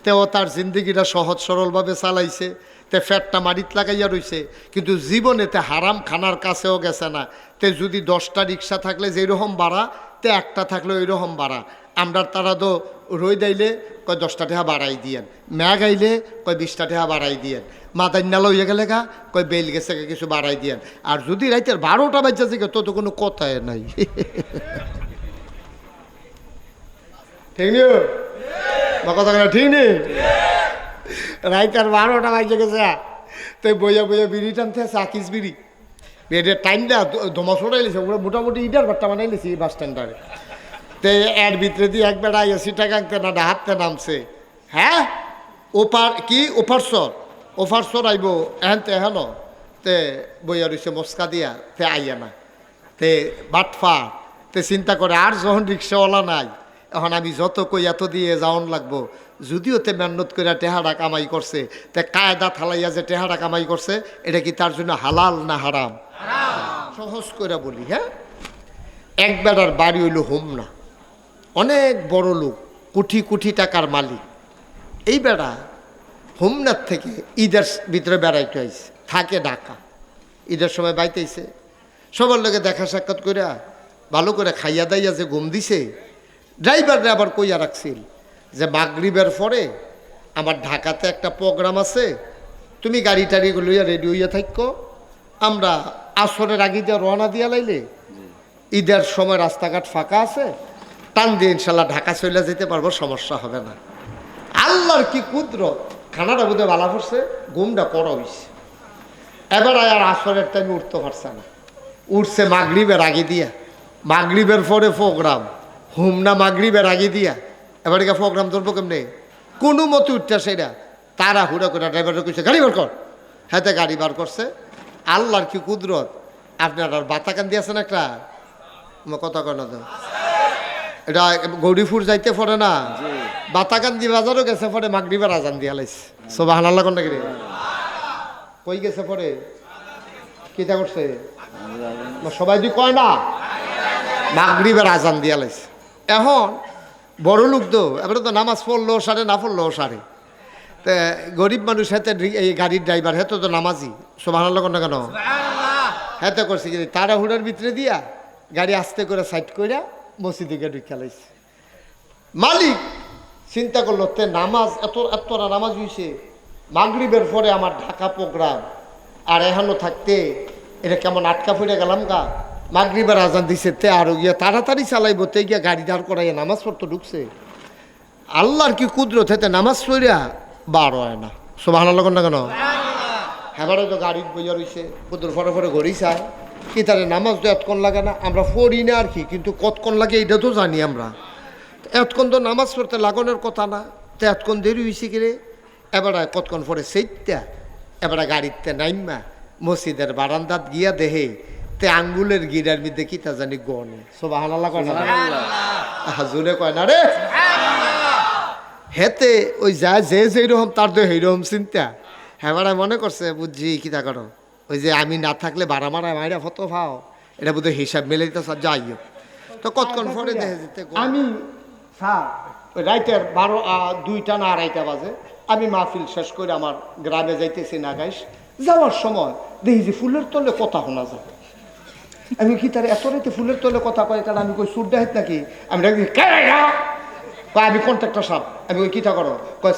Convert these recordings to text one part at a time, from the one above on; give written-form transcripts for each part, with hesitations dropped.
তেও তার জিন্দগিটা সহজ সরলভাবে চালাইছে, তে ফ্যাটটা মাটিত লাগাইয়া রইছে, কিন্তু জীবনে তে হারাম খানার কাছেও গেছে না। তে যদি 10টা রিক্সা থাকলে যেরকম ভাড়া, তে একটা থাকলে ওই রকম ভাড়া। আমরা তারা তো রই দাইলে কয় 10টা টাকা বাড়াই দিয়েন, ম্যাগ আইলে কয় 20টা টাকা বাড়াই দিয়েন, মাদান্যাল হইয়া গেলে গা কয় বেল গেছে কিছু বাড়াই দিয়েন। আর যদি রাইতের 12টা বাজছে থেকে তো কোনো কথাই নাই। ঠিক নিও বা কথা ঠিক নেই, রাইতের 12টা বাজে গেছে, তো বইয়া বইয়া বিড়ি টানতে আছে, আকিস বিড়ি বেডের টাইম দেয়া ধোমা ছড়াই লেছে, ওরা মোটামুটি ইটার বাট্টা বানাই লেছি বাস স্ট্যান্ডারে। তো এর ভিতরে দিয়ে একবার আইসি টাকা আনতে না হাততে নামছে, হ্যাঁ ওপার কি ওফারসর আইব এহেন তে হেন, তে বইয়া রয়েছে মস্কা দিয়া, তে আইয়া না, তে বাটফা, তে চিন্তা করে আর যখন রিক্সাওয়ালা নাই, এখন আমি যত কই এত দিয়ে যাওন লাগবো। যদিও তে মেহনত করে টেহারা কামাই করছে, তে কায়দা থালাইয়া যে টেহারা কামাই করছে, এটা কি তার জন্য হালাল না হারাম? সহজ করে বলি, হ্যাঁ। এক বেড়ার বাড়ি হইল হোমনা, অনেক বড় লোক, কোটি কোটি টাকার মালিক। এই বেড়া হোমনার থেকে ঈদের ভিতরে বেড়াইতে হয়েছে, থাকে ঢাকা, ঈদের সময় বাইতেছে, সবার লোকে দেখা সাক্ষাৎ করে ভালো করে খাইয়া দাইয়া যে ঘুম দিছে, ড্রাইভাররা আবার কইয়া রাখছিল যে মাগরিবের পরে আমার ঢাকাতে একটা প্রোগ্রাম আছে, তুমি গাড়ি টাড়ি লইয়া রেডি হইয়া থাকো, আমরা আসরের আগে দিয়ে রওনা দিয়া লাইলে ঈদের সময় রাস্তাঘাট ফাঁকা আছে, টান দিয়ে ইনশাল্লাহ ঢাকা চলে যেতে পারবো, সমস্যা হবে না। আল্লাহর কি কুদরত, খানাটা বোধ হয় বালা পড়ছে, ঘুমটা পড়া হইছে। এবার আর আসরের টাইমে উঠতে পারছে না, উঠছে মাগরিবের আগে দিয়া, মাগরিবের পরে প্রোগ্রাম, হুমনা মাগরিবের আগে দিয়া, এবার গিয়ে প্রোগ্রাম ধরবো কেমনে, কোনো মতে উঠতে সেটা তারা হুড়া করে ড্রাইভারটা কইছে গাড়ি বার কর, হ্যাঁ গাড়ি বার করছে। আল্লাহর কি কুদরত, আপনার আর বাতাকান দিয়েছেন একটা কথা কয় না তো, এটা গৌরীপুর যাইতে পড়ে না, বাতাকান্দি বাজারও গেছে পরে মাগরিবের আজান দিয়া লাইছে, সুবহানাল্লাহ কোন নাকি কই গেছে পরে কিতা করছে, সবাই যদি কয় না মাগরিবের আজান দিয়া লাইছে। এখন বড় লোক তো এবারে তো নামাজ পড়লো সারে, না পড়লো সারে, তে গরিব মানুষ হাতে এই গাড়ির ড্রাইভার হেতো তো নামাজি, সুবহানাল্লাহ কোন না কেন, হেতে করছে কি তাড়াহুড়ার ভিতরে দিয়া গাড়ি আস্তে করে সাইড কইরা মসজিদে গিয়ে ঢুকে লাইছে। মালিক চিন্তা করলো তে নামাজ এতটা নামাজ হইছে, মাগরিবের পরে আমার ঢাকা প্রোগ্রাম, আর এখনো থাকতে এটা কেমন আটকা পড়ে গেলাম গা, মাগরিবের আজান দিছে, তে আরো গিয়া তাড়াতাড়ি চালাইবো, তে গিয়া গাড়ি দাঁড় করাইয়া নামাজ পড়তে ঢুকছে। আল্লাহর কি কুদরত, হেতে নামাজ পড়িয়া বার হয় না, সুবহানাল্লাহ কোন না কেন, হেবারে তো গাড়ির বইয়া রইছে, কুদর ফরে ফরে ঘড়ি চায় কি, তারে নামাজ তো এতক্ষণ লাগে না, আমরা পড়ি না আর কি, কিন্তু কতক্ষণ লাগে এটা তো জানি আমরা, এতক্ষণ তো নামাজ পড়তে লাগানোর কথা না, তো এতক্ষণ দেরি হয়েছে কিরে, এবারে কতক্ষণ পরে সেইটা, এবারে গাড়িতে নাইমা মসজিদের বারান্দাত গিয়া দেহে তে আঙ্গুলের গিরার মধ্যে কি তা জানি গনে, সুবহানাল্লাহ কয় না, জোরে কয় না রে, হেতে ওই যায় যে যেরকম তার তো সেইরকম চিন্তা, হ্যাঁ মনে করছে বুঝছি কিতা করো, ওই যে আমি না থাকলে ভাড়া মারা মাইরা ফটো পাও, এটা বোধহয় হিসাব মেলে দিতে যাইও। তো কতক্ষণ পরে দেখে যেতে আমি স্যার ওই রাইতের 2টা না 2:30 বাজে আমি মাহফিল শেষ করে আমার গ্রামে যাইতেছি না গাইস, যাওয়ার সময় দেখি যে ফুলের তলে কথা শোনা যায়। আমি কি তার এত রাইতে ফুলের তলে কথা কয়, কারণ আমি কই সুরডা হেত নাকি, আমি আমি কন্ট্রাক্টর সাহেব, আমি ওই কিতা করো, কয়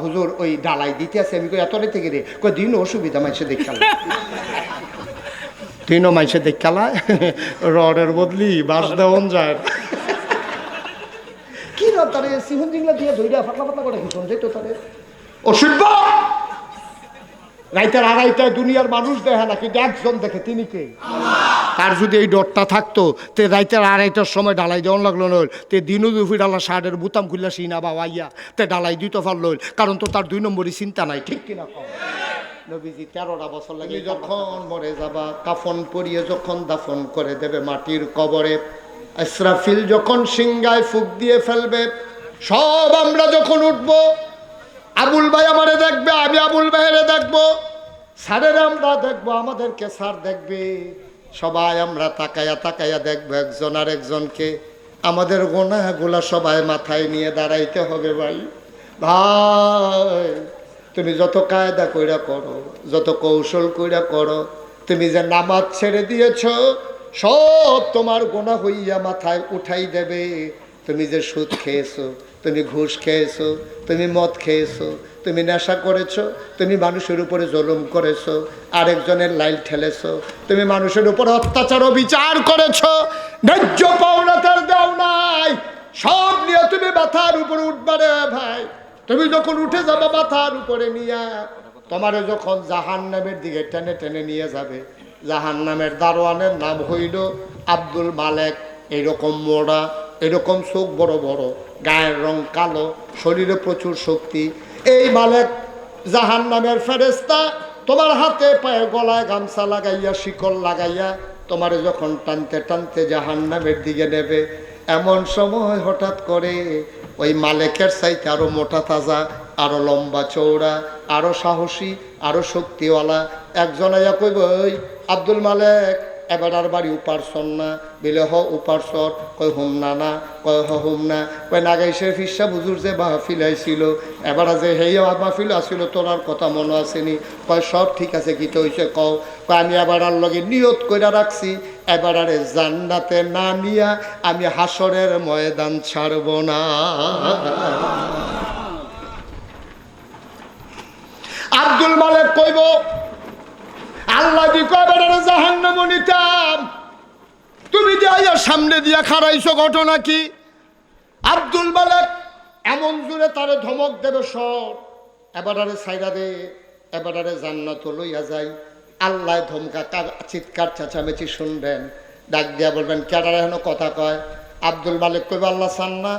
হুজুর ওই ডালাই দিতে আছে, আমি কই এত রাইতে গেলে, কয় দিন অসুবিধা মাইসে দেখাল, দিনও মাইসে দেখালায় রডের বদলি বাস দেওয়ান যায় কি না, তারে সিহন জিংলা দিয়ে ধইরা পাতলা পাতলা করে কি শুনছে তো তারে অসুবিধ রাইতের 2:30টায় দুনিয়ার মানুষ দেখে না, কিন্তু একজন দেখে, তিনি কে, তার যদি এই ডরটা থাকতো তে রাইতের 2:30টার সময় ডালাই দেওয়ান লাগলো নইল, তে দিনও দুপুর ডালা শার্টের বুতাম খুললা সিনা বা আইয়া তে ডালাই দিতে পারল, কারণ তো তার 2 নম্বরই চিন্তা নাই, ঠিক কিনা কম। নবীজি 13টা বছর লাগে, যখন মরে যাবা কাফন পরিয়ে যখন দাফন করে দেবে মাটির কবরে, ইসরাফিল যখন সিংহায় ফুঁক দিয়ে ফেলবে, সব আমরা যখন উঠবো, আবুল ভাই আমারে দেখবে, আমি আবুল ভাইয়েরে দেখবো, স্যারের আমরা দেখবো, আমাদেরকে স্যার দেখবে, সবাই আমরা তাকায়া তাকায়া দেখবো একজন আর একজনকে, আমাদের গোনাগুলা সবাই মাথায় নিয়ে দাঁড়াইতে হবে ভাই। ভাই তুমি যত কায়দা কইরা করো, যত কৌশল কইরা করো, তুমি যে নামাজ ছেড়ে দিয়েছ সব তোমার গুনাহ হইয়া মাথায় উঠাই দেবে। তুমি যে সুদ খেয়েছো, তুমি ঘুষ খেয়েছো, তুমি মদ খেয়েছো, তুমি নেশা করেছো, তুমি মানুষের উপরে জুলুম করেছো, আরেকজনের লাইল ঠেলেছো, তুমি মানুষের উপরে অত্যাচার ও বিচার করেছো, ন্যায্য পাওনা তার দাও নাই, সব নিয়ে তুমি মাথার উপরে উঠবারে ভাই। তুমি যখন উঠে যাবে মাথার উপরে নিয়ে, তোমারে যখন জাহান্নামের দিকে টেনে টেনে নিয়ে যাবে, জাহান্নামের দারোয়ানের নাম হইল আব্দুল মালেক। এইরকম মোড়া, এরকম চোখ বড় বড়, গায়ের রং কালো, শরীরে প্রচুর শক্তি। এই মালেক জাহান্নামের ফেরেশতা তোমার হাতে পায়ে গলায় গামছা লাগাইয়া শিকল লাগাইয়া তোমারে যখন টানতে টানতে জাহান্নামের দিকে নেবে, এমন সময় হঠাৎ করে ওই মালেকের চাইতে আরো মোটা তাজা, আরো লম্বা চৌড়া, আরো সাহসী, আরো শক্তিওয়ালা একজন আইয়া কইব, ওই আব্দুল মালেক এবার আর বাড়ি উপারসন না, বিলে হ উপারসর, কই হুম না না, কয় হ হুম না, কয় নাগাইশের ফিসা বুঝুর যে মাহফিল আইছিল, এবার যে হেই মাহফিল আসছিল তোর আর কথা মনে আসেনি, কয় সব ঠিক আছে, কি তো হইছে কও, কয় আমি এবার আর লগে নিয়ত কইরা রাখছি, এবার আরে জান্নাতে না নিয়া আমি হাসরের ময়দান ছাড়ব না। আব্দুল মালেক কইব, আল্লাহ দি কবে জাহান্নাম নিতাম, তুমি যে আইয়া সামনে দিয়া খাড়াইছো, ঘটনা কি? আব্দুল মালেক এমন জোরে তারে ধমক দেবে, সর এবারে সাইরা দে, এবারে জান্নাত লইয়া যাই। আল্লাহ ধমকা চিৎকার চেঁচামেচি শুনবেন, ডাক দিয়া বলবেন কেডারে হেন কথা কয়। আব্দুল মালেক কইবে, আল্লাহ চান না,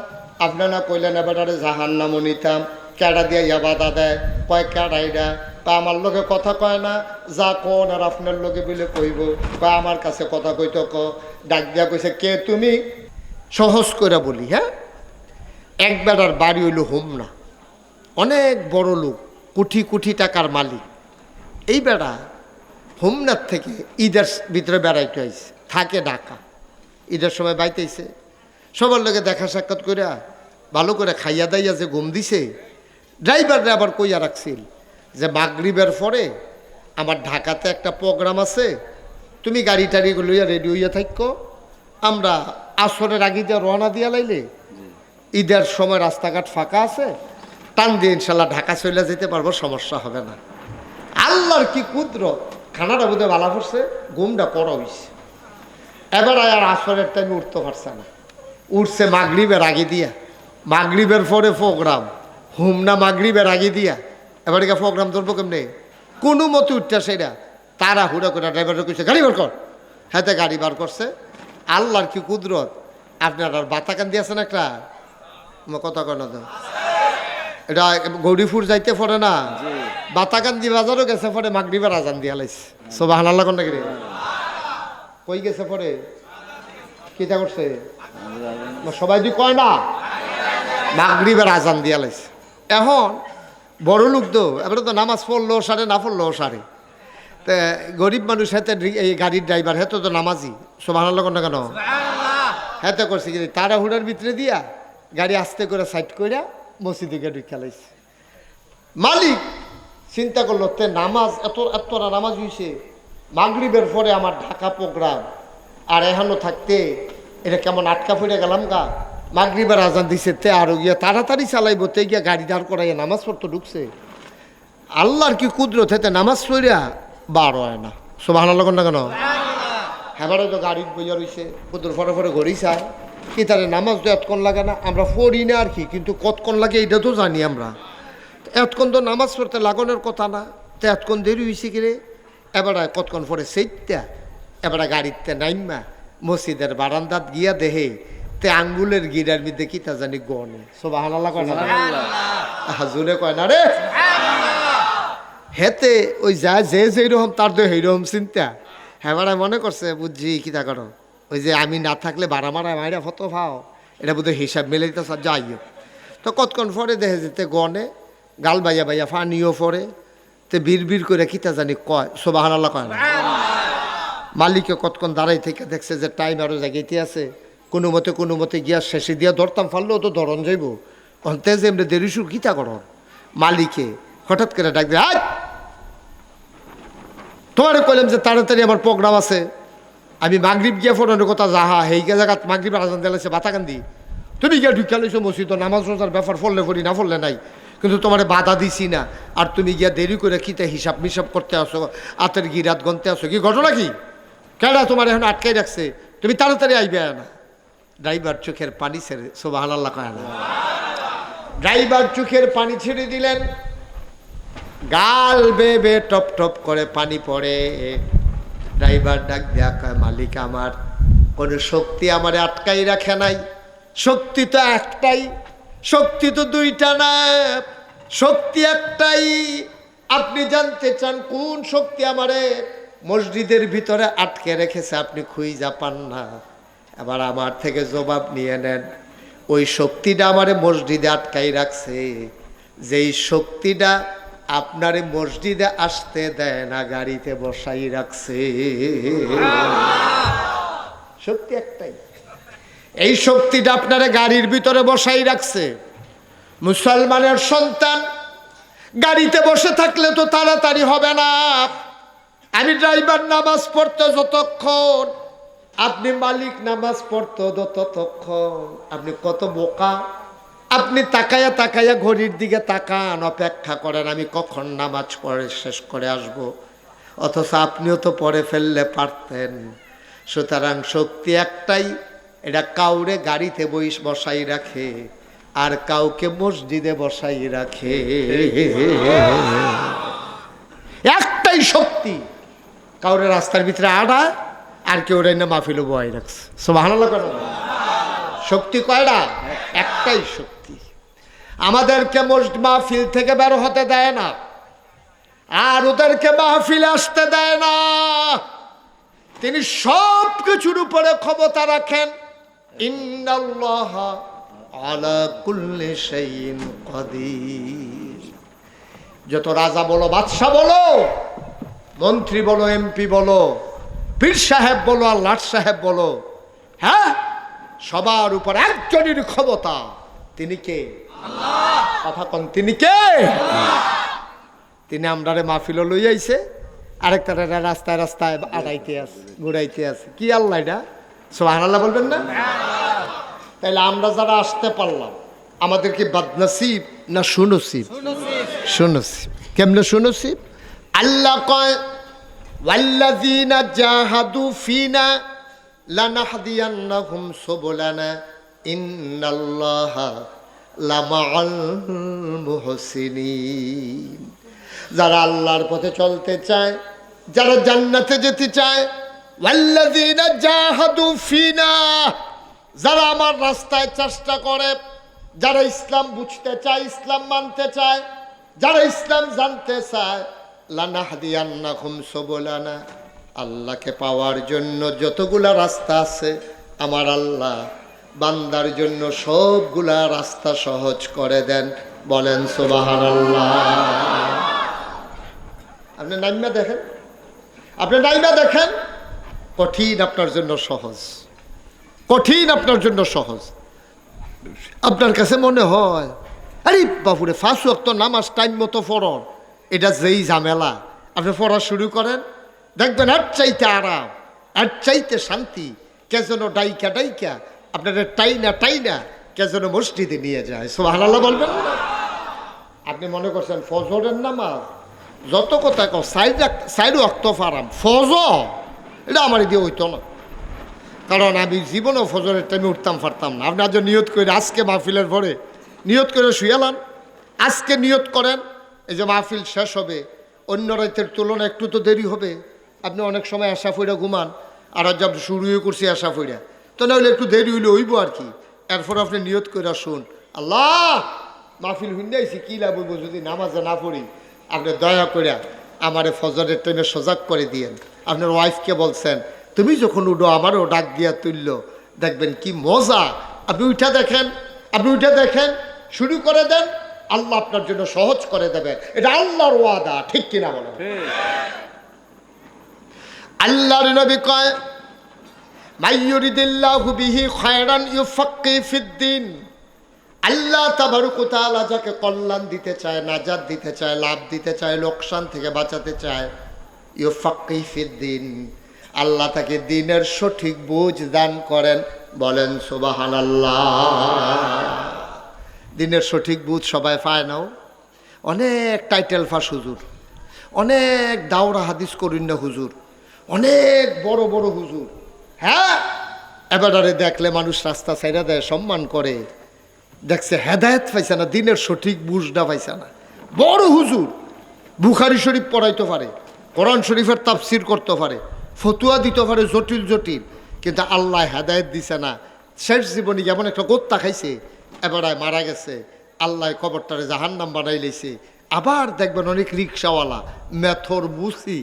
আপনারা কইলেন এবারে জাহান্নাম নিতাম, কেডা দিয়া ইয়া বাধা দেয়, কয় কেডাইডা, তা আমার লোকে কথা কয় না, যা কোন আর আপনার লোকে বলে কইব, বা আমার কাছে কথা কইতো ক। ডাক দিয়া কইছে, কে তুমি? সহজ করে বলি, হ্যাঁ, এক বেড়ার বাড়ি হইল হোমনা, অনেক বড় লোক, কোটি কোটি টাকার মালিক। এই বেড়া হোমনার থেকে ঈদের ভিতরে বেড়াইতে হয়েছে, থাকে ঢাকা, ঈদের সময় বাইতেছে, সবার লোকে দেখা সাক্ষাৎ করিয়া ভালো করে খাইয়া দাইয়া যে ঘুম দিছে, ড্রাইভাররা আবার কইয়া রাখছিল যে মাগরিবের পরে আমার ঢাকাতে একটা প্রোগ্রাম আছে, তুমি গাড়ি টাড়ি লইয়া রেডি হইয়া থাকো, আমরা আসরের আগে দিয়ে রওনা দিয়া লাইলে ঈদের সময় রাস্তাঘাট ফাঁকা আছে, টান দিয়ে ইনশাল্লাহ ঢাকা চলে যেতে পারবো, সমস্যা হবে না। আল্লাহর কি কুদরত, খানাটা বোধহয় ভালো করছে, ঘুমটা পড়া হইছে। এবার আর আসরের টাইমে উঠতে পারছে না, উঠছে মাগরিবের আগে দিয়া, মাগরিবের পরে প্রোগ্রাম, হুমনা মাগরিবের আগে দিয়া, এবার প্রোগ্রাম ধরবো কেমনে, কোনো মতে উঠতে সেটা তারা হুড়া করে ড্রাইভারটা কইছে গাড়ি বার কর, হাতে গাড়ি বার করছে। আল্লাহর কি কুদরত, আপনার আর বাতাকান দিয়েছেন একটা কথা কয় না তো, এটা গৌরীপুর যাইতে পড়ে না, বাতাকান্দি বাজারও গেছে পরে মাগরিবের আজান দিয়া লাইছে, সুবহানাল্লাহ কোন নাকি কই গেছে পরে কিটা করছে, সবাই দি কয় না, মাগরিবের আজান দিয়া লাইছে। এখন বড় লোক তো এবারে তো নামাজ পড়লেও সারে, না পড়লেও সারে, তা গরিব মানুষ হাতে এই গাড়ির ড্রাইভার হেতো তো নামাজি, সুবহানাল্লাহ কোন না কেন, হেতে করছে কি তাড়াহুড়ার ভিতরে দিয়া গাড়ি আস্তে করে সাইড কইরা মসজিদে গিয়ে খেলাইছে। মালিক চিন্তা করলো, তে নামাজ এতটা নামাজ হইছে, মাগরিবের পরে আমার ঢাকা প্রোগ্রাম, আর এখনো থাকতে এটা কেমন আটকা পড়ে গেলাম গা, মাগরিবের আজান দিছে, তে আরো গিয়া তাড়াতাড়ি চালাইব, তে গিয়া গাড়ি দাঁড় করাইয়া নামাজ পড়তে ঢুকছে। আল্লাহর কি কুদরত, হেতে নামাজ পড়িয়া বার হয় না, সুবহানাল্লাহ কোন না কেন, হেবারে তো গাড়ির বইয়া রইছে, কুদুর ফরে ফরে ঘড়ি চায় কি, তারে নামাজ তো এতক্ষণ লাগে না, আমরা পড়ি না আর কি, কিন্তু কতক্ষণ লাগে এটা তো জানি আমরা, এতক্ষণ তো নামাজ পড়তে লাগানোর কথা না, তো এতক্ষণ দেরি হয়েছে কিরে। এবার কতক্ষণ পরে সেইটা এবার গাড়িতে নাইমা মসজিদের বারান্দাত গিয়া দেহে তে আঙ্গুলের গিরার মধ্যে কি তা জানি গনে, সুবহানাল্লাহ কয় না, হাজুরে কয় না রে, হেতে ওই যা যে যেরকম তার তো সেইরকম চিন্তা, হেবারা মনে করছে বুঝছি কিতা করো, ওই যে আমি না থাকলে বাড়া মারা মাইরা ফটো পাও, এটা বোধহয় হিসাব মেলে দিতে যাইও। তো কতক্ষণ পরে দেখে যেতে গনে গাল বাইয়া বাইয়া ফানিও পরে, তে বীর করে কিতা জানি কয়, সুবহানাল্লাহ কয় না। মালিকে কতক্ষণ দাঁড়াই থেকে দেখছে যে টাইম আরও জায়গাতে আছে, কোনো মতে গিয়া শেষে দিয়া ধরতাম, ফারলেও তো ধরন যাইব, অন্তে যে এমনি দেরি শুরু কিতা কর মালিকে হঠাৎ করে ডাক দেয়, আয় তোমারে কইলাম যে তাড়াতাড়ি আমার প্রোগ্রাম আছে, আমি মাগরিব গিয়া ফোটানোর কথা যাহা হেইকে জায়গা মাগরিব আজান দিয়েছে বাতাকান্দি, তুমি গিয়া ঢুকিয়া লইছো মসজিদ, নামাজ রোজার ব্যাপার ফললে ফলি না ফললে নাই, কিন্তু তোমার বাধা দিছি না, আর তুমি গিয়া দেরি করে কিতে হিসাব মিসাব করতে আসো, আতের গিরাত গনতে আসো, কি ঘটনা কি? কেডা তোমার এখন আটকাই রাখছে, তুমি তাড়াতাড়ি আইবে না। ড্রাইভার চোখের পানি ছেড়ে, সুবহানাল্লাহ কয় না, ড্রাইভার চোখের পানি ছেড়ে দিলেন, গাল বেবে টপ টপ করে পানি পড়ে। ড্রাইভার ডাক দেয়া কয়, মালিক আমার কোনো শক্তি আমারে আটকাই রাখে নাই, শক্তি তো একটাই, শক্তি তো দুইটা না, শক্তি একটাই। আপনি জানতে চান কোন শক্তি আমারে মসজিদের ভিতরে আটকে রেখেছে, আপনি খুঁজা পান না, এবার আমার থেকে জবাব নিয়ে নেন। ওই শক্তিটা আমারে মসজিদে আটকাই রাখছে, যেই শক্তিটা আপনারে মসজিদে আসতে দেয় না, গাড়িতে বসাই রাখছে। শক্তি একটাই, এই শক্তিটা আপনারে গাড়ির ভিতরে বসাই রাখছে। মুসলমানের সন্তান গাড়িতে বসে থাকলে তো তাড়াতাড়ি হবে না। আমি ড্রাইভার নামাজ পড়তে যতক্ষণ, আপনি মালিক নামাজ পড়তে ততক্ষণ। আপনি কত বোকা, আপনি তাকায়া তাকায়া ঘড়ির দিকে তাকান, অপেক্ষা করেন আমি কখন নামাজ পড়ে শেষ করে আসব, অথচ আপনিও তো পড়ে ফেললে পারতেন। সুতরাং শক্তি একটাই, এটা কাউরে গাড়িতে বসাই রাখে আর কাউকে মসজিদে বসাই রাখে। একটাই শক্তি, কাউরে রাস্তার ভিতরে আড়া আর কেউ না মাহফিলও বয় রাখছে। সুবহানাল্লাহ কেন? শক্তি কয়টা? একটাই শক্তি। আমাদেরকে মাহফিল থেকে বের হতে দেয় না, আর ওদেরকে মাহফিলে আসতে দেয় না। তিনি সব কিছুর উপরে ক্ষমতা রাখেন। ইন্নাল্লাহা আলা কুল্লি শাইইন কাদির। যত রাজা বলো, বাদশা বলো, মন্ত্রী বলো, এমপি বলো, পীর সাহেব বলো আর লাট সাহেব বলো, হ্যাঁ, সবার উপর একজনের ক্ষমতা। তিনি কে? আল্লাহ। কথা কোন, তিনি কে? তিনি আমরারে মাহফিল লই আইছে, আরেকটা রাস্তায় রাস্তায় আড়াইতে আছে, ঘুরাইতে আছে। কি আল্লাহ এটা? সুবহানাল্লাহ বলবেন না? তাইলে আমরা যারা আসতে পারলাম, আমাদের কি বদনসিব না সুনসিব? সুনসিব। কেমনে সুনসিব? আল্লাহ কয়, ওয়াল্লাযীনা জাহাদু ফিনা লানাহদিয়ান্নাহুম সুবুলানা ইন্নাল্লাহা লামাআল মুহসিনিন। যারা আল্লাহর পথে চলতে চায়, যারা জান্নাতে যেতে চায়, ওয়াল্লাযীনা জাহাদু ফিনা, যারা আমার রাস্তায় চেষ্টা করে, যারা ইসলাম বুঝতে চায়, ইসলাম মানতে চায়, যারা ইসলাম জানতে চায়, লানাহদিয়ান্নাহুম সুবুলানা, আল্লাহকে পাওয়ার জন্য যতগুলা রাস্তা আছে, আমার আল্লাহ বান্দার জন্য সবগুলা রাস্তা সহজ করে দেন। বলেন সুবহানাল্লাহ। আপনি নাইমা দেখেন, আপনি নাইমা দেখেন, কঠিন আপনার জন্য সহজ, কঠিন আপনার জন্য সহজ। আপনার কাছে মনে হয় আরে বাপুরে 5 ওয়াক্ত নামাজ টাইম মতো পড়ন, এটা যেই ঝামেলা। আপনি পড়া শুরু করেন, দেখবেন আর চাইতে আরাম, আর চাইতে শান্তি। কে যেন ডাইকা ডাইকা আপনাদের টাইনা টাইনা কে যেন মসজিদে নিয়ে যায়। সুবহানাল্লাহ বলবেন না? আপনি মনে করছেন ফজরের নামাজ যত কথা কও, সাইড ওয়াক্ত আরাম, ফজর এটা আমার দিয়ে হইতো না, কারণ আমি জীবনেও ফজরের টাইমে উঠতাম পারতাম না। আপনি আজ নিয়ত করে, আজকে মাহফিলের পরে নিয়ত করে শুয়ালান, আজকে নিয়ত করেন এই যে মাহফিল শেষ হবে, অন্য রাতের তুলনায় একটু তো দেরি হবে। আপনি অনেক সময় আশা ফইরা ঘুমান, আর আজ আপনি শুরুও করছি আশা ফইরা, তো নাহলে একটু দেরি হইলে হইব আর কি। এরপর আপনি নিয়ত করে শুন, আল্লাহ মাহফিল হুন্ডাইছি, কী লাভ হইব যদি নামাজে না পড়ি, আপনি দয়া করে আমারে ফজরের টাইমে সজাগ করে দিয়েন। আপনার ওয়াইফকে বলছেন, তুমি যখন উঠো আমারও ডাক দিয়া তুলল, দেখবেন কি মজা। আপনি উঠে দেখেন, আপনি উঠে দেখেন, শুরু করে দেন, আল্লাহ আপনার জন্য সহজ করে দেবে। এটা আল্লাহর ওয়াদা, ঠিক কিনা বলেন? আল্লাহর নবী কয়, মাইয়ুরিদিল্লাহু বিহি খায়রান ইউফাক্কিহু ফিদ্দিন। আল্লাহ তাবারক ওয়া তাআলা যাকে কল্যাণ দিতে চায়, নাজাত দিতে চায়, লাভ দিতে চায়, লোকসান থেকে বাঁচাতে চায়, ইউফাক্কিহ ফিদ্দিন, আল্লাহ তাকে দ্বীনের সঠিক বুঝ দান করেন। বলেন সুবহানাল্লাহ। দ্বীনের সঠিক বুঝ সবাই পায় নাও। অনেক টাইটেল ফাঁস হুজুর, অনেক দাওরা হাদিস করিন না হুজুর, অনেক বড় বড় হুজুর, হ্যাঁ এবারে দেখলে মানুষ রাস্তা ছাইড়া দেয়, সম্মান করে। দেখছে হেদায়েত পাইছে না, দ্বীনের সঠিক বুঝটা পাইছে না। বড় হুজুর বুখারী শরীফ পড়াইতে পারে, কোরআন শরীফের তাফসির করতে পারে, ফতুয়া দিতে পারে জটিল জটিল, কিন্তু আল্লাহ হেদায়েত দিছে না। শেষ জীবনে এমন একটা গোত্তা খাইছে, এবারে মারা গেছে, আল্লাহ কবরটারে জাহান্নাম বানাই লেছে। আবার দেখবেন অনেক রিক্সাওয়ালা, মেথর, মুসি,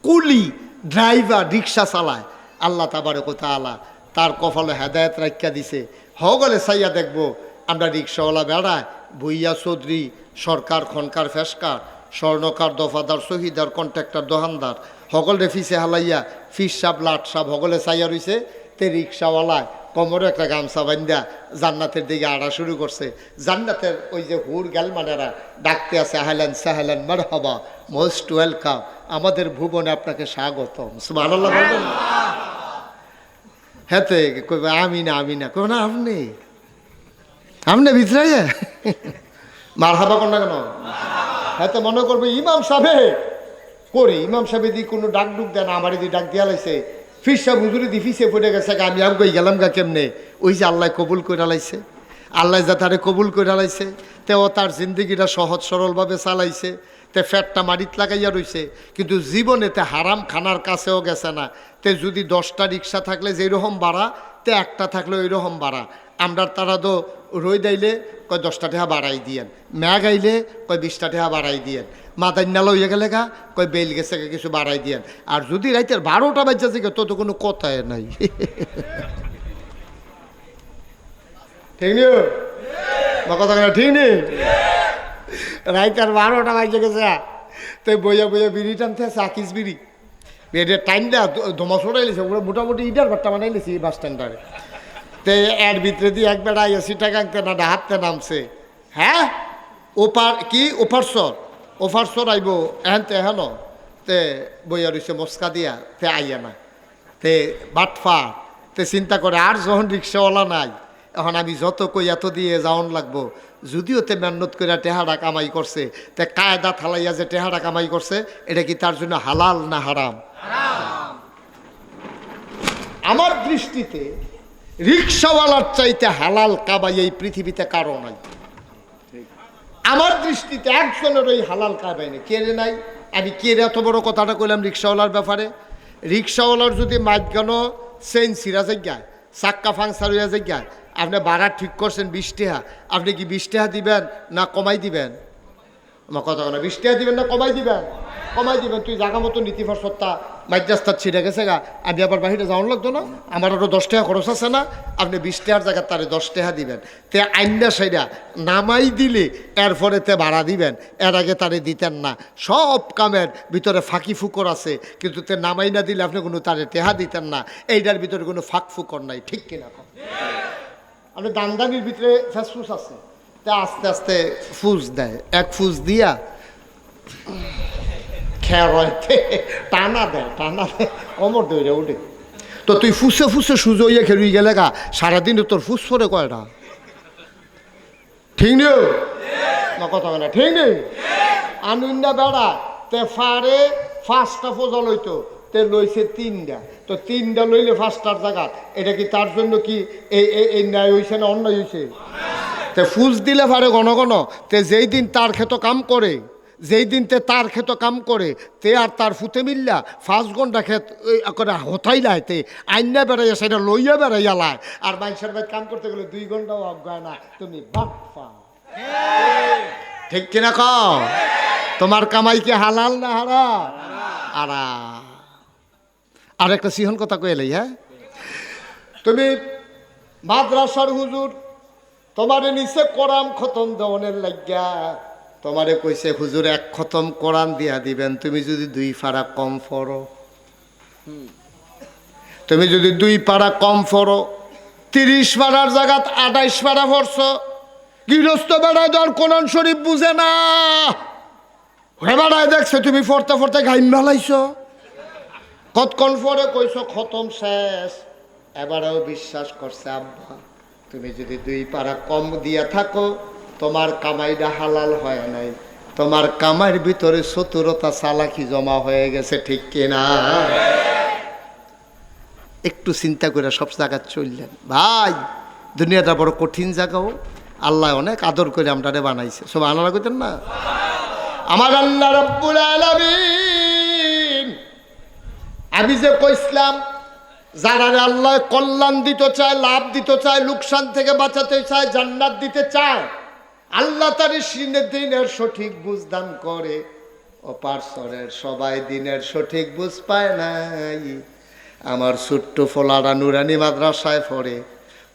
কুলি, ড্রাইভার রিক্সা চালায়, আল্লাহ তাবারক ওয়া তাআলা তার কপালে হেদায়েত রাখিয়া দিছে। হগলে চাইয়া দেখবো আমরা রিক্সাওয়ালা বেড়ায়, ভুইয়া চৌধুরী, সরকার, খনকার, ফেসকার, স্বর্ণকার, দফাদার, শহীদার, কন্ট্রাক্টর, দোকানদার, হগলে ফিসে হালাইয়া ফিস সাপ, লাট সাপ হগলে চাইয়া রইছে। তে রিক্সাওয়ালায় কোমরে একটা গামছা বান্ধা জান্নাতের দিকে আড়া শুরু করছে। জান্নাতের ওই যে হুর গ্যালমানেরা ডাকতে আছে, আহলান সাহলান মারহাবা, মোস্ট ওয়েলকাম, আমাদের ভুবনে আপনাকে স্বাগতম। সুবহানাল্লাহ বলবেন। হেতে কইবে আমি না, আমি না, কইবে না আপনি, আপনি ভিতরে মারহাবা কোন না কেন? হেতে মনে করবে ইমাম সাহেব করে, ইমাম সাহেব দি কোনো ডাক ডুক দেন, আমার দি ডাক দিয়া লাইছে, ফির সাহেব হুজুরি দি ফিসে পড়ে গেছে, আমি আর কই গেলাম গা কেমনে? ওই যে আল্লাহ কবুল করে লাইছে, আল্লাহ যা তারে কবুল করে লাইছে, তেও তার জিন্দগিটা সহজ সরলভাবে চালাইছে, তে ফ্যাটটা মাটিত লাগাইয়া রইছে, কিন্তু জীবনেতে হারাম খানার কাছেও গেছে না। তে যদি 10টা রিক্সা থাকলে যেরকম ভাড়া, তে একটা থাকলে ওই রকম ভাড়া। আমরা তারা তো রই দাইলে কয় 10টা টাকা বাড়াই দিয়েন, ম্যাগ আইলে কয় 20টা টাকা বাড়াই দিয়েন, মাদান্না লইয়া গেলে গা কয় বেল গেছে কিছু বাড়াই দিয়েন। আর যদি রাইতের 12টা বাজছে থেকে তো কোনো কথাই নাই। ঠিক নি বা কথা ঠিক নেই? রাইতের 12টা বাজে গেছে, তো বইয়া বইয়া বিড়ি টানতে চাকিস বিড়ি, বেডের টাইমটা ধোমা ছড়াই লেছে, মোটামুটি ইটার ভাট্টা বানাই লেছি বাস স্ট্যান্ডারে। তো এর ভিতরে দিয়ে একবার আইসি টাকা আনতে না হাঁটতে নামছে, হ্যাঁ ওপার কি ওফারসর আইব এহেনতে হেন, তে বইয়া রইছে মস্কা দিয়া, তে আইয়া না, তে বাটফা, তে চিন্তা করে আর যখন রিক্সাওয়ালা নাই, এখন আমি যত কই এত দিয়ে যাওন লাগবো। যদিও তে মেহনত করে টেহারা কামাই করছে, তে কায়দা থালাইয়া যে টেহারা কামাই করছে, এটা কি তার জন্য হালাল না হারাম? আমার দৃষ্টিতে রিক্সাওয়ালার চাইতে হালাল কামাই এই পৃথিবীতে কারো নাই। আমার দৃষ্টিতে একজনের ওই হালাল কামাই নেই। কে নাই? আমি কে এত বড় কথাটা কইলাম রিক্সাওয়ালার ব্যাপারে? রিক্সাওয়ালার যদি মাঝখানো চেইন ছিঁড়া যাইগায়, চাক্কা ফাংসার হইয়া যাইগায়, আপনি ভাড়া ঠিক করছেন 20 টাকা, আপনি কি 20 টাকা দিবেন না কমাই দিবেন? আমার কথা না, 20 টাকা দিবেন না কমাই দিবেন? কমাই দিবেন। তুই জায়গা মতো নীতি সত্তা মাইক রাস্তার ছিঁড়ে গেছে গা, আমি আবার বাহিরে যাওয়ার লাগতো না, আমার আরও 10 টাকা খরচ আছে না, আপনি 20 টাকার জায়গায় তারে 10 টাকা দিবেন। তে আইনটা সেইটা নামাই দিলে এরপরে তে ভাড়া দিবেন, এর আগে তারে দিতেন না। সব কামের ভিতরে ফাঁকি ফুকর আছে, কিন্তু তে নামাই না দিলে আপনি কোনো তারে টেহা দিতেন না। এইটার ভিতরে কোনো ফাঁক ফুকর নাই, ঠিক কিনা? আপনি দানদানির ভিতরে ফেসফুস আছে, তে আস্তে আস্তে ফুস দেয়, এক ফুস দিয়া খেরতে টানা দেয়, কমর দৌড়ে উঠে। তো তুই ফুসে ফুসে সুজো ইয়ে খেলুই গেলে গা, সারাদিন তোর ফুস পরে কয়টা? ঠিক নেই না কথা না? ঠিক নেই? আনুন্ডা বেড়া তে ফারে 5টা ফজল হইতো, তে লইছে 3টা, তো 3টা লইলে 5টার জায়গা, এটা কি তার জন্য কি এই ন্যায় হইছে না অন্যায় হইছে? তে ফুস দিলে পারে ঘন ঘন, তে যেই দিন তার ক্ষেত কাম করে, যেই দিন তে তার ক্ষেত কাম করে, তে আর তার ফুতে মিল্লা 5 ঘন্টা ক্ষেত করে হতাই লাই, তে আইনা বেড়াইয়া সেটা লইয়া বেড়াইয়া লাই, আর মানুষের ভাই কাম করতে গেলে 2 ঘন্টাও অজ্ঞায় না। তুমি বাপ্পা, ঠিক কিনা কও? তোমার কামাই কি হালাল না হারাম? আর একটা সিহন কথা কইলেই, হ্যাঁ তুমি মাদ্রাসার হুজুর তোমারে নিচে কোরআন খতম দেওয়ানের লাগিয়া তোমারে কইছে হুজুর 1 খতম কোরআন দিয়া দিবেন, তুমি যদি 2 পারা কম পড়ো, তুমি যদি 2 পারা কম পড়ো, 30 পারার জায়গাত 28 পারা পড়ছো, গৃহস্থ বেড়ায় ধর কোরআন শরীফ বুঝে না, হে বেড়ায় দেখছে তুমি ফরতে ফরতে গাইম ভালাইছো, কতক্ষণ পরে কইছো খতম শেষ, এবারেও বিশ্বাস করছে আব্বা তুমি যদি 2 পারা কম দিয়া থাকো তোমার কামাইটা হালাল হয় নাই, তোমার কামাইয়ের ভিতরে চতুরতা চালাকি জমা হয়ে গেছে, ঠিক কিনা? একটু চিন্তা করে সব জায়গা চললেন। ভাই দুনিয়াটা বড় কঠিন জায়গাও, আল্লাহ অনেক আদর করে আমরা বানাইছে, সব আনারা করতেন না। আমার আল্লাহ রাব্বুল আলামিন আমি যে কইছিলাম যারা আল্লাহ কল্যাণ দিতে চায়, লাভ দিতে চায়, লোকসান থেকে বাঁচাতে চায়, জান্নাত দিতে চায়, আল্লাহ তার দিনের সঠিক বুঝ দান করে। অপারসরের সবাই দিনের সঠিক বুঝ পায় নাই। আমার ছোট্ট ফোলারা নুরানি মাদ্রাসায় পড়ে,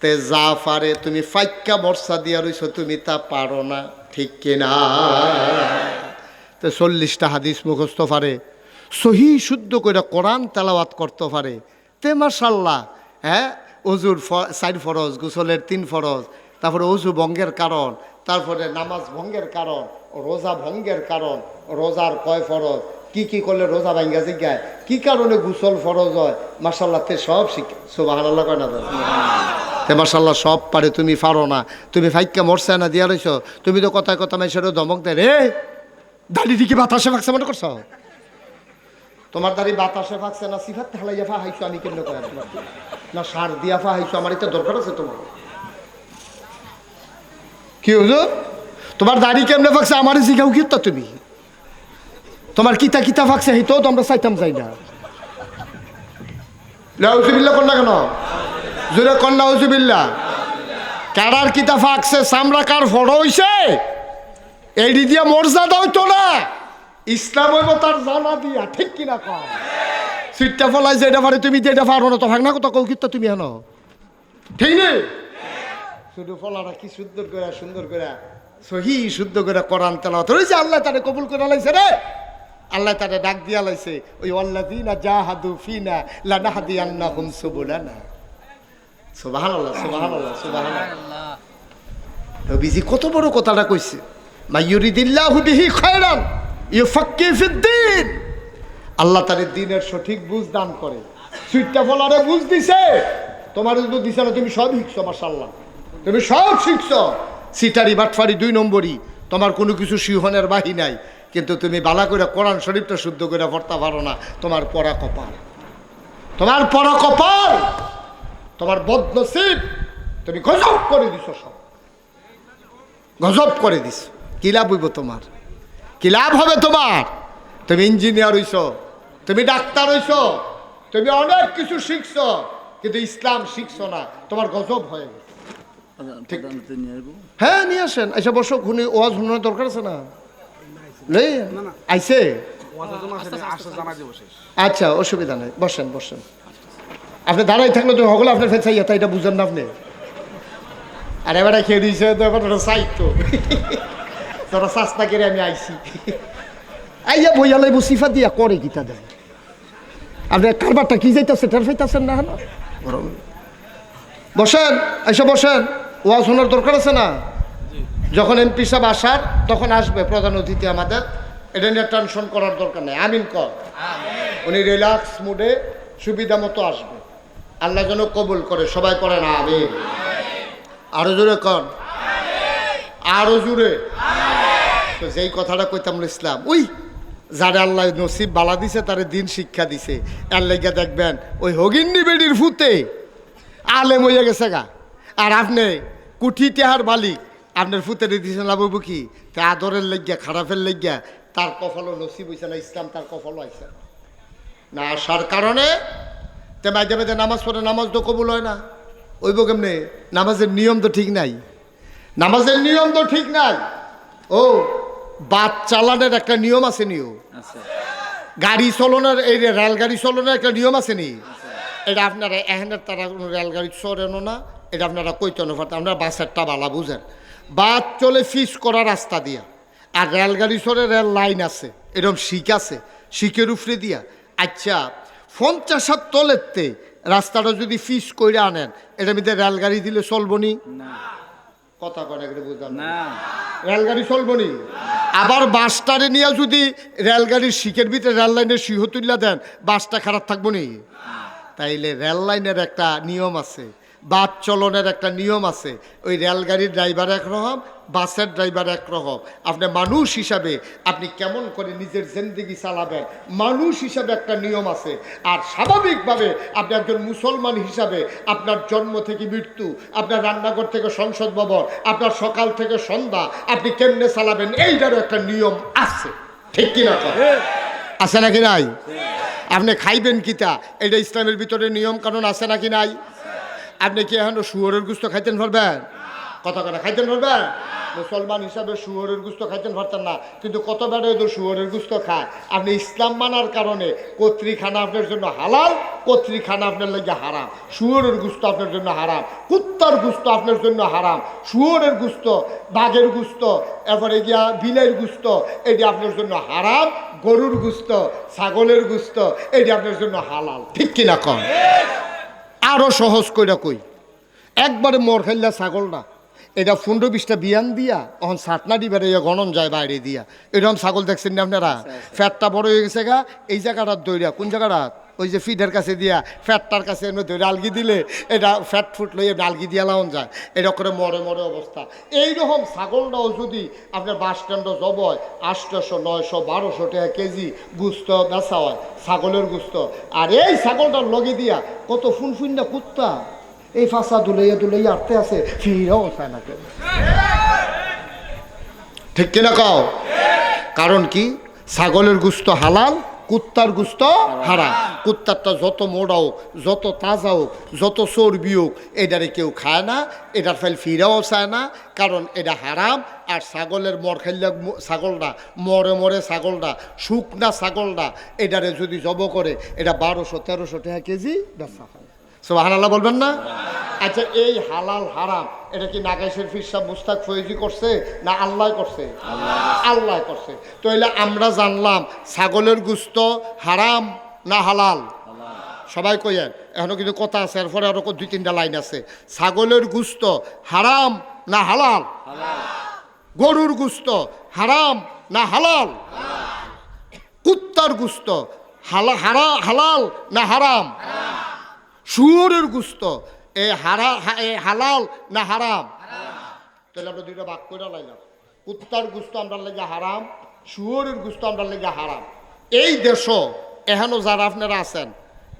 তে যা পারে তুমি ফাইক্কা বর্ষা দিয়া রইছো, তুমি তা পারো না, ঠিক কিনা? তো 40টা হাদিস মুখস্থ পারে, সহি শুদ্ধ করে কোরআন তেলাওয়াত করতে পারে, তে মাশাল্লাহ। হ্যাঁ, অজুর 4 ফরজ, গোসলের 3 ফরজ, তারপরে অজু ভঙ্গের কারণ, তারপরে নামাজ ভঙ্গের কারণ, রোজা ভঙ্গের কারণ, রোজার কয় ফরজ, কি কি করলে রোজা ভাঙ্গা জিজ্ঞায়, কি কারণে গোসল ফরজ হয়, মাশাল্লাহ তে সব শিখে। সুবহানাল্লাহ কয় না? তে মাশাল্লাহ সব পারে, তুমি পারো না, তুমি ফাইক্কা মরছে না দিয়া রইছো, তুমি তো কথায় কথা মেশারও ধমক দেয়, রে দাড়ি কি বাতাসে ফাঁকছে মনে করছো? তোমার দাড়ি বাতাসে ফাঁকছে না সিফাত ঢালাইয়া ফা হাইছো, আমি কেন কয় না সার দিয়া ফা হাইছো, আমার এটা দরকার আছে তোমার? কি হুজুর তোমার দাড়ি কেমনে ফাঁকছে আমারই জিগাও কি? তুমি তোমার কিতা কিতা ফাঁকছে এই তো আমরা চাইতাম যাই না। নাউজুবিল্লাহ কন্যা কেন জোরে কন্যা নাউজুবিল্লাহ। কারার কিতা ফাঁকছে, চামড়া কার ফড় হইছে, এই দিয়া মর্যাদা হইতো না, ইসলাম হইব তার জানা দিয়া, ঠিক কিনা কম? সিটটা ফলাই যেটা পারে তুমি যেটা পারো না তো ভাগ না কোথাও কৌকিত তুমি হেন, ঠিক নেই? শুধু ফলাটা কি সুন্দর করে সুন্দর করে সহি শুদ্ধ করে কোরআন তেলাওয়াত হইছে, আল্লাহ তারে কবুল করে লাইছে রে, আল্লাহ তারে ডাক দিয়া লাইছে, ওই আল্লাযীনা জাহাদু ফিনা লানাহদিয়ান্নাহুম সুবুলানা। সুবহানাল্লাহ সুবহানাল্লাহ সুবহানাল্লাহ। নবীজি কত বড় কথাটা কইছে, মাইয়ুরিদিল্লাহু বিহি খায়রান ইউফাক্কিহু ফিদ্দীন। আল্লাহ তার দ্বীনের সঠিক বুঝ দান করে। সুইটটা ফলারে বুঝ দিছে, তোমার বুঝ দিছে না, তুমি সব শিখছো মাশাআল্লাহ, তুমি সব শিখছো। সিটারি বাটফারি 2 নম্বরই, তোমার কোনো কিছু সিংহনের বাহি নাই, কিন্তু তুমি বালা করে কোরআন শরীফটা শুদ্ধ করে পড়তে পারো না, তোমার পড়া কপাল, তোমার পড়া কপাল, তোমার বদনসিব, তুমি গজব করে দিছো, সব গজব করে দিছো। কি লাভ হইব তোমার? কি লাভ হবে তোমার? তুমি ইঞ্জিনিয়ার হইছো, তুমি ডাক্তার হইছো, তুমি অনেক কিছু শিখছো, কিন্তু ইসলাম শিখছো না, তোমার গজব হয়ে গেছে। হ্যাঁ নিয়ে আসেন, এসে বসো, খুনি ওয়াজ শুনানোর দরকার আছে না? আইসে আচ্ছা, অসুবিধা নেই, বসেন বসেন। আপনি দাঁড়াই থাকলে তুমি হগলে আপনার ফের চাইয়া, এটা বুঝেন না আপনি? আর এবারে খেয়ে দিয়েছে তো, এবার চাইতো তোরা চাস্তা করে আমি আইসি, আইয়া বইয়া লাইব সিফা দিয়া করে গীতা দেয়। আপনি কারবারটা কি যাইতেছে টের পাইতেছেন না? বসেন, এসে বসেন, ওয়াজ শোনার দরকার আছে না? যখন এমপি সাহেব আসার তখন আসবে প্রধান অতিথি আমাদের, এটা নিয়ে টেনশন করার দরকার নেই। আমিন কর, উনি রিল্যাক্স মুডে সুবিধা মতো আসবে, আল্লাহ যেন কবুল করে, সবাই করেন আমিন। আরো জোরে কন, আরো জোরে। তো যেই কথাটা কইতাম ইসলাম, ওই যারা আল্লাহ নসিব বালা দিছে তারে দিন শিক্ষা দিছে, এর লেগে দেখবেন ওই হগিন্নি বেডির ফুতে আলেম হইয়া গেছে গা, আর আপনি কুঠি টেহার মালিক, আপনার ফুতেরে দিয়েছেন লাভ কি? তা আদরের লেগিয়া খারাপের লেগিয়া তার কফলও নসিব হয়েছে না, ইসলাম তার কফলও আইছে না, আসার কারণে তে মাঝে মাঝে নামাজ পড়ে, নামাজ তো কবুল হয় না। ওইব কেমনে? নামাজের নিয়ম তো ঠিক নাই, নামাজের নিয়ম তো ঠিক নাই। ও বাস চালানোর একটা নিয়ম আছে, নিয়ম গাড়ি চলনের, এই রেলগাড়ি চলনের একটা নিয়ম আছে নি, এটা আপনারা এখানের তারা কোনো রেলগাড়ি চড়েনও না, এটা আপনারা কইতেনও পারতেন, আপনারা বাসেরটা বালা বুঝেন। বাস চলে ফিস করা রাস্তা দিয়া, আর রেলগাড়ি চড়ে রেল লাইন আছে, এরকম শিক আছে, শিকের উপরে দিয়া। আচ্ছা 50 তলেরতে রাস্তাটা যদি ফিস করে আনেন, এটার মধ্যে রেলগাড়ি দিলে চলবো নি? কথা কয় না বুঝলাম না রেলগাড়ি চলবো নি আবার বাসটারে নিয়ে যদি রেলগাড়ির শিখের ভিতরে রেল লাইনের শিহ তুল্লা দেন বাসটা খারাপ থাকবো নি তাইলে রেল লাইনের একটা নিয়ম আছে বাস চলনের একটা নিয়ম আছে ওই রেলগাড়ির ড্রাইভার একরকম বাসের ড্রাইভার একরকম আপনি মানুষ হিসাবে আপনি কেমন করে নিজের জিন্দেগি চালাবেন মানুষ হিসাবে একটা নিয়ম আছে আর স্বাভাবিকভাবে আপনি একজন মুসলমান হিসাবে আপনার জন্ম থেকে মৃত্যু আপনার রান্নাঘর থেকে সংসদ ভবন আপনার সকাল থেকে সন্ধ্যা আপনি কেমনে চালাবেন এইটারও একটা নিয়ম আছে ঠিক কিনা আছে নাকি নাই আপনি খাইবেন কিতা এটা ইসলামের ভিতরে নিয়ম কানুন আছে নাকি নাই আপনি কি এখন শুয়োরের গুস্ত খাইতেন পারবেন কথা কথা খাইতেন পারবেন মুসলমান হিসাবে শুয়োরের গুস্ত খাইতেন পারতেন না কিন্তু কত বেড়ে তো শুয়োরের গুস্ত খায় আপনি ইসলাম মানার কারণে কর্তৃখানা আপনার জন্য হালাল কর্তৃখানা আপনার লাগে হারাম শুয়োরের গুস্ত আপনার জন্য হারাম কুত্তার গুস্ত আপনার জন্য হারাম শুয়োরের গুস্ত বাঘের গুস্ত এরপরে গিয়া বিলের গুস্ত এটি আপনার জন্য হারাম গরুর গুস্ত ছাগলের গুস্ত এটি আপনার জন্য হালাল ঠিক কিনা কন আরো সহজ কইরা কই একবারে মর খাইলা ছাগলটা এটা 15-20টা বিয়ান দিয়া এখন সাতনা দিবার গণন যায় বাইরে দিয়া এরকম ছাগল দেখছেন না আপনারা ফ্যাটটা বড় হয়ে গেছে গা এই জায়গাটার দইরা কোন জায়গাটা ওই যে ফিডের কাছে দিয়া ফ্যাটটার কাছে দইরা আলগি দিলে এটা ফ্যাট ফুট লইয়ে আলগি দিয়া লাউন যায় এটা করে মরে মরে অবস্থা এইরকম ছাগলটাও যদি আপনার বাস স্ট্যান্ডে জব হয় 800 900 1200 টাকা কেজি গুস্ত বেচা হয় ছাগলের গুস্ত আর এই ছাগলটার লগে দিয়া কত ফুনফুন্না কুত্তা এই ফাঁসা দুলাইয়া দুলাইয়া আটতে আছে ফিরাও চায় না কেন ঠিক কিনা কও কারণ কি ছাগলের গুস্ত হালাল কুত্তার গুস্ত হারাম কুত্তারটা যত মোড়া হোক যত তাজা হোক যত চর্বি হোক এটারে কেউ খায় না এটার ফেল ফিরাও চায় না কারণ এটা হারাম আর ছাগলের মর খাইলে ছাগলটা মরে মরে ছাগলটা শুকনা ছাগলটা এটারে যদি জব করে এটা 1200-1300 টাকা কেজি বেচা হয় সুবহানাল্লাহ বলবেন না আচ্ছা এই হালাল হারাম এটা কি নাগাইশের ফির সাহেব মুস্তাক ফয়েজি করছে না আল্লাহ করছে আল্লাহ করছে তাহলে আমরা জানলাম ছাগলের গুস্ত হারাম না হালাল সবাই কইয়েন এখনো কিন্তু কথা আছে এরপরে আরো 2-3টা লাইন আছে ছাগলের গুস্ত হারাম না হালাল গরুর গুস্ত হারাম না হালাল কুত্তার গুস্ত হালাল না হারাম শুয়োরের গুস্ত এ হালাল না হারাম তাহলে আমরা দুইটা ভাগ করে লাইলাম কুত্তার গুস্ত আমরা লেগে হারাম শুয়োরের গুস্ত আমরা লেগে হারাম এই দেশও এখনো যারা আপনারা আছেন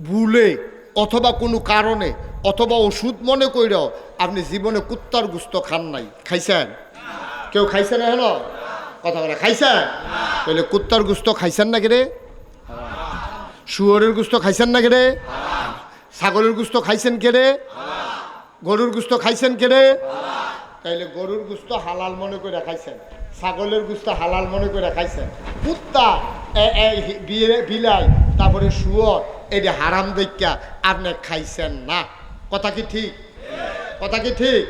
ভুলে অথবা কোনো কারণে অথবা ওষুধ মনে কইরাও আপনি জীবনে কুত্তার গুস্ত খান নাই খাইছেন কেউ খাইছেন এখনো কথা বলে খাইছেন তাহলে কুত্তার গুস্ত খাইছেন নাকি রে শুয়োরের গুস্ত খাইছেন নাকি রে ছাগলের গুস্ত খাইছেন কেড়ে গরুর গুস্ত খাইছেন কেড়ে তাইলে গরুর গুস্ত হালাল মনে করে খাইছেন ছাগলের গুস্ত হালাল মনে করে খাইছেন কুত্তা বিলাই তারপরে শুয়োর এটা হারাম দেখা আপনি খাইছেন না কথা কি ঠিক কথা কি ঠিক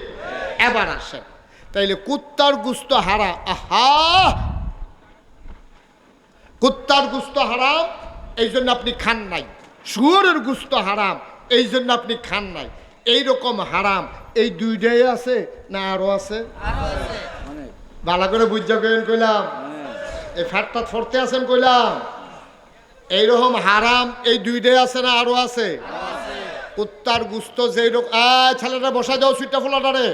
এবার আসেন তাইলে কুত্তার গুস্ত হারাম আহা কুত্তার গুস্ত হারাম এই জন্য আপনি খান নাই শুয়োরের গুস্ত হারাম এই জন্য আপনি খান নাই এইরকম হারাম এই দুইটাই আছে না আরো আছে ভালো করে বুঝা কইলাম এই ফ্যাটটা ফরতে আছেন কইলাম এইরকম হারাম এই দুইটাই আছে না আরো আছে কুত্তার গুস্ত যেই রকম ছেলেটা বসা যাও সুইটা ফোলাটারে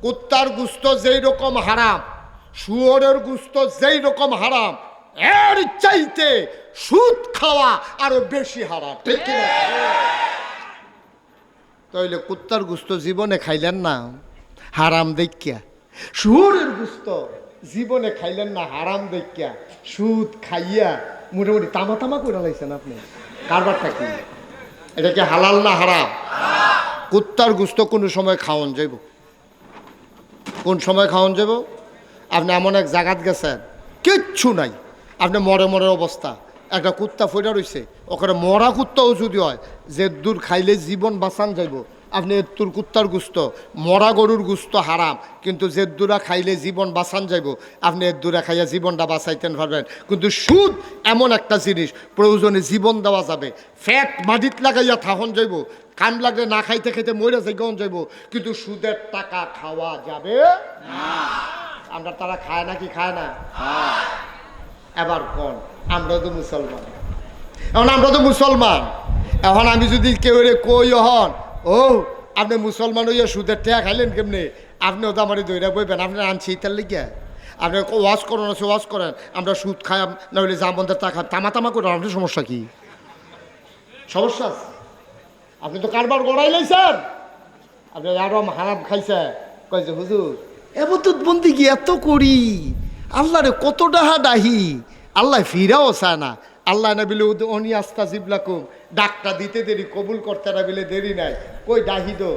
কুত্তার গুস্ত যেই রকম হারাম শুয়োরের গুস্ত যেই রকম হারাম এর চাইতে সুদ খাওয়া আরো বেশি হারাম ঠিক কিনা তাইলে কুত্তার গুস্ত জীবনে খাইলেন না হারাম দেখিয়া শুয়োরের গুস্ত জীবনে খাইলেন না হারাম দেখিয়া সুদ খাইয়া মোটামুটি তামা তামা করে লাইছেন আপনি কারবারটা কি এটা কি হালাল না হারাম কুত্তার গুস্ত কোনো সময় খাওয়ান যাইব কোন সময় খাওয়ান যাব আপনি এমন এক জায়গাত গেছেন কিচ্ছু নাই আপনি মরে মরে অবস্থা একটা কুত্তা ফইরা রইছে ওখানে মরা কুত্তাও যদি হয় যে দূর খাইলে জীবন বাঁচান যাইব আপনি এত্তুর কুত্তার গুস্ত মরা গরুর গুস্ত হারাম কিন্তু যে দূরা খাইলে জীবন বাঁচান যাইব আপনি এর দূরা খাইয়া জীবনটা বাঁচাইতেন পারবেন কিন্তু সুদ এমন একটা জিনিস প্রয়োজনে জীবন দেওয়া যাবে ফ্যাট মাটিত লাগাইয়া থাহন যাইব কাম লাগলে না খাইতে খাইতে মরে যাই গন যাইব, কিন্তু সুদের টাকা খাওয়া যাবে না। আমরা তারা খায় না কি খায় না? এবার কোন আমরা তো মুসলমান, এখন আমরা তো মুসলমান, এখন আমি যদি কেউ কই হন ও আপনি মুসলমান হইয়া সুদের টাকা খাইলেন কেমনে, আপনিও তো আমার দইরা বইবেন, আপনি আনছি তার লিখে আপনি ওয়াজ করেন আছে ওয়াজ করেন, আমরা সুদ খাই না হলে যা বন্ধের টাকা তামা তামা করে, আপনার সমস্যা কি? সমস্যা আছে? আপনি তো কারবার গড়াই লাইছেন, আপনি আরো হারাম খাইছে কয়েছে হুজুর এবার বন্দি কি এত করি আল্লাহ রে কত ডাহা ডাহি, আল্লাহ ফিরাও চায় না। আল্লাহ না বিলে অনি আস্তা জিবলাকুম, ডাকটা দিতে দেরি কবুল করতে না বিলে দেরি নাই, কই ডাহি দো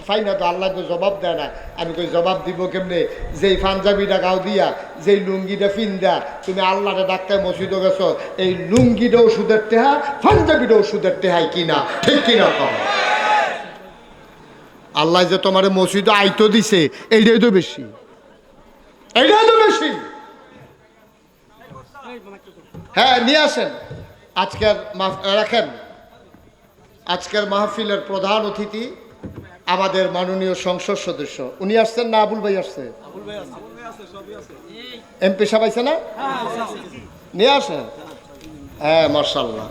ফাই না তো, আল্লাহ তো জবাব দেয় না। আমি কই জবাব দিব কেমনে, যেই পাঞ্জাবিটা গাও দিয়া যেই লুঙ্গিটা ফিন্দা তুমি আল্লাহরে ডাক্তার মসজিদে গেছো, এই লুঙ্গিটা ওষুধের টেহা পাঞ্জাবিটা ওষুধের টেহাই কিনা, ঠিক কিনা কম? আল্লাহ যে তোমার মসজিদে আইতো দিছে এইটাই তো বেশি, এইটাই তো বেশি। হ্যাঁ নিয়ে আসেন আজকের রাখেন। আজকের মাহফিলের প্রধান অতিথি আমাদের মাননীয় সংসদ সদস্য, উনি আসছেন না আবুল ভাই আসছে? এমপি সাহেব আইছে না? নিয়ে আসেন। হ্যাঁ মাশাআল্লাহ।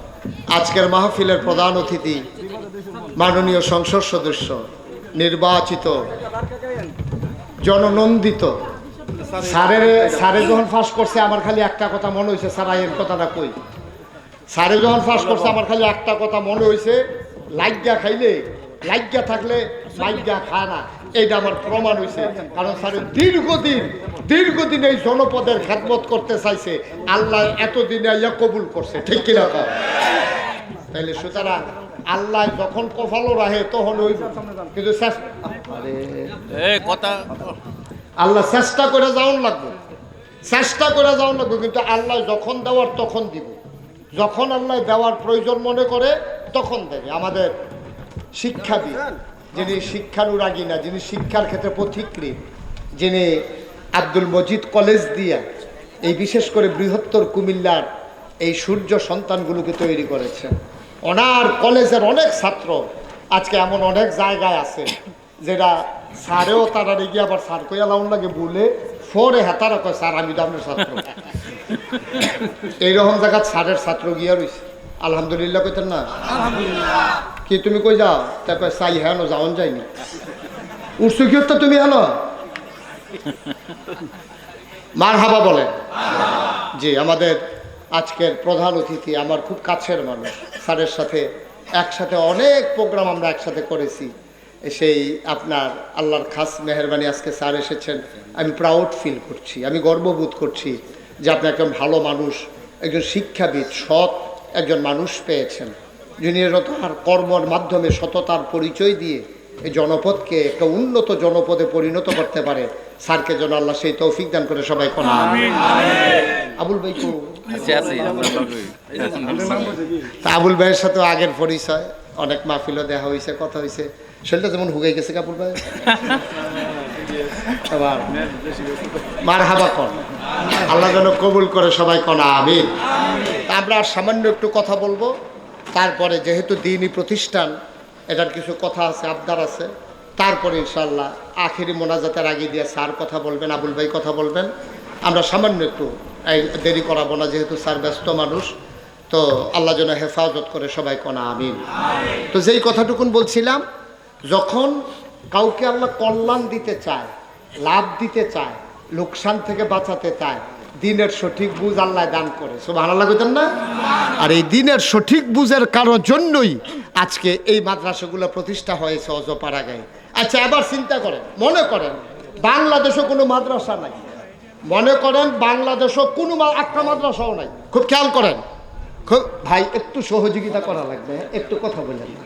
আজকের মাহফিলের প্রধান অতিথি মাননীয় সংসদ সদস্য, নির্বাচিত, জননন্দিত। স্যারে যখন ফাঁস করছে আমার খালি একটা কথা মনে হয়েছে, স্যার এর কথাটা কই। স্যারে যখন ফাঁস করছে আমার খালি একটা কথা মনে হয়েছে, লাইগা খাইলে লাইগা থাকলে লাইগা খায় না, এইটা আমার প্রমাণ হয়েছে। কারণ স্যার দীর্ঘদিন এই জনপদের খেদমত করতে চাইছে, আল্লাহ এতদিনে ইয়া কবুল করছে, ঠিক কিনা? তাইলে সুতরাং আল্লাহ যখন কপালও রাহে তখন ওই, কিন্তু আল্লাহ চেষ্টা করে যাওয়ান লাগবে, চেষ্টা করে যাওয়ান লাগবে, কিন্তু আল্লাহ যখন দেওয়ার তখন দিব, যখন আল্লাহ দেওয়ার প্রয়োজন মনে করে তখন দেবে। আমাদের শিক্ষাবিদ, যিনি শিক্ষানুরাগী না, যিনি শিক্ষার ক্ষেত্রে পথিকৃৎ, যিনি আব্দুল মজিদ কলেজ দিয়া এই বিশেষ করে বৃহত্তর কুমিল্লার এই সূর্য সন্তানগুলোকে তৈরি করেছেন। ওনার কলেজের অনেক ছাত্র আজকে এমন অনেক জায়গায় আছে যেটা স্যারেও তারা রেগে আবার স্যার কইয়া লাউন লাগে বলে ফোরে হাতারা কয় স্যার আমি তো আপনার ছাত্র, এইরকম জায়গা স্যারের ছাত্র গিয়া রয়েছে। আলহামদুলিল্লাহ কইতেন না? কি তুমি কই যাও? তারপর চাই হ্যাঁ যাওন যায়নি, উঠছো কি হতো তুমি হ্যালো মার হাবা বলেন। জি, আমাদের আজকের প্রধান অতিথি আমার খুব কাছের মানুষ, স্যারের সাথে একসাথে অনেক প্রোগ্রাম আমরা একসাথে করেছি। সেই আপনার আল্লাহর খাস মেহরবানি আজকে স্যার এসেছেন, আমি প্রাউড ফিল করছি, আমি গর্ববোধ করছি যে আপনি একজন ভালো মানুষ, একজন শিক্ষাবিদ, সৎ একজন মানুষ পেয়েছেন, যিনি তার কর্মর মাধ্যমে সততার পরিচয় দিয়ে এই জনপদকে একটা উন্নত জনপদে পরিণত করতে পারে। স্যারকে যেন আল্লাহ সেই তৌফিক দান করে, সবাই কোন আমিন। আবুল ভাই কো আবুল ভাইয়ের সাথে আগের পরিচয়, অনেক মাহফিলও দেখা হয়েছে, কথা হয়েছে, শরীরটা যেমন হুগাই গেছে কাপুর ভাই। আবার মার হাবা কন, আল্লাহ যেন কবুল করে, সবাই কোন আমিন। আমরা সামান্য একটু কথা বলবো, তারপরে যেহেতু দ্বীনি প্রতিষ্ঠান এটার কিছু কথা আছে, আবদার আছে, তারপরে ইনশাআল্লাহ আখেরি মোনাজাতের আগে দিয়ে স্যার কথা বলবেন, আবুল ভাই কথা বলবেন। আমরা সামান্য একটু দেরি করাবো না, যেহেতু স্যার ব্যস্ত মানুষ, তো আল্লাহ যেন হেফাজত করে, সবাই কোন আমিন। তো যেই কথাটুকুন বলছিলাম, যখন কাউকে আল্লাহ কল্যাণ দিতে চায়, লাভ দিতে চায়, লোকসান থেকে বাঁচাতে চায়, দিনের সঠিক বুঝ আল্লাহ দান করে, সুবহানাল্লাহ কইতেন না? আর এই দিনের সঠিক বুঝের কারোর জন্যই আজকে এই মাদ্রাসাগুলো প্রতিষ্ঠা হয়েছে অজপাড়াগাঁয়ে। আচ্ছা এবার চিন্তা করেন, মনে করেন বাংলাদেশও কোনো মাদ্রাসা নাই, মনে করেন বাংলাদেশও কোনো একটা মাদ্রাসাও নাই, খুব খেয়াল করেন, খুব ভাই একটু সহযোগিতা করা লাগবে, একটু কথা বললেন না,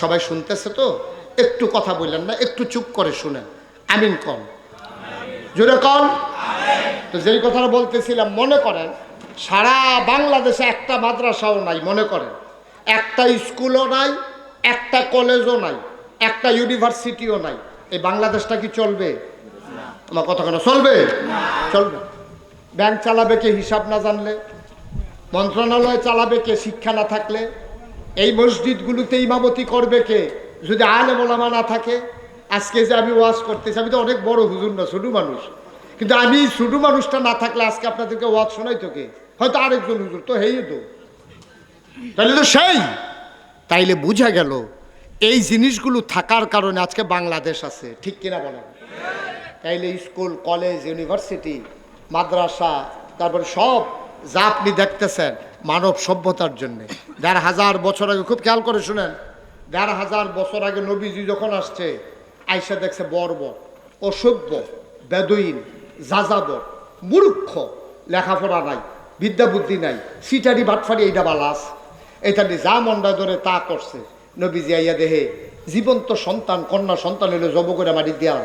সবাই শুনতেছে তো, একটু কথা বললেন না, একটু চুপ করে শুনেন, আমিন কন, জোরে কন। তো যেই কথাটা বলতেছিলাম, মনে করেন সারা বাংলাদেশে একটা মাদ্রাসাও নাই, মনে করেন একটা স্কুলও নাই, একটা কলেজও নাই, একটা ইউনিভার্সিটিও নাই, এই বাংলাদেশটা কি চলবে? আমার কথা কেন চলবে? চলবে। ব্যাংক চালাবে কে হিসাব না জানলে? মন্ত্রণালয় চালাবে কে শিক্ষা না থাকলে? এই মসজিদগুলোতে ইমামতি করবে কে যদি আলেম ওলামা না থাকে? আজকে যে আমি ওয়াজ করতেছি, আমি তো অনেক বড় হুজুর না, ছোট মানুষ, কিন্তু আমি ছোট মানুষটা না থাকলে আজকে আপনাদেরকে ওয়াজ শোনাই তো কে? হয়তো আরেকজন হুজুর তো হেই তো, তাইলে তো সেই। তাইলে বুঝা গেল এই জিনিসগুলো থাকার কারণে আজকে বাংলাদেশ আছে, ঠিক কিনা বলেন? তাইলে স্কুল, কলেজ, ইউনিভার্সিটি, মাদ্রাসা, তারপরে সব যা আপনি দেখতেছেন মানব সভ্যতার জন্যে। ১,৫০০ বছর আগে, খুব খেয়াল করে শুনেন, ১,৫০০ বছর আগে নবীজি যখন আসছে, আইসা দেখছে বর্বর, অসভ্য, বেদুইন, যাযাবর, মূর্খ, লেখাপড়া নাই, বিদ্যা বুদ্ধি নাই, সিটারি বাটফারি, এইটা বালাস, এটা নিয়ে যা মন্ডা ধরে তা করছে। নবীজি আইয়া দেহে জীবন্ত সন্তান, কন্যা সন্তান হইলে জব করে মাটি দেওয়া,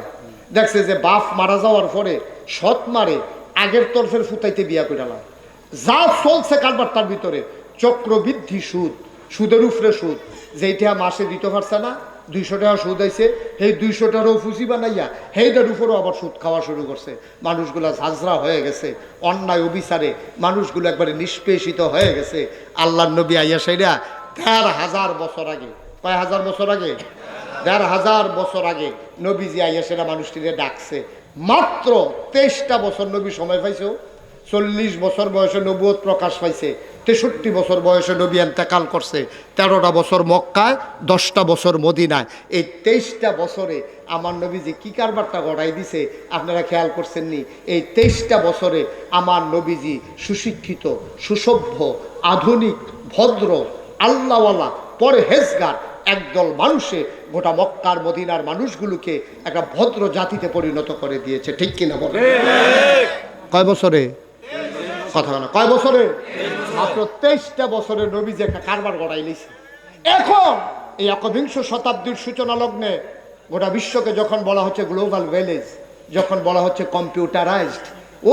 দেখছে যে বাপ মারা যাওয়ার পরে সৎ মারে আগের তরফের ফুতাইতে বিয়া করালাম। যা চলছে কারবার তার ভিতরে চক্রবৃদ্ধি সুদ, সুদের উপরে সুদ, যেইটা মাসে দিতে পারছে না, 200 টাকা সুদ হয়েছে, সেই 200 টাকারও ফুসি বানাইয়া সেইটার উপরেও আবার সুদ খাওয়া শুরু করছে। মানুষগুলা ঝাঁঝরা হয়ে গেছে, অন্যায় অবিচারে মানুষগুলো একবারে নিষ্পেষিত হয়ে গেছে। আল্লাহর নবী আইয়া সেইরা ১,৫০০ বছর আগে, কয় হাজার বছর আগে? ১,৫০০ বছর আগে নবীজি আইয়া সেরা মানুষটিকে ডাকছে। মাত্র 23টা বছর নবী সময় পাইছে। 40 বছর বয়সে নবুয়ত প্রকাশ পাইছে, 63 বছর বয়সে নবী এন্তেকাল করছে, 13টা বছর মক্কায়, 10টা বছর মদিনায়। এই 23টা বছরে আমার নবীজি কি কারবারটা গড়াই দিছে আপনারা খেয়াল করছেননি? এই 23টা বছরে আমার নবীজি সুশিক্ষিত, সুসভ্য, আধুনিক, ভদ্র, আল্লাহওয়ালা, পরহেজগার একদল মানুষে গোটা মক্কার মদিনার মানুষগুলোকে একটা ভদ্র জাতিতে পরিণত করে দিয়েছে, ঠিক কিনা বলে? কয় বছরে? কথা বলা, কয় বছরে? মাত্র 23টা বছরে নবীজি একটা কারবার গড়াই নিয়েছে। এখন এই ১বিংশ শতাব্দীর সূচনা লগ্নে গোটা বিশ্বকে যখন বলা হচ্ছে গ্লোবাল ভিলেজ, যখন বলা হচ্ছে কম্পিউটারাইজড,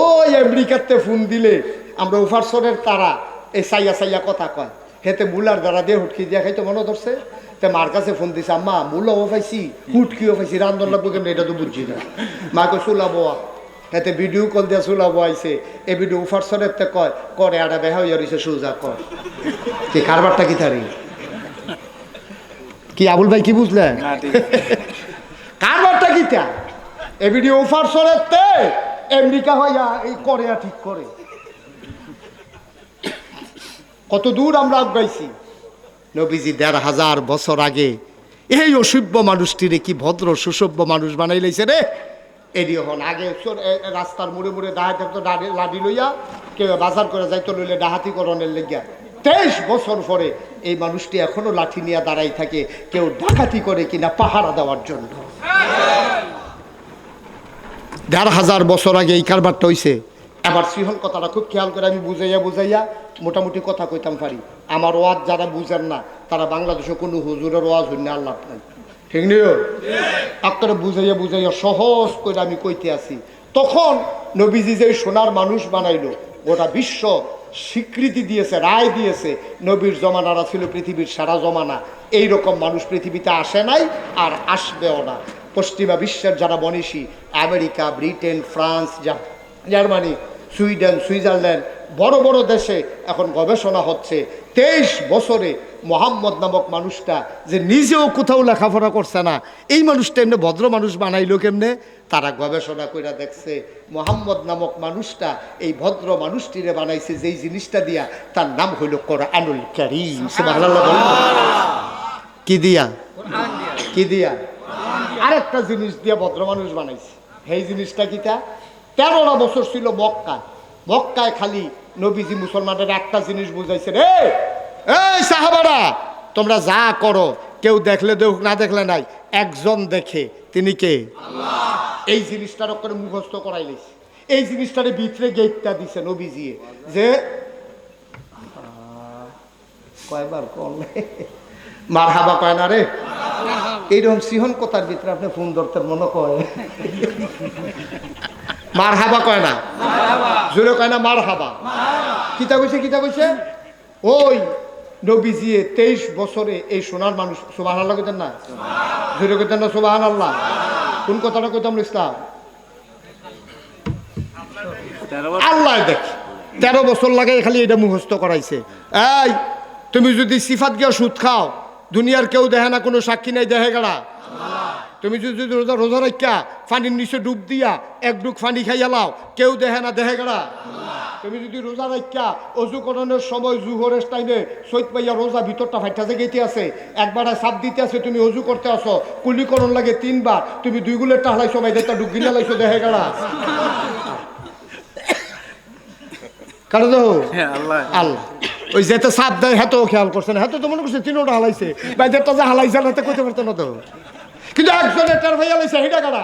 ওই আমেরিকাতে ফোন দিলে আমরা উফারসরের তারা এই সাইয়া সাইয়া কথা কয়, হেতে মুলার দ্বারা দিয়ে হুটকি দিয়া খাইতে মনে ধরছে। তে মার কাছে ফোন দিছে, আম্মা মুলাও পাইছি, হুটকিও পাইছি, রান্ধন লাগবো কেমন এটা তো বুঝছি না। মাকে চুলাবো, এতে ভিডিও কল দিয়ে চুলাবো আইছে, এই ভিডিও উফারসরের তে কয় করে আটা বেহা হইয়া রয়েছে সোজা কর। কি কারবারটা কি তারি? কি আবুল ভাই কি বুঝলেন? কারবারটা কি তা? এই ভিডিও উফারসরের তে আমেরিকা হইয়া এই করে ঠিক করে। কত দূর আমরা আগাইছি। নবীজি ১,৫০০ বছর আগে এই অসভ্য মানুষটিরে কি ভদ্র সুসভ্য মানুষ বানাই লাইছে রে। এদিও হন আগে রাস্তার মুড়ে মুড়ে ডাহাতি থাকতো, লাডি লইয়া কেউ বাজার করে যাইতো, লইলে ডাহাতি করণের লেগিয়া। 23 বছর পরে এই মানুষটি এখনো লাঠি নিয়ে দাঁড়াই থাকে, কেউ ডাকাতি করে কিনা পাহারা দেওয়ার জন্য। ১,৫০০ বছর আগে এই কারবারটা হইছে। এবার সিহন কথাটা খুব খেয়াল করে আমি বুঝাইয়া মোটামুটি কথা কইতাম পারি। আমার ওয়াজ যারা বুঝেন না তারা বাংলাদেশে কোনো হুজুরের ওয়াজ হইনি আল্লাহ নাই, ঠিক নিও আপনারা বুঝাইয়া সহজ করে আমি কইতে আসি। তখন নবীজি যে সোনার মানুষ বানাইলো, গোটা বিশ্ব স্বীকৃতি দিয়েছে, রায় দিয়েছে, নবীর জমানারা ছিল পৃথিবীর সারা জমানা। এইরকম মানুষ পৃথিবীতে আসে নাই আর আসবেও না। পশ্চিমা বিশ্বের যারা মনীষী, America, Britain, France, Germany, Sweden, Switzerland, বড় বড় দেশে এখন গবেষণা হচ্ছে 23 বছরে মোহাম্মদ নামক মানুষটা যে নিজেও কোথাও লেখাপড়া করছে না, এই মানুষটা এমনি ভদ্র মানুষ বানাইলো কেমনে? তারা গবেষণা করে দেখছে মোহাম্মদ নামক মানুষটা এই ভদ্র মানুষটিরে বানাইছে যেই জিনিসটা দিয়া, তার নাম হইল কোরআনুল কারীম। সুবহানাল্লাহ বলুন। কি দিয়া? কি দিয়া? আরেকটা জিনিস দিয়া ভদ্র মানুষ বানাইছে। সেই জিনিসটা কিটা? 13টা বছর ছিল মক্কায়। মক্কায় খালি নবীজি মুসলমানদের একটা জিনিস বুঝাইছে, রে এই সাহাবারা তোমরা যা করো কেউ দেখলে দেখুক, না দেখলে নাই, একজন দেখে, তিনি কে? আল্লাহ। এই জিনিসটার করে মুখস্থ করাই লাইছে। এই জিনিসটারে ভিতরে গেটটা দিছে নবীজি, যে কয়বার করলে মারহাবা কয় না রে, এইরকম সিহন কথার ভিতরে আপনি ফোন ধরতে মনে কয় মারহাবা কয় না, জোরে কয় না মারহাবা। কিতা কইছে? ওই নবীজি 23 বছরে এই সোনার মানুষ, সুবহানাল্লাহ কইতেন না? জোরে কইতেন না সুবহানাল্লাহ? কোন কথাটা কইতাম ইসলাম? আল্লাহ দেখি 13 বছর লাগে খালি এটা মুখস্থ করাইছে। এই তুমি যদি সিফাত গিয়া সুদ খাও, দুনিয়ার কেউ দেখে না, কোনো সাক্ষী নাই, দেখে গেলা। তুমি যদি রোজা রোজা রাখা পানির নিচে ডুব দিয়া এক ডুব পানি খাইয়া লাও, কেউ দেখে না, দেখে গেলা। তুমি যদি রোজা রাখা অজু করানোর সময় জুহরের টাইমে সৈত পাইয়া রোজা ভিতরটা ফাইটা গেতে আছে, একবার সাপ দিতে আছে, তুমি অজু করতে আসো, কুলিকরণ লাগে 3 বার, তুমি 2 গুলের টাহলাই সবাই দেখটা ডুব গিলা লাইছো, দেখে গেলা। কারো দেখো আল্লাহ ওই যেতে সাপ দেয়, হ্যাঁ তো খেয়াল করছে না, হ্যাঁ তো মনে করছে 3টা হালাইছে, বা যেটা যে হালাইছে না কইতে পারতো না তো, কিন্তু একজনের টার ভাইয়া লাইছে, হিটা কারা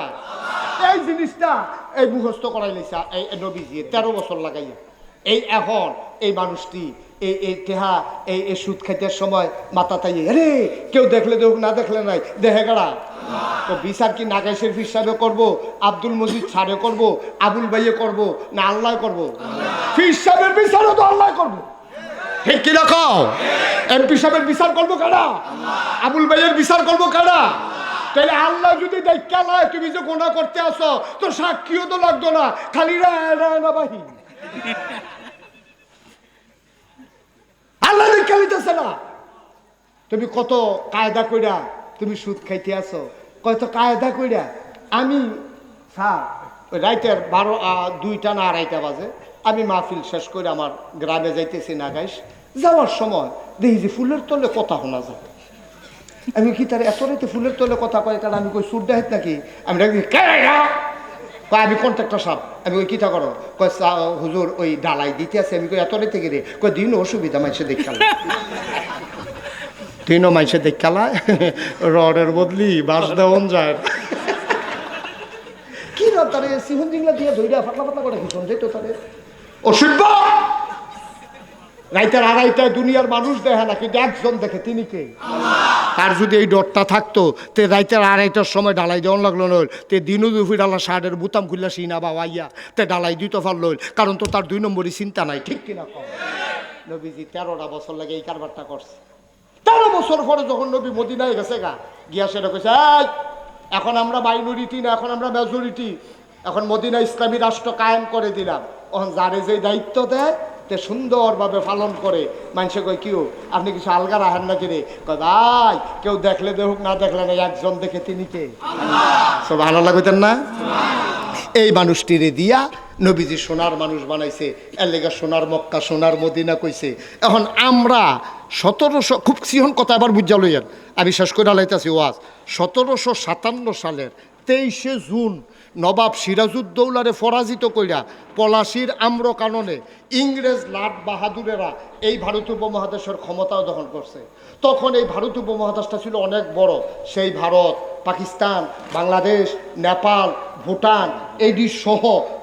এই জিনিসটা এই মুখস্থ করাই লাইছে এই নবীজি 13 বছর লাগাইয়া। এই এখন এই মানুষটি এই টেহা এই সুদ খাইতে সময় মাথা তাইয়ে, আরে কেউ দেখলে দেখুক, না দেখলে নাই, দেখে গেড়া। তো বিচার কি নাগাইশের ফির সাহেবে করবো, আব্দুল মজিদ ছাড়ে করবো, আবুল ভাইয়ে করবো, না আল্লাহ করবো? ফির সাহেবের বিচারও তো আল্লাহ করবো, ঠিক কি রাখো? এমপি সাহেবের বিচার করবো কারা? আবুল ভাইয়ের বিচার করবো কারা? তাহলে আল্লাহ যদি দেখা লয় তুমি যে গোনা করতে আসো, তো সাক্ষীও তো লাগতো না, খালি বাহি আল্লাহ দেখা লিতেছে না। তুমি কত কায়দা কইরা তুমি সুদ খাইতে আসো, কত কায়দা কইরা। আমি ওই রাইতের 2টা না 2:30 বাজে আমি মাহফিল শেষ করে আমার গ্রামে যাইতেছি নাগাইশ, যাওয়ার সময় দেখি যে ফুলের তলে কথা শোনা যায়। আমি কি তার এত রাইতে ফুলের তলে কথা কয়, কারণ আমি কই সুর ডাইত নাকি? আমি কয় আমি কন্ট্রাক্টর সাহেব। আমি ওই কিতা করো? কয় হুজুর ওই ডালাই দিতে আছে। আমি কই এত রাইতে গেলে? কয় দিন অসুবিধা, মানুষে দেখাল দিনও মানুষে দেখালায়, রডের বদলি বাস দেওয়ান যায় কি রড তারে সিহন জিংলা দিয়ে ধৈর্য ফাটলা ফাটলা করে ভীষণ যেত তাদের অসুবিধা। রাইতের 2:30টায় দুনিয়ার মানুষ দেখে না, কিন্তু একজন দেখে, তিনি কে? তার যদি এই ডরটা থাকতো, তে রাইতের 2:30টার সময় ডালাই দেওয়ান লাগলো নইল, তে দিনও দুপুর ডালা শার্টের বুতাম খুললা সিনা বা ওয়াইয়া তে ডালাই দিতে পারল, কারণ তো তার 2 নম্বরই চিন্তা নাই, ঠিক কিনা কম? নবীজি 13টা বছর লাগে এই কারবারটা করছে। 13 বছর পরে যখন নবী মদিনায় গেছে গিয়া সেটা কইছে, এখন আমরা মাইনরিটি না, এখন আমরা মেজরিটি, এখন মদিনা ইসলামী রাষ্ট্র কায়েম করে দিলাম। এখন যারে যে দায়িত্ব দেয় তে সুন্দরভাবে পালন করে। মানুষে কয় কিও আপনি কিছু আলগা রাখেন না কিরে? কয় ভাই কেউ দেখলে দেখুক, না দেখলে না, একজন দেখে, তিনি কে? সব ভালো লাগতেন না? এই মানুষটিরে দিয়া নবীজি সোনার মানুষ বানাইছে, এর লেগে সোনার মক্কা সোনার মদিনা কইছে। এখন আমরা 1700, খুব সিহন কথা আবার বুঝা লইয়েন, আমি শেষ করে লাইতেছি ওয়াজ। 1757 সালের 23শে জুন নবাব সিরাজউদ্দৌলারে পরাজিত কইরা পলাশির আম্র কাননে ইংরেজ লাট বাহাদুরেরা এই ভারত উপমহাদেশের ক্ষমতাও দখল করছে। তখন এই ভারত উপমহাদেশটা ছিল অনেক বড়। সেই ভারত, পাকিস্তান, বাংলাদেশ, নেপাল, ভুটান এইটি সহ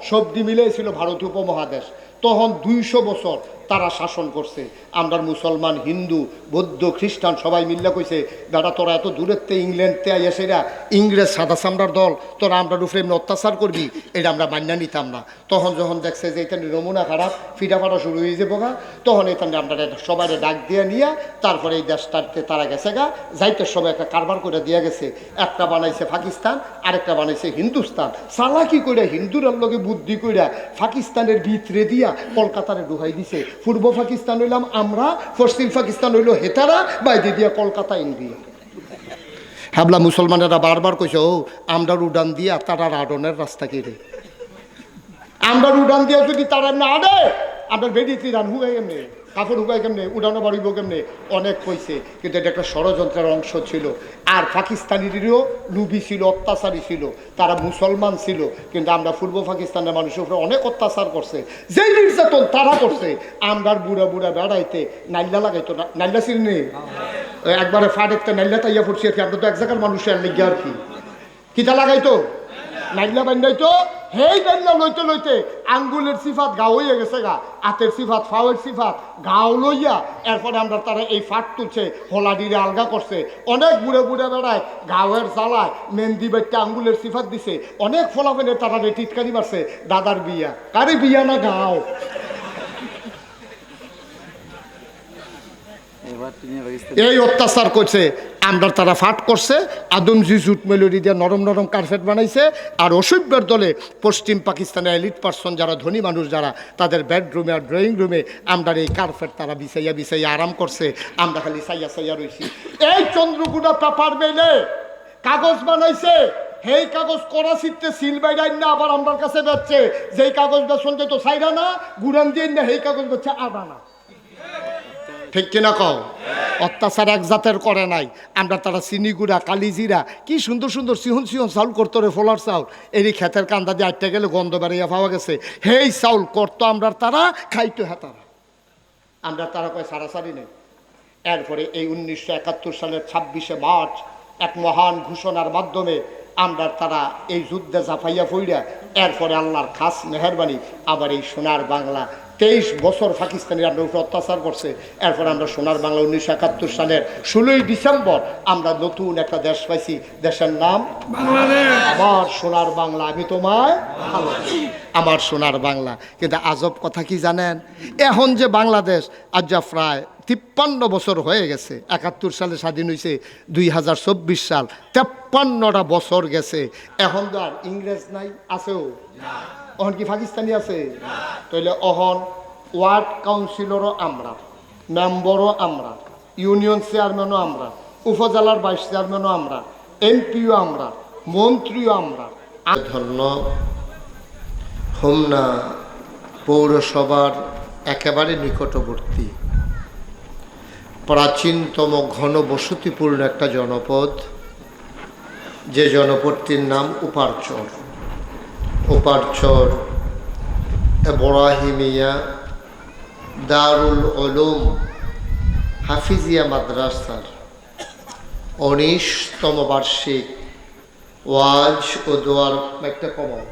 সবদি মিলেই ছিল ভারত উপমহাদেশ। তখন 200 বছর তারা শাসন করছে। আমরা মুসলমান, হিন্দু, বৌদ্ধ, খ্রিস্টান সবাই মিল্লা কইছে, দাদা তোরা এত দূরের ইংল্যান্ডতে এসেরা ইংরেজ সাদা চামড়ার দল, তোরা আমরা রুফে এমনি অত্যাচার করবি, এটা আমরা মান্য নিতাম না। তখন যখন দেখছে যে এটা নমুনা খারাপ, ফিটা ফাটা শুরু হয়ে যাবো গা, তখন এখানে আমরা সবাই ডাক দিয়ে নিয়ে তারপরে এই দেশটাতে তারা গেছে যাইতে সবাই একটা কারবার করে দিয়ে গেছে। একটা বানাইছে পাকিস্তান, আরেকটা বানাইছে হিন্দুস্তান। চালাকি করে হিন্দুরার লগে বুদ্ধি করে পাকিস্তানের ভিতরে দিয়া কলকাতারে ঢুকাই দিছে। পূর্ব পাকিস্তান হইলাম আমরা, পশ্চিম পাকিস্তান হইল হেতারা, বাইরে দিয়া কলকাতা ইন্ডিয়া। হাবলা মুসলমানেরা বারবার কইছে, ও আমরা উডান দিয়া তারা আডনের রাস্তা কেড়ে, আমরা উডান দিয়া যদি তারা না আডে, আপনার বেরিয়ে রান হুগাই কেমনে, কাপড় হুগাই কেমনে, উডানো বাড়িব কেমনে, অনেক কইছে। কিন্তু এটা একটা ষড়যন্ত্রের অংশ ছিল। আর পাকিস্তানিদেরও লুবি ছিল, অত্যাচারী ছিল, তারা মুসলমান ছিল, কিন্তু আমরা পূর্ব পাকিস্তানের মানুষের উপরে অনেক অত্যাচার করছে। যেই নির্যাতন তারা করছে, আমরা বুড়া বুড়া বেড়াইতে নাইল্লা লাগাইতো না, নাইল্লা ছিল নেই একবারে ফাটেতে নাইল্লা তাইয়া পড়ছি আর কি। আমরা তো এক জায়গার মানুষের লেগে আর কি কিতা লাগাইতো, নাইল্লা বান্ধাইতো। হেই নাইল্লা লইতে লইতে আঙ্গুলের সিফাত গাও হইয়া গেছে গা, হাতের সিফাত, ফাওয়ের সিফাত গাও লইয়া এরপরে আমরা তারা এই ফাট তুলছে, হোলাডিরে আলগা করছে। অনেক বুড়ে বুড়ে বেড়ায় গাওয়ের জ্বালায় মেহেন্দি বাইতে আঙ্গুলের সিফাত দিছে। অনেক ফলাফেনে তারা টিটকারি মারছে, দাদার বিয়া, কারে বিয়া না গাও। এই অত্যাচার করছে, আমরা তারা ফাট করছে, আদমজি জুট মেলোডি দিয়ে নরম নরম কার্পেট বানাইছে। আর অসভ্যের দলে পশ্চিম পাকিস্তানের এলিট পার্সন যারা ধনী মানুষ যারা, তাদের বেডরুমে আর ড্রয়িং রুমে আমরা এই কার্পেট তারা বিছাইয়া বিছাইয়া আরাম করছে, আমরা খালি সাইয়া সাইয়া রয়েছি। এই চন্দ্রগুড়া পেপার মেলে কাগজ বানাইছে, সেই কাগজ করাচিতে সিল বাইরাই না আবার আমার কাছে বেচছে। যেই কাগজ বেচন যেত সাইরা না গুড়ান দিয়ে না, সেই কাগজ বেচছে আদানা। ঠিক কিনা কও? অত্যাচার এক জাতের করে নাই। আমরা তারা চিনিগুড়া কালিজিরা কি সুন্দর সুন্দর সিহন সিহন চাউল করতো রে, ফোলার চাউল, এই ক্ষেতের কান্দা দিয়ে আটটা গেলে গন্ধ বেড়াইয়া পাওয়া গেছে। সেই চাউল করতো আমরা তারা, খাইতো হ্যাঁ তারা, আমরা তারা কয় সারাসারি নেই। এরপরে এই 1971 সালের 26শে মার্চ এক মহান ঘোষণার মাধ্যমে আমরা তারা এই যুদ্ধে ঝাঁপাইয়া পইরা, এরপরে আল্লাহর খাস মেহরবানি আবার এই সোনার বাংলা 23 বছর পাকিস্তানি আমরা উপরে অত্যাচার করছে। এরপর আমরা সোনার বাংলা 1971 সালের 16ই ডিসেম্বর আমরা নতুন একটা দেশ পাইছি, দেশের নাম বাংলাদেশ। আমার সোনার বাংলা, আমি তোমায় ভালোবাসি, আমার সোনার বাংলা। কিন্তু আজব কথা কি জানেন, এখন যে বাংলাদেশ আজ যা প্রায় 53 বছর হয়ে গেছে, 71 সালে স্বাধীন হয়েছে, 2024 সাল, 53টা বছর গেছে, এখন তো আর ইংরেজ নাই, আছেও অহন কি পাকিস্তানি আছে? তাহলে অহন ওয়ার্ড কাউন্সিলরও আমরা, মেম্বারও আমরা, ইউনিয়ন চেয়ারম্যানও আমরা, উপজেলার ভাইস চেয়ারম্যানও আমরা, এমপিও আমরা, মন্ত্রীও আমরা। ধন্য হোমনা পৌরসভার একেবারে নিকটবর্তী প্রাচীনতম ঘনবসতিপূর্ণ একটা জনপদ, যে জনপদটির নাম উপারচর। উপারচর ইব্রাহিমিয়া দারুল উলুম হাফিজিয়া মাদ্রাসার 19তম বার্ষিক ওয়াজ ও দোয়ার একটা কমাও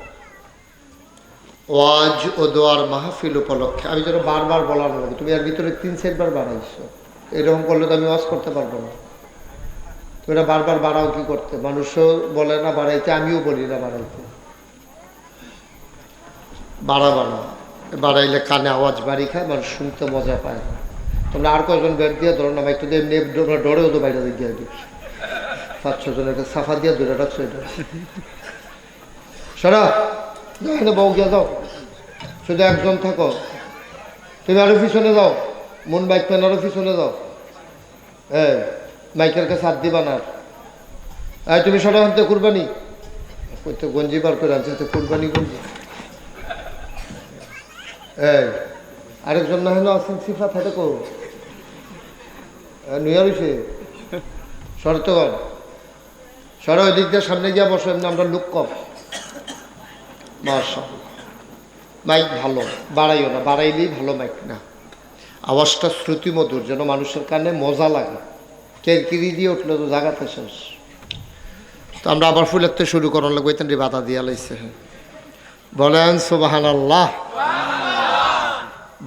ওয়াজ ও দোয়ার মাহফিল উপলক্ষে, আমি যেন বারবার বলার লাগে, তুমি এর ভিতরে 3-4 বার বাড়াইছো, এরকম করলে তো আমি ওয়াজ করতে পারবো না। তুমি এটা বারবার বাড়াও কি করতে? মানুষও বলে না বাড়াইতে, আমিও বলি না বাড়াইতে। বাড়াবা না, বাড়াইলে কানে আওয়াজ বাড়ি খায়, মানুষ শুনতে মজা পায় না। তোমরা আর কয়েকজন বেড দিয়ে ধরো না, একটু দিয়ে এমনি ডরেও তো বাইরে দিয়ে দিই, 5-6 জন একটা সাফা দিয়ে ধরে রাখছো। এটা সারা বউ গিয়া যাও, শুধু একজন থাকো, তুমি আরো পিছনে যাও, মন বাইক পেন আরো পিছনে যাও, হ্যাঁ মাইকের কাছে হাত দিবা না। তুমি সরা হাতে কুরবানি তো গঞ্জি বার করে আনছে, কুরবানি গঞ্জি। আরেকজন না হলো আছেন সিফা থাকে কো নুয়ারিসে শরতগণ সরা ওই দিক দিয়ে সামনে গিয়া বসো, এমনি আমরা লোক কম। মাশাআল্লাহ, মাইক ভালো, বাড়াইও না, বাড়াইলেই ভালো মাইক না, আওয়াজটা শ্রুতিমধুর যেন মানুষের কানে মজা লাগে। কেরকিরি দিয়ে উঠলে তো জাগাতে শেষ। তো আমরা আবার ফুলেরতে শুরু করার লাগবে, এখান বাধা দিয়া লাইছে। বলেন সুবহানাল্লাহ,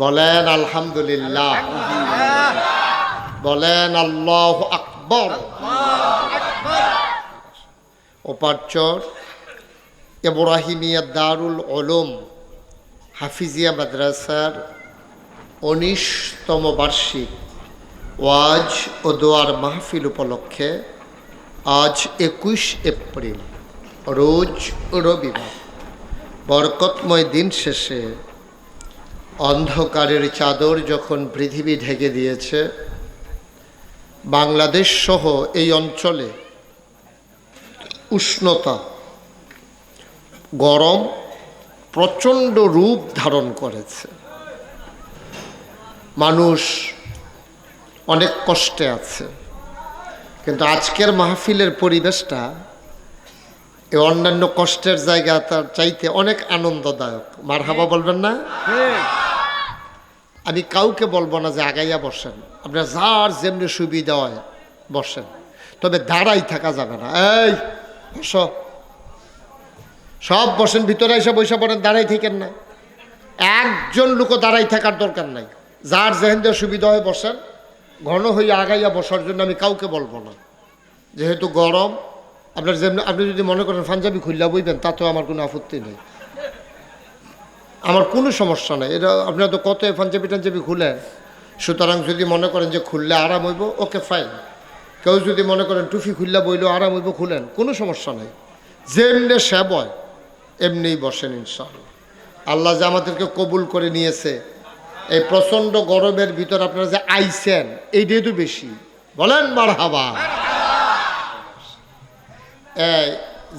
বলেন আলহামদুলিল্লাহ, বলেন আল্লাহু আকবার। উপারচর ইব্রাহিমিয়া দারুল উলুম হাফিজিয়া মাদ্রাসার 19তম বার্ষিক ওয়াজ ও দোয়ার মাহফিল উপলক্ষে আজ 21 এপ্রিল রোজ রবিবার বরকতময় দিন শেষে অন্ধকারের চাদর যখন পৃথিবী ঢেকে দিয়েছে, বাংলাদেশ সহ এই অঞ্চলে উষ্ণতা গরম প্রচণ্ড রূপ ধারণ করেছে। মানুষ অনেক কষ্টে আছে, কিন্তু আজকের মাহফিলের পরিবেশটা এই অন্যান্য কষ্টের জায়গা তার চাইতে অনেক আনন্দদায়ক। মারহাবা বলবেন না? আমি কাউকে বলবো না যে আগাইয়া বসেন, আপনার যার যেমনি সুবিধা হয় বসেন, তবে দাঁড়াই থাকা যাবে না। এই বস, সব বসেন, ভিতরে এসে বসে পড়েন, দাঁড়াই থাকেন না। একজন লোকও দাঁড়াই থাকার দরকার নাই, যার যেহেন সুবিধা হয় বসেন। ঘন হয়ে আগাইয়া বসার জন্য আমি কাউকে বলবো না, যেহেতু গরম। আপনার যেমনি, আপনি যদি মনে করেন পাঞ্জাবি খুললা বইবেন, তাতেও আমার কোনো আপত্তি নেই, আমার কোনো সমস্যা নেই। এটা আপনারা তো কত পাঞ্জাবি টাঞ্জাবি খুলে সুতরাং যদি মনে করেন যে খুললে আরাম হইব, ওকে ফাইন। কেউ যদি মনে করেন টুপি খুললে বইলেও আরাম হইব, খুলেন, কোনো সমস্যা নেই। যেমনি সে বয় এমনিই বসেন ইনশাআল্লাহ। আল্লাহ যে আমাদেরকে কবুল করে নিয়েছে, এই প্রচণ্ড গরমের ভিতর আপনারা যে আইছেন, এইটাই তো বেশি। বলেন মারহাবা। এই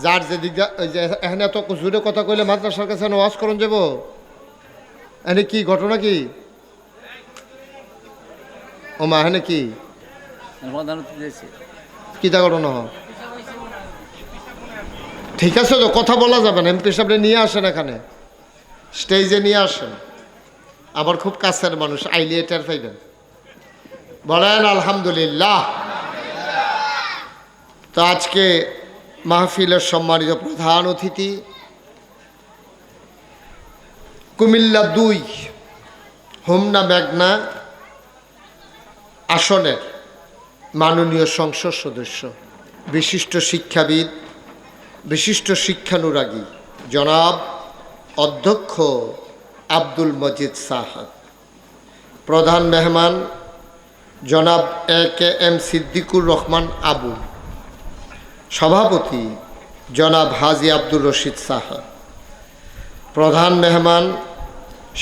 যার যেদিকটা ওই যে এখানে এত জোরে কথা কইলে মাদ্রাসার কাছে ওয়াজ করুন যাব, এখানে কি ঘটনা কি? ও মা এখানে কি কিতা ঘটনা? ঠিক আছে তো, কথা বলা যাবে না। এমপি সাহেব নিয়ে আসেন, এখানে স্টেজে নিয়ে আসেন। আবার খুব কাছের মানুষ, আইলে এটার পাইবেন। বলেন আলহামদুলিল্লাহ। তো আজকে মাহফিলের সম্মানিত প্রধান অতিথি কুমিল্লা ২ হোমনা মেঘনা আসনের মাননীয় সংসদ সদস্য, বিশিষ্ট শিক্ষাবিদ, বিশিষ্ট শিক্ষানুরাগী জনাব অধ্যক্ষ আব্দুল মজিদ সাহাদ, প্রধান মেহমান জনাব AKM সিদ্দিকুর রহমান আবু, সভাপতি জনাব হাজি আব্দুর রশিদ সাহাদ, প্রধান মেহমান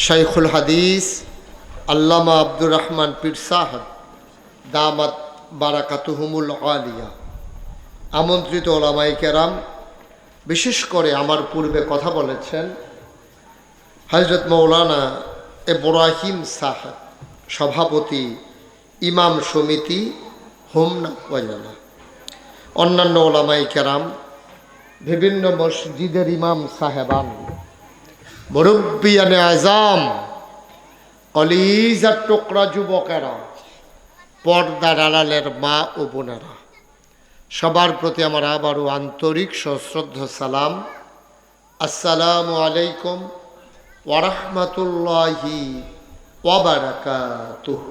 শাইখুল হাদিস আল্লামা আব্দুর রহমান পীর সাহাদ দামাত বারাকাতুহুমুল আলিয়া, আমন্ত্রিত ওলামায়ে কেরাম, বিশেষ করে আমার পূর্বে কথা বলেছেন হযরত মৌলানা ইব্রাহিম সাহাদ, সভাপতি ইমাম সমিতি হোমনা উপজেলা, অন্যান্য ওলামায়ে কেরাম, বিভিন্ন মসজিদের ইমাম সাহেবান, মুরব্বিয়ানে আজম, কলিজার টুকরা যুবকেরা, পর্দার আড়ালের মা ও বোনেরা, সবার প্রতি আমার আবারও আন্তরিক সশ্রদ্ধ সালাম। আসসালামু আলাইকুম ওয়া রাহমাতুল্লাহি ওয়া বারাকাতুহু।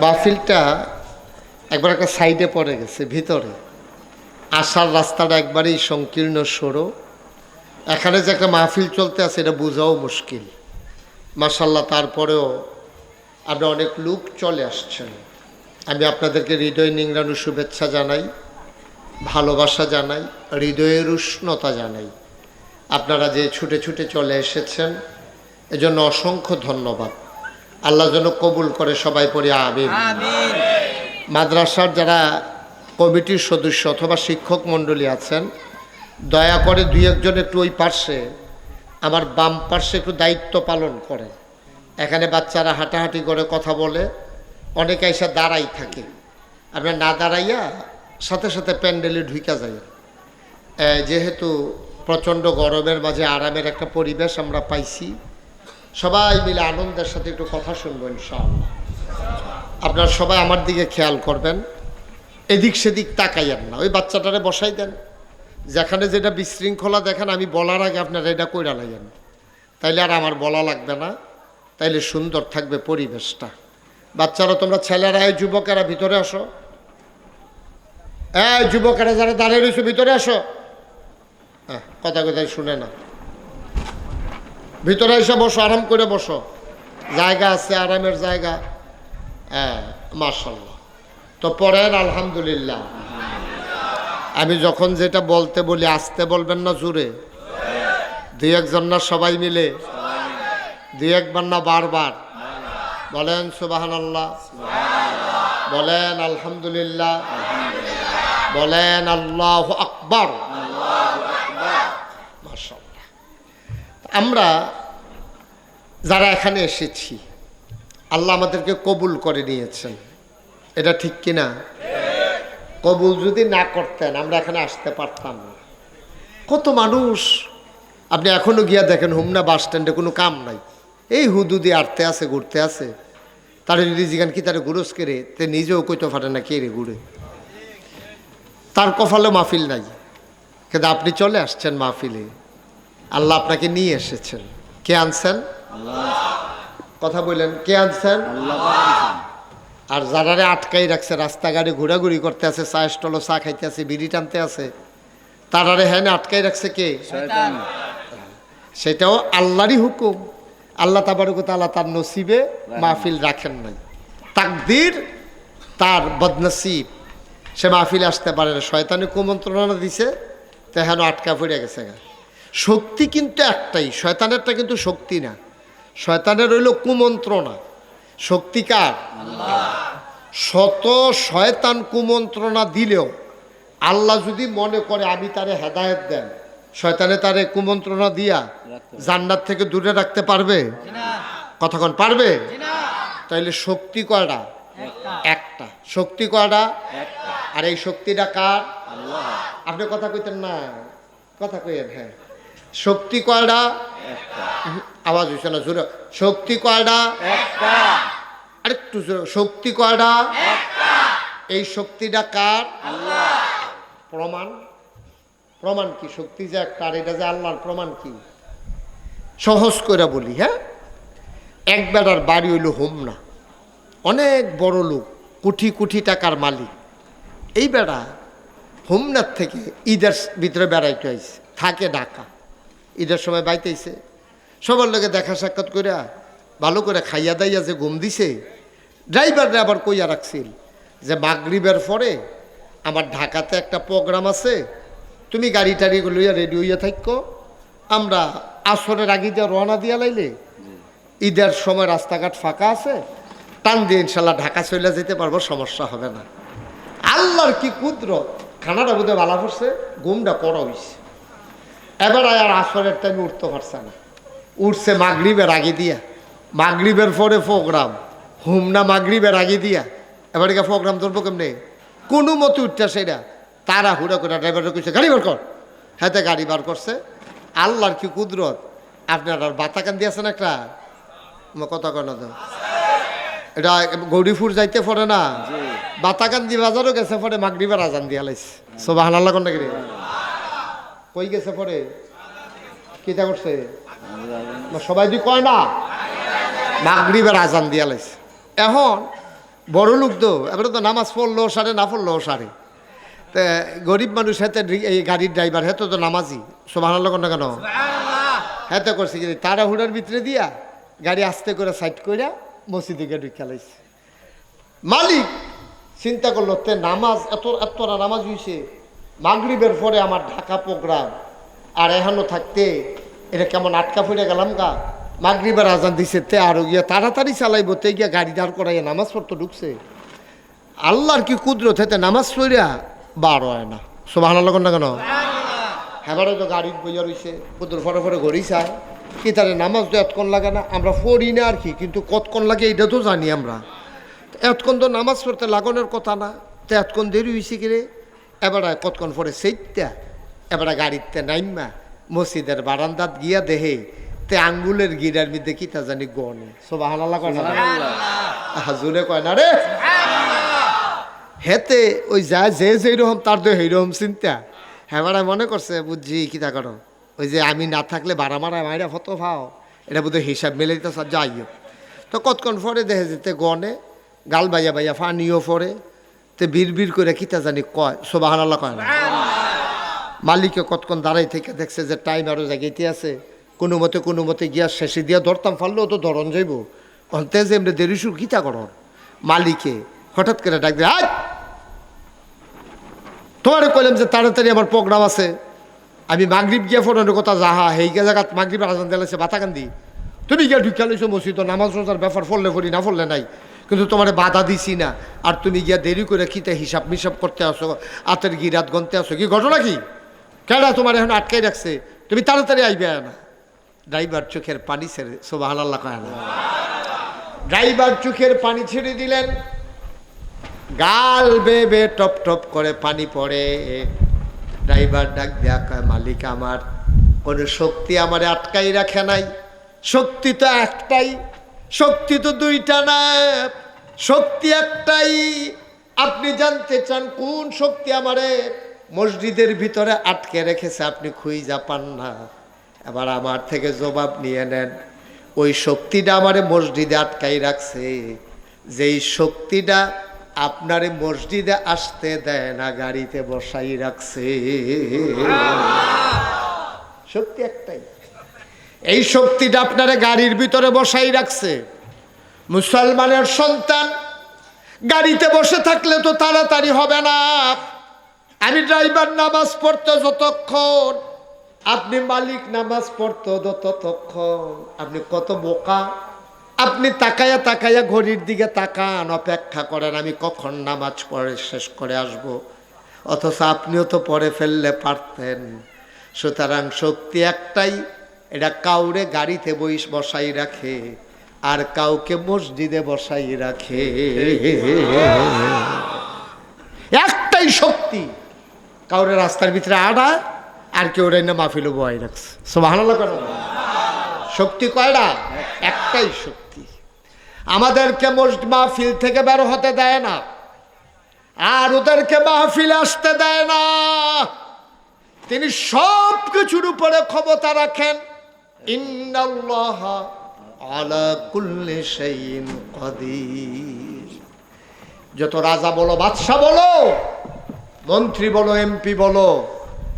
মাহফিলটা একবার একটা সাইডে পড়ে গেছে, ভিতরে আসার রাস্তাটা একবারেই সংকীর্ণ সরু। এখানে যে একটা মাহফিল চলতে আছে এটা বোঝাও মুশকিল। মাশাআল্লাহ, তারপরেও আপনারা অনেক লোক চলে আসছেন। আমি আপনাদেরকে হৃদয় নিংড়ানো শুভেচ্ছা জানাই, ভালোবাসা জানাই, হৃদয়ের উষ্ণতা জানাই। আপনারা যে ছুটে ছুটে চলে এসেছেন এজন্য অসংখ্য ধন্যবাদ। আল্লাহ যেন কবুল করে, সবাই পড়ি আমিন। মাদ্রাসার যারা কমিটির সদস্য অথবা শিক্ষক মণ্ডলী আছেন, দয়া করে ২-১ একটু ওই পার্শ্বে, আমার বাম পার্শ্বে একটু দায়িত্ব পালন করেন। এখানে বাচ্চারা হাঁটাহাঁটি করে কথা বলে, অনেকে এসে দাঁড়াই থাকে। আপনার না দাঁড়াইয়া সাথে সাথে প্যান্ডেলে ঢুকা যায়। যেহেতু প্রচণ্ড গরমের মাঝে আরামের একটা পরিবেশ আমরা পাইছি, সবাই মিলে আনন্দের সাথে একটু কথা শুনবো ইনশাআল্লাহ। আপনারা সবাই আমার দিকে খেয়াল করবেন, এদিক সেদিক তাকাইয়েন না। ওই বাচ্চাটারে বসাই দেন, যেখানে যেটা বিশৃঙ্খলা দেখেন আমি বলার আগে আপনারা এটা কইরা লাগেন, তাইলে আর আমার বলা লাগবে না, তাইলে সুন্দর থাকবে পরিবেশটা। বাচ্চারা, তোমরা ছেলেরা, এই যুবকেরা ভিতরে আসো। এই যুবকেরা যারা দাঁড়িয়ে রয়েছে ভিতরে আসো। হ্যাঁ, কথা কথাই শুনে না, ভিতরে এসে বসো, আরাম করে বসো, জায়গা আছে, আরামের জায়গা। হ্যাঁ, মাশাআল্লাহ। তো পড়েন আলহামদুলিল্লাহ। আমি যখন যেটা বলতে বলি আস্তে বলবেন না, জোরে। ২-১ জন না, সবাই মিলে ২-১ বার না, বারবার বলেন সুবহানাল্লাহ, বলেন আলহামদুলিল্লাহ, বলেন আল্লাহু আকবার। মাশাআল্লাহ। আমরা যারা এখানে এসেছি, আল্লাহ আমাদেরকে কবুল করে নিয়েছেন, এটা ঠিক কিনা? কবুল যদি না করতেন আমরা এখানে আসতে পারতাম না। কত মানুষ, আপনি এখনো গিয়া দেখেন হোমনা বাস স্ট্যান্ডে কোনো কাম নাই, এই হুদুদি আটতে আছে, ঘুরতে আছে। তারা যদি জিগান কি তারা ঘুরস কে রে, তে নিজেও কইতে পারে না কে রে ঘুরে, তার কপালে মাহফিল নাই। কিন্তু আপনি চলে আসছেন মাহফিলে, আল্লাহ আপনাকে নিয়ে এসেছেন। কে আনছেন? কথা বললেন, কে আনছেন? আর যারারে আটকাই রাখছে, রাস্তাঘাটে ঘোরাঘুরি করতে আছে, চা স্টলে চা খাইতে আছে, বিড়ি টানতে আছে, তারারে হ্যাঁ আটকাই রাখছে কে? সেটাও আল্লাহরই হুকুম। আল্লাহ তাবারক ওয়া তাআলা তার নসিবে মাহফিল রাখেন নাই, তাকদীর তার বদনসিব, সে মাহফিলে আসতে পারে না। শয়তানে কুমন্ত্রণা দিছে, তেহানো আটকা পড়ে গেছে। শক্তি কিন্তু একটাই, শয়তানেরটা কিন্তু শক্তি না, শয়তানের হইল কুমন্ত্রণা। শক্তিকার শত শয়তান কুমন্ত্রণা দিলেও আল্লাহ যদি মনে করে আমি তারে হেদায়েত দেন, শয়তানে তারে কুমন্ত্রণা দিয়া জান্নাত থেকে দূরে রাখতে পারবে? কতক্ষণ পারবে? তাইলে শক্তি কয়টা? একটা। শক্তি কয়টা? আর এই শক্তিটা কার? আপনি কথা কইতেন না, কথা কইেন। হ্যাঁ, শক্তি কয়টা? আওয়াজ হইছে না জোরে। শক্তি কয়টা? আরেকটু জোরে। শক্তি কয়টা? এই শক্তিটা কার? প্রমাণ? প্রমাণ কি? শক্তি যে একটা, আর এটা যে আল্লাহর, প্রমাণ কি? সহজ করে বলি। হ্যাঁ, এক বেটার বাড়ি হইল হোমনা, অনেক বড় লোক, কোটি কোটি টাকার মালিক। এই বেড়া হোমনার থেকে ঈদের ভিতরে বেড়াইতে আইছে, থাকে ঢাকা। ঈদের সময় বাইতেছে, সবার লোকে দেখা সাক্ষাৎ করে ভালো করে খাইয়া দাইয়া যে ঘুম দিছে, ড্রাইভাররা আবার কইয়া রাখছিল যে মাগরিবের পরে আমার ঢাকাতে একটা প্রোগ্রাম আছে, তুমি গাড়ি টাড়ি লইয়া রেডি হইয়া থাকো, আমরা আসরের আগে দিয়ে রওনা দিয়া লাইলে ঈদের সময় রাস্তাঘাট ফাঁকা আছে, টান দিয়ে ইনশাল্লাহ ঢাকা চলে যেতে পারবো, সমস্যা হবে না। আল্লাহর কি কুদরত, খানাটা বোধ হয় বালা পড়ছে, ঘুমটা পড়া হইছে। এবার আর আসরের টাইমে উঠতে পারছে না, উঠছে মাগরিবের আগে দিয়া। মাগরিবের পরে প্রোগ্রাম, হুমনা মাগরিবের আগে দিয়া। এবার প্রোগ্রাম ধরবো কেমনে? কোনো মতে উঠতে সেটা তারা হুড়া করে ড্রাইভারটা কইছে গাড়ি বার কর। হ্যাঁ, গাড়ি বার করছে। আল্লাহর কি কুদরত। আপনার আর বাতাকান দিয়েছেন একটা কথা কয় না তো, এটা গৌরীপুর যাইতে পড়ে না, বাতাকান্দি বাজারও গেছে পরে মাগরিবের আজান দিয়া লাইছে। সুবহানাল্লাহ কোন নাকি? কই গেছে পরে কিতা করছে? সবাই যদি কয় না, মাগরিবের আজান দিয়া লাইছে। এখন বড় লোক তো, এবারে তো নামাজ পড়লো সারে, না পড়লো সারে। তো গরিব মানুষ হাতে, এই গাড়ির ড্রাইভার হেতে তো নামাজি। সুবহানাল্লাহ কোন না কেন? হেতে করছে কি তারা হুড়ার ভিতরে দিয়া গাড়ি আস্তে করে সাইড করে মসজিদে গিয়ে খেলাইছে। মালিক চিন্তা করলো, তে নামাজ এতটা নামাজ হয়েছে, মাগরিবের পরে আমার ঢাকা প্রোগ্রাম, আর এখনো থাকতে এটা কেমন আটকা পড়ে গেলাম গা। মাগরিবের আজান দিছে, তে আরো গিয়া তাড়াতাড়ি চালাইব, তে গিয়া গাড়ি দাঁড় করাইয়া নামাজ পড়তে ঢুকছে। আল্লাহর কি কুদরত, হেতে নামাজ পড়িয়া বার হয় না। সুবহানাল্লাহ কোন না কেন? হেবারে তো গাড়ির বইয়া রয়েছে, পুতুর ফটো ফটো ঘড়ি চায় কি, তারে নামাজ তো এতক্ষণ লাগে না? আমরা পড়ি না আর কি, কিন্তু কতক্ষণ লাগে এটা তো জানি আমরা। এতক্ষণ তো নামাজ পড়তে লাগানোর কথা না, তো এতক্ষণ দেরি হয়েছে কিরে। এবারে কতক্ষণ পরে সেইটা এবারে গাড়িতে নাইমা মসজিদের বারান্দাত গিয়া দেহে তে আঙ্গুলের গিরার মধ্যে কি তা জানি গনে। সুবহানাল্লাহ কয় না? জোরে কয় না রে। হেতে ওই যায় যে যেরকম তার তো সেইরকম চিন্তা। হ্যাঁ, মনে করছে বুঝছি কিতা করো, ওই যে আমি না থাকলে ভাড়া মারা মাইরা ফটো পাও, এটা বোধহয় হিসাব মেলে দিতে যাইও। তো কতক্ষণ পরে দেখে যেতে গনে, গাল বাইয়া বাইয়া ফানিও পরে, তে বীর করে কিতা জানি কয়। সুবহানাল্লাহ কয় না? মালিকে কতক্ষণ দাঁড়াই থেকে দেখছে যে টাইম আরও জায়গাতে আছে, কোনো মতে গিয়া শেষে দিয়া ধরতাম, পারলেও তো ধরন যাইব। অন্তে যে এমনি দেরি শুরু কিতা করন। মালিকে হঠাৎ করে ডাক দিয়ে, আজ তোমারে কইলাম যে তাড়াতাড়ি আমার প্রোগ্রাম আছে, আমি মাগরিব গিয়া ফোনের কথা যাহা সেই জায়গাত মাগরিবের আজান দিয়েছে বাতাকান্দি, তুমি গিয়া ঢুকিয়া লইছো মসজিদ, নামাজ রোজার ব্যাপার ফললে ফরি না ফললে নাই, কিন্তু তোমার বাধা দিছি না, আর তুমি গিয়া দেরি করে কিতে হিসাব মিসাব করতে আসো, আতের গিরাত গনতে আসো, কি ঘটনা কি? কেডা তোমার এখন আটকাই রাখছে, তুমি তাড়াতাড়ি আইবে না। ড্রাইভার চোখের পানি ছেড়ে, সুবহানাল্লাহ কয় না? ড্রাইভার চোখের পানি ছেড়ে দিলেন, গাল বেবে টপ টপ করে পানি পড়ে। ড্রাইভার ডাক দেয়া কয়, মালিক আমার কোনো শক্তি আমারে আটকাই রাখে নাই, শক্তি তো একটাই, শক্তি তো দুইটা না, শক্তি একটাই। আপনি জানতে চান কোন শক্তি আমারে মসজিদের ভিতরে আটকে রেখেছে, আপনি খুঁজা পান না। এবার আমার থেকে জবাব নিয়ে নেন, ওই শক্তিটা আমারে মসজিদে আটকাই রাখছে, যেই শক্তিটা আপনারে মসজিদে আসতে দেয় না, গাড়িতে বসাই রাখছে। শক্তি একটাই। এই শক্তিটা আপনারা গাড়ির ভিতরে বসাই রাখছে। মুসলমানের সন্তান গাড়িতে বসে থাকলে তো তাড়াতাড়ি হবে না। আমি ড্রাইভার নামাজ পড়তে যতক্ষণ, আপনি মালিক নামাজ পড়তে ততক্ষণ। আপনি কত বোকা! আপনি তাকায়া তাকায়া ঘড়ির দিকে তাকান, অপেক্ষা করেন আমি কখন নামাজ পড়ে শেষ করে আসব, অথচ আপনিও তো পড়ে ফেললে পারতেন। সুতরাং শক্তি একটাই, এটা কাউরে গাড়িতে বসাই রাখে আর কাউকে মসজিদে বসাই রাখে। একটাই শক্তি, কাউরে রাস্তার ভিতরে আড়ায় আর কেউ না মাহফিলও বয় রাখছে। সুবহানাল্লাহ। শক্তি কয়টা? একটাই শক্তি। আমাদেরকে মাহফিল থেকে বের হতে দেয় না, আর ওদেরকে মাহফিলে আসতে দেয় না। তিনি সব কিছুর উপরে ক্ষমতা রাখেন। ইন্নাল্লাহা আলা কুল্লি শাইইন কাদির। যত রাজা বলো, বাদশা বলো, মন্ত্রী বলো, এমপি বলো,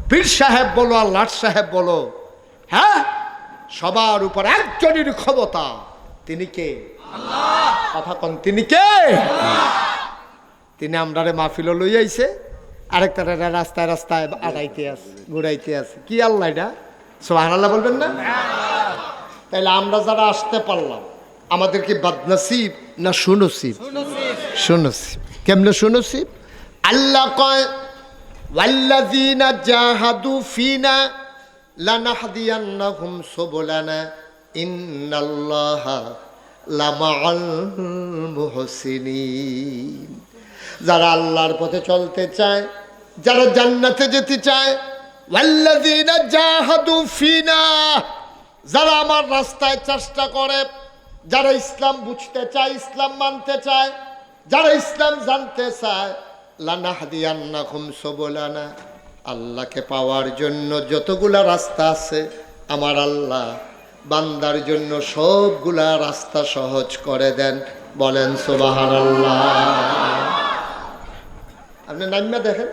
পীর সাহেব বলো আর লাট সাহেব বলো, হ্যাঁ, সবার উপর একজনের ক্ষমতা। তিনি কে? আল্লাহ। কথা কন, তিনি কে? তিনি আমরারে মাহফিল লই আইছে, আরেকটারে রাস্তায় রাস্তায় আড়াইতে আছে, ঘুরাইতে আছে। কি আল্লাহ এটা? সুবহানাল্লাহ বলবেন না? তাইলে আমরা যারা আসতে পারলাম, আমাদের কি বদনসিব না সুনসিব? সুনসিব। কেমনে সুনসিব? আল্লাহ কয় ওয়াল্লাযীনা জাহাদু ফিনা লানাহদিয়ান্নাহুম সুবুলানা ইন্নাল্লাহা লামাআল মুহসিনিন। যারা আল্লাহর পথে চলতে চায়, যারা জান্নাতে যেতে চায়, ওয়াল্লাযীনা জাহাদু ফিনা, যারা আমার রাস্তায় চেষ্টা করে, যারা ইসলাম বুঝতে চায়, ইসলাম মানতে চায়, যারা ইসলাম জানতে চায়, লানাহদিয়ান্নাহুম সুবুলানা, আল্লাহকে পাওয়ার জন্য যতগুলা রাস্তা আছে আমার আল্লাহ বান্দার জন্য সবগুলা রাস্তা সহজ করে দেন। বলেন সুবহানাল্লাহ। আপনি নাইমা দেখেন,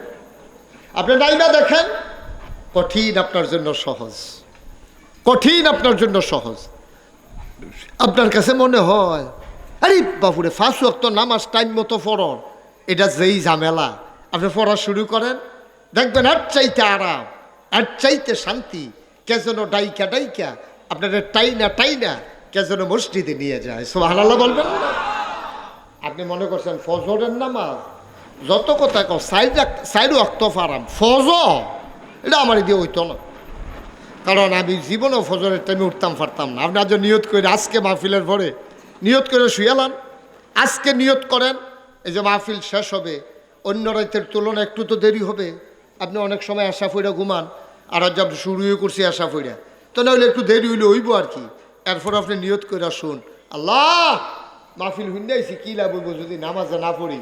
আপনি নাইমা দেখেন, কঠিন আপনার জন্য সহজ, কঠিন আপনার জন্য সহজ। আপনার কাছে মনে হয় আরে বাপুরে 5 ওয়াক্ত নামাজ টাইম মতো পড়ন, এটা যেই ঝামেলা। আপনি পড়া শুরু করেন, দেখবেন আর চাইতে আরাম, আর চাইতে শান্তি। কে যেন ডাইকা ডাইকা আপনাদের টাইনা টাইনা কে যেন মসজিদে নিয়ে যায়। সুবহানাল্লাহ বলবেন। আপনি মনে করছেন ফজরের নামাজ যত কথা কও, সাইড ওয়াক্ত আরাম, ফজর এটা আমার দিয়ে হইতো না, কারণ আমি জীবনেও ফজরের টাইমে উঠতাম পারতাম না। আপনি আজ নিয়ত করে আজকে মাহফিলের পরে নিয়ত করে শুয়ালান, আজকে নিয়ত করেন এই যে মাহফিল শেষ হবে, অন্য রাতের তুলনায় একটু তো দেরি হবে। আপনি অনেক সময় আশা ফইরা ঘুমান, আর আজ আপনি শুরুই করছি আশা ফইরা, তো নাহলে একটু দেরি হইলে হইব আর কি। এরপর আপনি নিয়ত করে শুন, আল্লাহ মাহফিল হুন্ডাইছি কি লাভ হইব যদি নামাজে না পড়ি,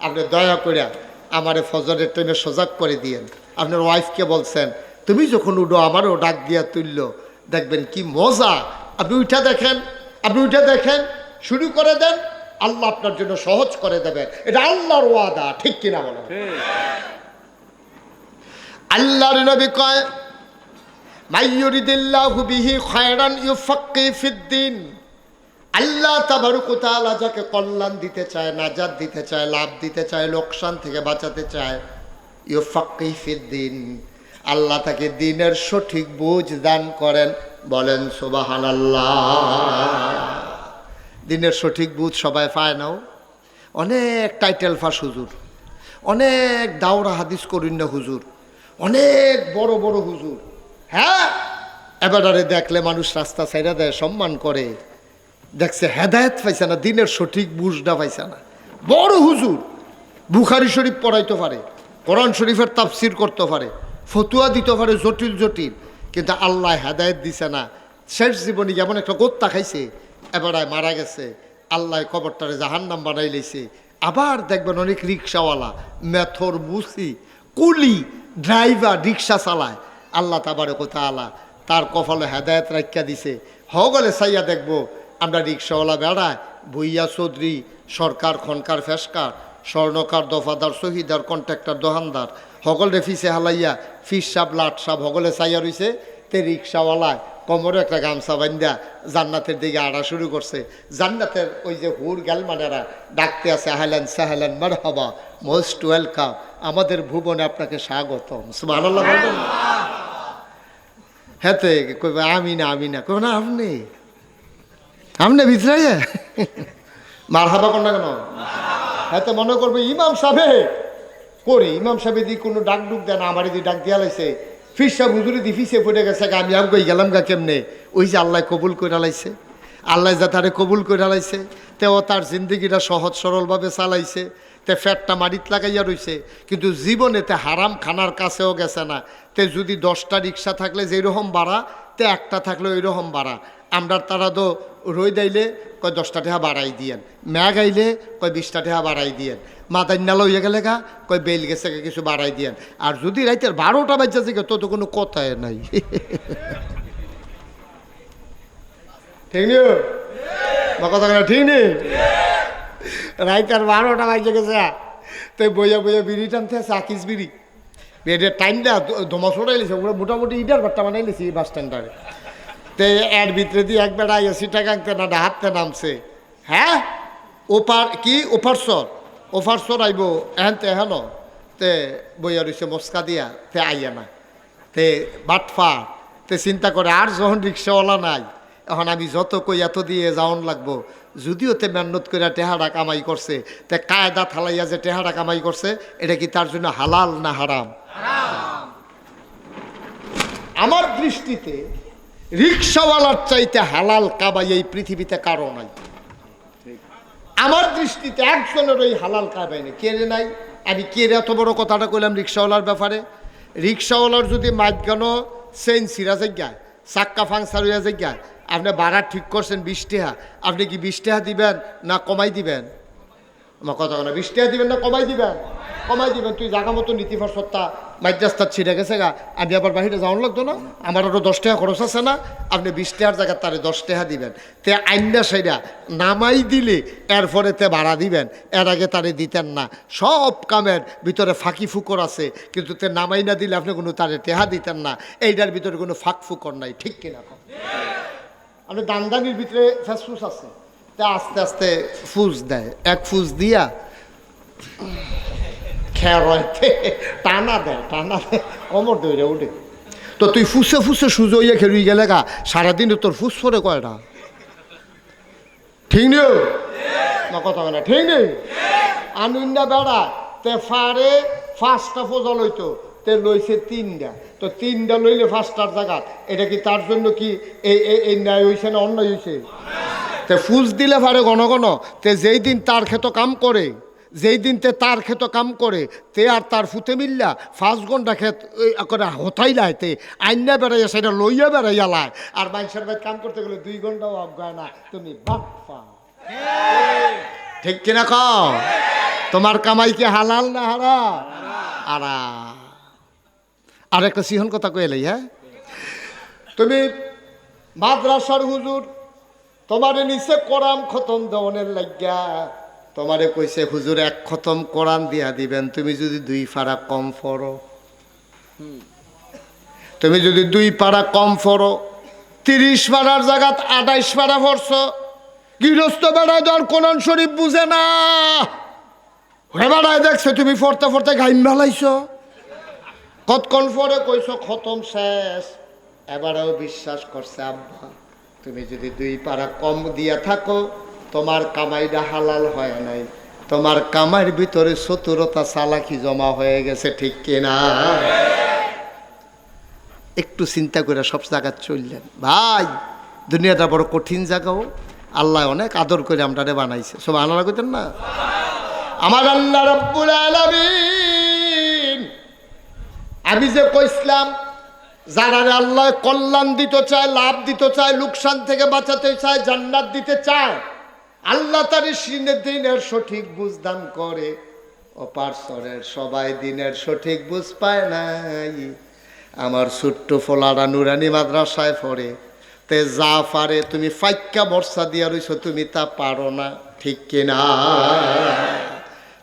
আপনি দয়া করে আমারে ফজরের টাইমে সজাগ করে দিয়েন। আপনার ওয়াইফকে বলছেন তুমি যখন উঠো আমারও ডাক দিয়া তুলল, দেখবেন কি মজা। আপনি উঠে দেখেন, আপনি উঠে দেখেন, শুরু করে দেন, আল্লাহ আপনার জন্য সহজ করে দেবেন। এটা আল্লাহর ওয়াদা, ঠিক কিনা বলেন? আল্লাহর নবী কয় মাইয়ুরিদিল্লাহু বিহি খায়রান ইউফাক্কিহু ফিদ্দিন। আল্লাহ তাবারক ওয়া তাআলা যাকে কল্যাণ দিতে চায়, নাজাত দিতে চায়, লাভ দিতে চায়, লোকসান থেকে বাঁচাতে চায়, ইউফাক্কিহু ফিদ্দিন, আল্লাহ তাকে দ্বীনের সঠিক বুঝ দান করেন। বলেন সুবহানাল্লাহ। দ্বীনের সঠিক বুঝ সবাই পায় নাও। অনেক টাইটেল ফাঁস হুজুর, অনেক দাওরা হাদিস করিন না হুজুর, অনেক বড় বড় হুজুর, হ্যাঁ, এবারে দেখলে মানুষ রাস্তা ছাইড়া দেয়, সম্মান করে। দেখছে হেদায়েত পাইছে না, দ্বীনের সঠিক বুঝটা পাইছে না। বড় হুজুর বুখারী শরীফ পড়াইতে পারে, কোরআন শরীফের তাফসির করতে পারে, ফতুয়া দিতে পারে জটিল জটিল, কিন্তু আল্লাহ হেদায়েত দিছে না। শেষ জীবনে যেমন একটা গোত্তা খাইছে, এবারে মারা গেছে, আল্লাহ কবরটারে জাহান্নাম বানাই লাইছে। আবার দেখবেন অনেক রিক্সাওয়ালা, মেথর, মুসি, কুলি, ড্রাইভার রিক্সা চালায়, আল্লাহ তাবারক ওয়া তাআলা তার কপালে হেদায়েত রাখিয়া দিছে। হগলে চাইয়া দেখবো আমরা রিক্সাওয়ালা বেড়ায়, ভুইয়া চৌধুরী, সরকার, খনকার, ফেসকার, স্বর্ণকার, দফাদার, শহীদার, কন্ট্রাক্টর, দোকানদার, হগল রে ফিসে হালাইয়া ফিস সাপ, লাট সাপ হগলে চাইয়া রইছে। তে রিক্সাওয়ালায় কোমরে একটা গামছা বান্ধা জান্নাতের দিকে আড়া শুরু করছে। জান্নাতের ওই যে হুর গ্যালমানেরা ডাকতে আছে, আহলান সাহলান মারহাবা, মোস্ট ওয়েলকাম, আমাদের ভুবনে আপনাকে স্বাগতম। সুবহানাল্লাহ বলবেন। হ্যাঁ তো কইবে আমি না কইবে না আপনি ভিতরে মারহাবা কর না কেন? হ্যাঁ তো মনে করবে ইমাম সাহেব করে, ইমাম সাহেব দি কোনো ডাক ডুক দেন, আমার দি ডাক দিয়া লাইছে, ফির সাহেব হুজুরি দি ফিসে পড়ে গেছে, আমি কই গেলাম গা কেমনে? ওই যে আল্লাহ কবুল করে লাইছে, আল্লাহ যা তারে কবুল করে লাইছে, তেও তার জিন্দগিটা সহজ সরলভাবে চালাইছে, তে ফ্যাটটা মাটিত লাগাইয়া রইছে, কিন্তু জীবনেতে হারাম খানার কাছেও গেছে না। তে যদি 10টা রিক্সা থাকলে যেরকম ভাড়া, তে একটা থাকলে ওই রকম ভাড়া। আমরা তারা তো রই দাইলে কয় 10টা টাকা বাড়াই দিয়েন, ম্যাগ আইলে কয় 20টা টাকা বাড়াই দিয়েন, মাদান্না লইয়া গেলে গা কয় বেল গেছে কিছু বাড়াই দিয়েন। আর যদি রাইতের 12টা বাজছে থেকে তো কোনো কথাই নাই। ঠিক নিও বা কথা ঠিক নেই, রাইতের 12টা বাজে গেছে, তো বইয়া বিড়ি টানতে আছে, আকিস বিড়ি বেডের টাইমটা ধোমা ছড়াই লিছে, ওগুলো মোটামুটি ইটার বাট্টা বানাই লিছি বাস স্ট্যান্ডারে। তে এর ভিতরে দিয়ে একবার আইয়া সিটা কাঁকতে না হাততে নামছে, হ্যাঁ ওপার কি ওপার সর আইব এহেনতে হেন, তে বইয়া রইছে মস্কা দিয়া, তে আইয়া না, তে বাটফা, তে চিন্তা করে আর যখন রিক্সাওয়ালা নাই, এখন আমি যত কই এত দিয়ে যাওন লাগবো। যদিও তে মেহনত করে টেহারা কামাই করছে, তে কায়দা থালাইয়া যে টেহারা কামাই করছে, এটা কি তার জন্য হালাল না হারাম? আমার দৃষ্টিতে রিক্সাওয়ালার চাইতে হালাল কামাই এই পৃথিবীতে কারো নাই। আমার দৃষ্টিতে একজনের ওই হালাল কামাই নেই। কে রে নাই? আমি কে রে এত বড় কথাটা কইলাম রিক্সাওয়ালার ব্যাপারে? রিক্সাওয়ালার যদি মাঝখানো চেইন সিরা জায়গায়, চাক্কা ফাংসার হইয়া জায়গায়, আপনি ভাড়া ঠিক করছেন 20 টাকা, আপনি কি 20 টাকা দিবেন না কমাই দিবেন? আমার কথা না, 20 টাকা দিবেন না কমাই দিবেন? কমাই দিবেন। তুই জায়গা মতো নীতিভর সত্তা মাইরাস্তার ছিঁড়ে গেছে গা, আমি আবার বাহিরে যাওয়ান লাগতো না, আমার আরও 10 টাকা খরচ আছে না, আপনি 20 টাকার জায়গায় তারে 10 টাকা দিবেন। তে আইনা সেইটা নামাই দিলে এরপরে তে ভাড়া দিবেন, এর আগে তারে দিতেন না। সব কামের ভিতরে ফাঁকি ফুকর আছে, কিন্তু তে নামাই না দিলে আপনি কোনো তারে টেহা দিতেন না। এইটার ভিতরে কোনো ফাঁক ফুকর নাই, ঠিক কিনা? আপনি দানদানির ভিতরে ফেসফুস আছে, তা আস্তে আস্তে ফুস দেয়, এক ফুস দিয়া টানা দেয় কমর দইরে উঠে। তো তুই ফুসে সুজো হইয়া খেলুই গেলে গা, সারাদিনে তোর ফুস করে কয়টা? ঠিক নেই না কথা না, ঠিক নেই? আনুন্দা বেড়া তে ফারে 5টা ফজল হইতো, তে লইছে 3টা, তো 3টা লইলে 5টার জায়গা, এটা কি তার জন্য কি এই ন্যায় হইছে না অন্যায় হইছে? তে ফুস দিলে পারে ঘন তে যেই দিন তার ক্ষেত কাম করে, যেই দিন তে তার ক্ষেত কাম করে, তে আর তার ফুতে মিল্লা 5 ঘন্টা ক্ষেত করে হতাই লাই, তে আইনা বেড়াইয়া সেটা লইয়া বেড়াইয়া লাই। আর মানুষের ভাই কাম করতে গেলে 2 ঘন্টাও অজ্ঞায় না, তুমি বাপ্পা। ঠিক কিনা কও? তোমার কামাই কি হালাল না হারাম? আরা আর একটা সিহন কথা কইলাই, হ্যাঁ তুমি মাদ্রাসার হুজুর তোমারে নিচে কোরআন খতম দেওয়ানের লাগিয়া তোমারে কইছে হুজুর 1 খতম কোরআন দিয়া দিবেন, তুমি যদি 2 পারা কম পড়ো, তুমি যদি 2 পারা কম পড়ো, 30 পারার জায়গা 28 পারা পড়ছো। গৃহস্থ বেড়ায় তো আর কোরআন শরীফ বুঝে না, হে বেড়ায় দেখছে তুমি পড়তে গাইম ভালাইছো, কতক্ষণ পরে কইছো খতম শেষ, এবারেও বিশ্বাস করছে আব্বা তুমি যদি 2 পারা কম দিয়া থাকো, তোমার কামাইটা হালাল হয় নাই, তোমার কামাইয়ের ভিতরে চতুরতা চালাকি জমা হয়ে গেছে, ঠিক কিনা? একটু চিন্তা করে সব জায়গা চললেন ভাই। দুনিয়াটা বড় কঠিন জায়গাও, আল্লাহ অনেক আদর করে আমরারে বানাইছে, সব আনারা করতেন না? আমার আল্লাহ রাব্বুল আলামিন, আমি যে কইছিলাম যারা আল্লাহ কল্যাণ দিতে চায়, লাভ দিতে চায়, লোকসান থেকে বাঁচাতে চায়, জান্নাত দিতে চায়, আল্লাহ তার দিনের সঠিক বুঝ দান করে। অপারসরের সবাই দিনের সঠিক বুঝ পায় নাই। আমার ছোট্ট ফোলারা নুরানি মাদ্রাসায় পড়ে, তে যা পারে তুমি ফাইক্কা বর্ষা দিয়া রইছো, তুমি তা পারো না, ঠিক কিনা?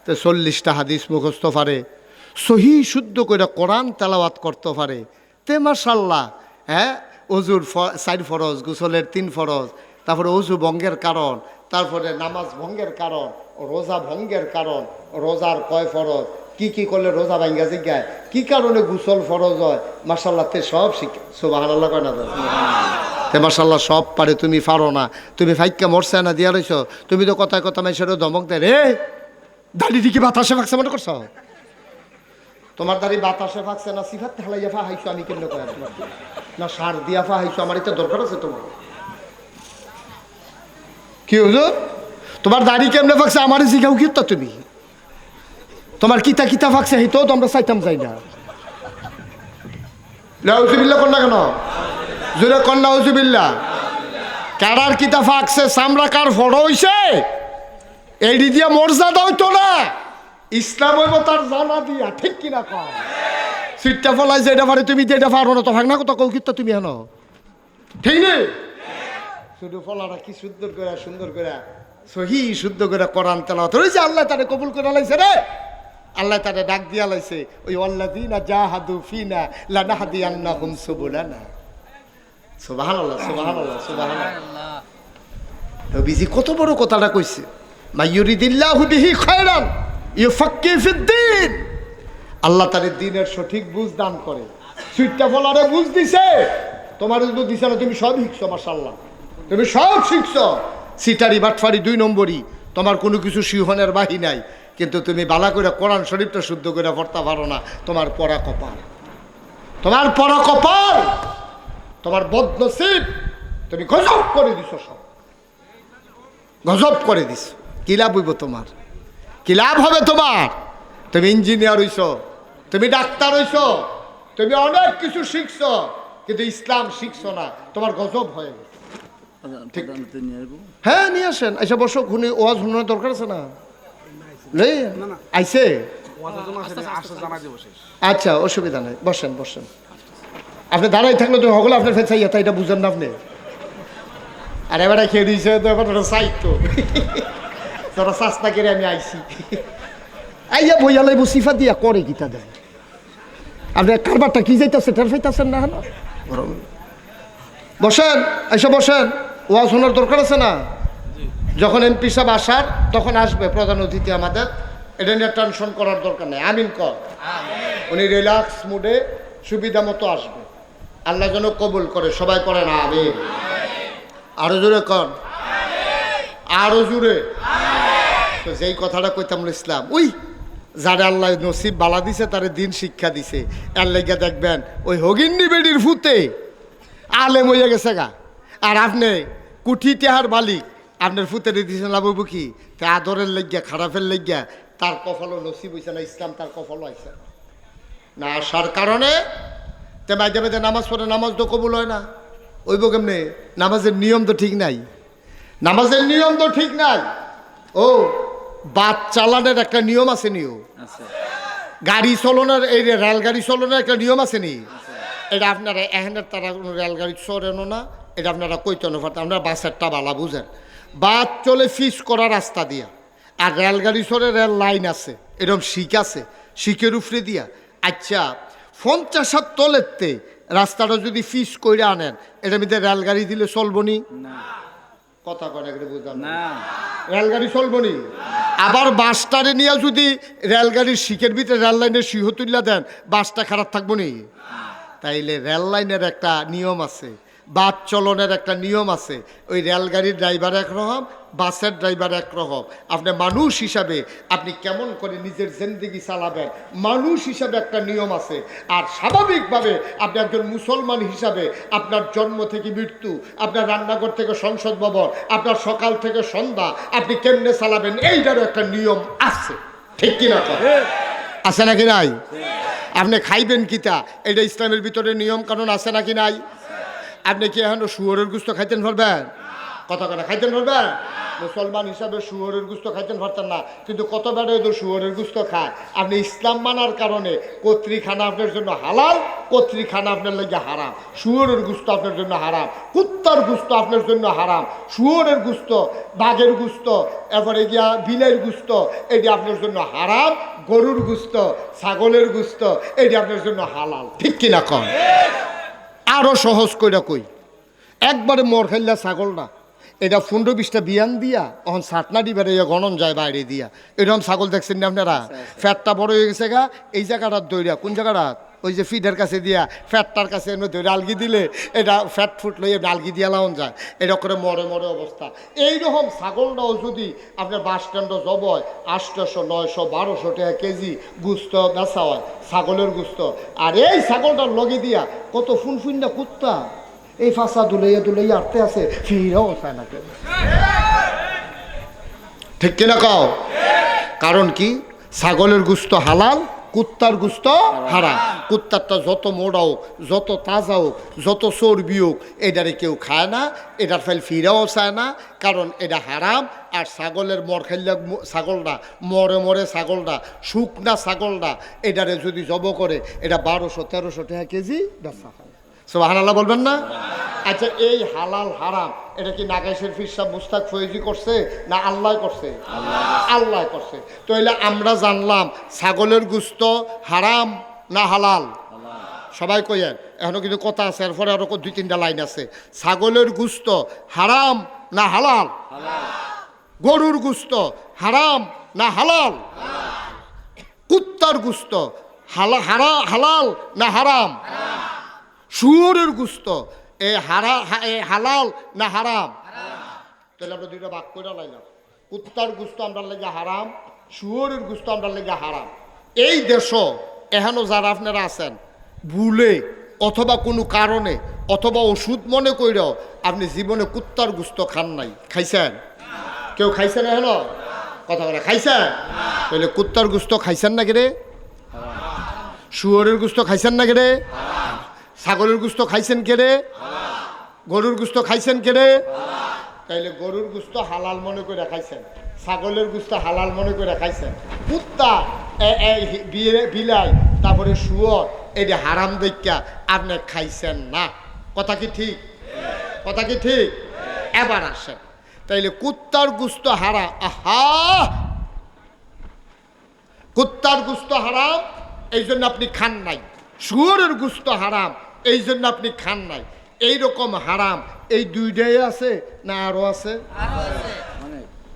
তো 40টা হাদিস মুখস্থ পারে, সহি শুদ্ধ করে কোরআন তেলাওয়াত করতে পারে, তে মাশাআল্লাহ, হ্যাঁ অজুর 4 ফরজ, গোসলের 3 ফরজ, তারপরে অজু ভঙ্গের কারণ, তারপরে নামাজ ভঙ্গের কারণ, রোজা ভঙ্গের কারণ, রোজার কয় ফরজ, কি কি করলে রোজা ভাঙ্গা জিজ্ঞায়, কি কারণে গোসল ফরজ হয়, মাশাআল্লাহ তে সব শিখে। সুবহানাল্লাহ কয় না তে মাশাআল্লাহ সব পারে, তুমি পারো না, তুমি ফাইক্কা মরছে না দিয়া রইছ, তুমি তো কথায় কথা মেশারও ধমক দেয় রে দাড়ি দিকে বাতাসে ফাঁকছে মনে করছো, তোমার দাড়ি বাতাসে ফাঁকছে না সিফাত ঢালাইয়া ফা হাইছো, আমি কেন কয় না সার দিয়া ফা হাইছো, আমার এটা দরকার আছে তোমার? কি হুজুর তোমার দাড়ি কেমনে ফাঁকছে আমার জিগাও কি তো, তুমি তোমার কিতা কিতা ফাঁকছে হইতো তো আমরা চাইতাম যাই না। নাউজুবিল্লাহ কন্যা কেন জোরে কন্যা নাউজুবিল্লাহ। কারার কিতা ফাঁকছে চামড়া কার ফড়ো হইছে এইডি দিয়া মর্যাদা হইতো না, ইসলাম হইব তার জানা দিয়া, ঠিক কিনা কম সিটটা ফলাই যে এটা পারে তুমি যেটা পারো না তো ভাঙনা কত কৌ কিতা তুমি হেন, ঠিক নেই? শুধু ফলাটা কি সুন্দর করে সুন্দর করে সহি শুদ্ধ করে কোরআন তেলাওয়াত হইছে, আল্লাহ তারে কবুল করে লাইছে রে, আল্লাহ তারে ডাক দিয়া লাইছে ওই আল্লাযীনা জাহাদু ফিনা লানাহদিয়ান্নাহুম সুবুলানা। সুবহানাল্লাহ সুবহানাল্লাহ সুবহানাল্লাহ। নবীজি কত বড় কথাটা কইছে, মাইয়ুরিদিল্লাহু বিহি খায়রান ইউফাক্কিহু ফিদ্দীন। আল্লাহ তারে দ্বীনের সঠিক বুঝ দান করে। সুইটটা ফলারে বুঝ দিছে, তোমার যদি দিছে না তুমি সব শিখছো মাশাআল্লাহ, তুমি সব শিখছো। সিটারি বাটফারি 2 নম্বরই, তোমার কোনো কিছু সিংহনের বাহি নাই, কিন্তু তুমি বালা করে কোরআন শরীফটা শুদ্ধ করে পড়তে পারো না, তোমার পড়া কপাল, তোমার পড়া কপাল, তোমার বদনসিব, তুমি গজব করে দিছো, সব গজব করে দিছো। কি লাভ হইব তোমার, কি লাভ হবে তোমার? তুমি ইঞ্জিনিয়ার হইছো, তুমি ডাক্তার হইছো, তুমি অনেক কিছু শিখছো, কিন্তু ইসলাম শিখছো না, তোমার গজব হয়ে গেছে। হ্যাঁ নিয়ে আসেন, আইসা বসো, খুনি ওয়াজ শুনানোর দরকার আছে না? আইসে আচ্ছা অসুবিধা নেই, বসেন বসেন। আপনি দাঁড়াই থাকলে তো হগলে আপনার ফের চাইয়া, এটা বুঝেন না আপনি? আর এবারে খেয়ে দিয়েছে তো এবার ওটা চাইতো তোরা চাস্তা করে আমি আইসি আইয়া বইয়া লাইব সিফা দিয়া করে গীতা দেয়। আপনি কারবারটা কি যাইতেছে টের পাইতেছেন না? বসেন, এসে বসেন, ওয়াজ শোনার দরকার আছে না? যখন এমপি সাহেব আসার তখন আসবে প্রধান অতিথি আমাদের, এটা নিয়ে টেনশন করার দরকার নেই। আমিন কর, উনি রিল্যাক্স মুডে সুবিধা মতো আসবে, আল্লাহ যেন কবুল করে। সবাই করেন আমিন। আরো জোরে কর, আরো জোরে। তো যেই কথাটা কইতাম ইসলাম, ওই যারা আল্লাহ নসিব বালা দিছে তারে দিন শিক্ষা দিছে, এর লেগে দেখবেন ওই হগিন্নি বেডির ফুতে আলেম হইয়া গেছে গা, আর আপনি কুঠি টেহার মালিক, আপনার ফুতেরে দিয়েছেন লাভ কি? তা আদরের লেগিয়া খারাপের লেগিয়া তার কফলও নসিব হয়েছে না, ইসলাম তার কফলও আইছে না আসার কারণে। তে মাঝে মাঝে নামাজ পড়ে, নামাজ তো কবুল হয় না। ওইব কেমনে? নামাজের নিয়ম তো ঠিক নাই, নামাজের নিয়ম তো ঠিক নাই। ও বাস চালানোর একটা নিয়ম আছে, নিয়ম গাড়ি চলনের, এই রেলগাড়ি চলনের একটা নিয়ম আছে নি, এটা আপনারা এখানের তারা কোনো রেলগাড়ি চড়েনও না, এটা আপনারা কইতেনও পারতেন। আপনারা বাসেরটা বালা বুঝেন, বাস চলে ফিস করা রাস্তা দিয়া, আর রেলগাড়ি চড়ে রেল লাইন আছে, এরকম শিক আছে, শিকের উপরে দিয়া। আচ্ছা 50 তলেরতে রাস্তাটা যদি ফিস করে আনেন, এটার মধ্যে রেলগাড়ি দিলে চলবো নি? কথা কনে বুঝলাম না, রেলগাড়ি চলবো নি? আবার বাসটারে নিয়ে যদি রেলগাড়ির শিকের ভিতরে রেল লাইনের শিহ তুলিয়া দেন, বাসটা খারাপ থাকবো নি? তাইলে রেল লাইনের একটা নিয়ম আছে, বাস চলনের একটা নিয়ম আছে। ওই রেলগাড়ির ড্রাইভার একরকম, বাসের ড্রাইভার একরকম। আপনি মানুষ হিসাবে আপনি কেমন করে নিজের জিন্দেগি চালাবেন, মানুষ হিসাবে একটা নিয়ম আছে। আর স্বাভাবিকভাবে আপনি একজন মুসলমান হিসাবে আপনার জন্ম থেকে মৃত্যু, আপনার রান্নাঘর থেকে সংসদ ভবন, আপনার সকাল থেকে সন্ধ্যা আপনি কেমনে চালাবেন, এইটারও একটা নিয়ম আছে, ঠিক কিনা? আছে নাকি নাই? আপনি খাইবেন কিতা, এটা ইসলামের ভিতরে নিয়ম কানুন আছে নাকি নাই? আপনি কি এখন শুয়োরের গুস্ত খাইতেন পারবেন? কথা কথা খাইতেন পারবেন? মুসলমান হিসাবে শুয়োরের গুস্ত খাইতেন পারতেন না, কিন্তু কত বেড়ে তো শুয়োরের গুস্ত খায়। আপনি ইসলাম মানার কারণে কর্তৃখানা আপনার জন্য হালাল, কর্তৃখানা আপনার লেগে হারাম। শুয়োরের গুস্ত আপনার জন্য হারাম, কুত্তার গুস্ত আপনার জন্য হারাম, শুয়োরের গুস্ত, বাঘের গুস্ত, এরপরে গিয়া বিলের গুস্ত, এটি আপনার জন্য হারাম। গরুর গুস্ত, ছাগলের গুস্ত, এটি আপনার জন্য হালাল, ঠিক কিনা কন? আরো সহজ কইরা কই, একবারে মর খাইলা ছাগল না, এটা 15-20টা বিয়ান দিয়া এখন সাতনা দিবারে গণন যায় বাইরে দিয়া, এরকম ছাগল দেখছেন না আপনারা? ফ্যাটটা বড় হয়ে গেছে গা, এই জায়গাটার দইরা কোন জায়গাটা ওই যে ফিডের কাছে দিয়া ফ্যাটটার কাছে এমনি দইরা আলগি দিলে এটা ফ্যাট ফুট লইয়ে আলগি দিয়া লাউন যায়, এটা করে মরে মরে অবস্থা। এইরকম ছাগলটাও যদি আপনার বাস স্ট্যান্ডে জব হয় 800, 900, 1200 টাকা কেজি গুস্ত বেচা হয় ছাগলের গুস্ত, আর এই ছাগলটার লগে দিয়া কত ফুনফুন্না কুত্তা এই ফাঁসা দুলাইয়া দুলাইয়া আটতে আছে, ফিরাও চায় না কেন, ঠিক কিনা কও? কারণ কি? ছাগলের গুস্ত হালাল, কুত্তার গুস্ত হারাম। কুত্তারটা যত মোড়া হোক, যত তাজা হোক, যত চর্বি হোক, এটারে কেউ খায় না, এটার ফেল ফিরাও চায় না, কারণ এটা হারাম। আর ছাগলের মর খাইলে ছাগলটা মরে মরে ছাগলটা শুকনা ছাগলটা এটারে যদি জব করে এটা 1200-1300 টাকা কেজি বেচা হয়। সুবহানাল্লাহ বলবেন না? আচ্ছা, এই হালাল হারাম এটা কি নাগাইশের পীর সাহেব মুস্তাক ফয়েজি করছে না আল্লাহ করছে? আল্লাহ করছে। তো এলে আমরা জানলাম ছাগলের গুস্ত হারাম না হালাল? সবাই কইয়েন, এখনো কিন্তু কথা আছে, এরপরে আরো 2-3টা লাইন আছে। ছাগলের গুস্ত হারাম না হালাল? গরুর গুস্ত হারাম না হালাল? কুত্তার গুস্ত হালাল না হারাম? শুয়োরের গুস্ত হালাল না হারাম? তাহলে আমরা দুইটা ভাগ করে লাইলাম, কুত্তার গুস্ত আমরা লেগে হারাম, শুয়োরের গুস্ত আমরা লেগে হারাম। এই দেশ এখনো যারা আপনারা আছেন ভুলে অথবা কোনো কারণে অথবা ওষুধ মনে কইরাও আপনি জীবনে কুত্তার গুস্ত খান নাই, খাইছেন? কেউ খাইছেন এখনো? কথা বলে খাইছেন? তাহলে কুত্তার গুস্ত খাইছেন না কেরে? শুয়োরের গুস্ত খাইছেন না কেরে? ছাগলের গুস্ত খাইছেন কেরে? গরুর গুস্ত খাইছেন কেরে? তাইলে গরুর গুস্ত হালাল মনে করে খাইছেন, ছাগলের গুস্ত হালাল মনে করে খাইছেন। কুত্তা বিলাই তারপরে শুয়োর এটা হারাম দেখা আপনি খাইছেন না। কথা কি ঠিক? কথা কি ঠিক? এবার আসেন, তাইলে কুত্তার গুস্ত হারাম, আহা, কুত্তার গুস্ত হারাম এই জন্য আপনি খান নাই, শুয়োরের গুস্ত হারাম এই জন্য আপনি খান নাই। এইরকম হারাম এই দুইটাই আছে না আরো আছে?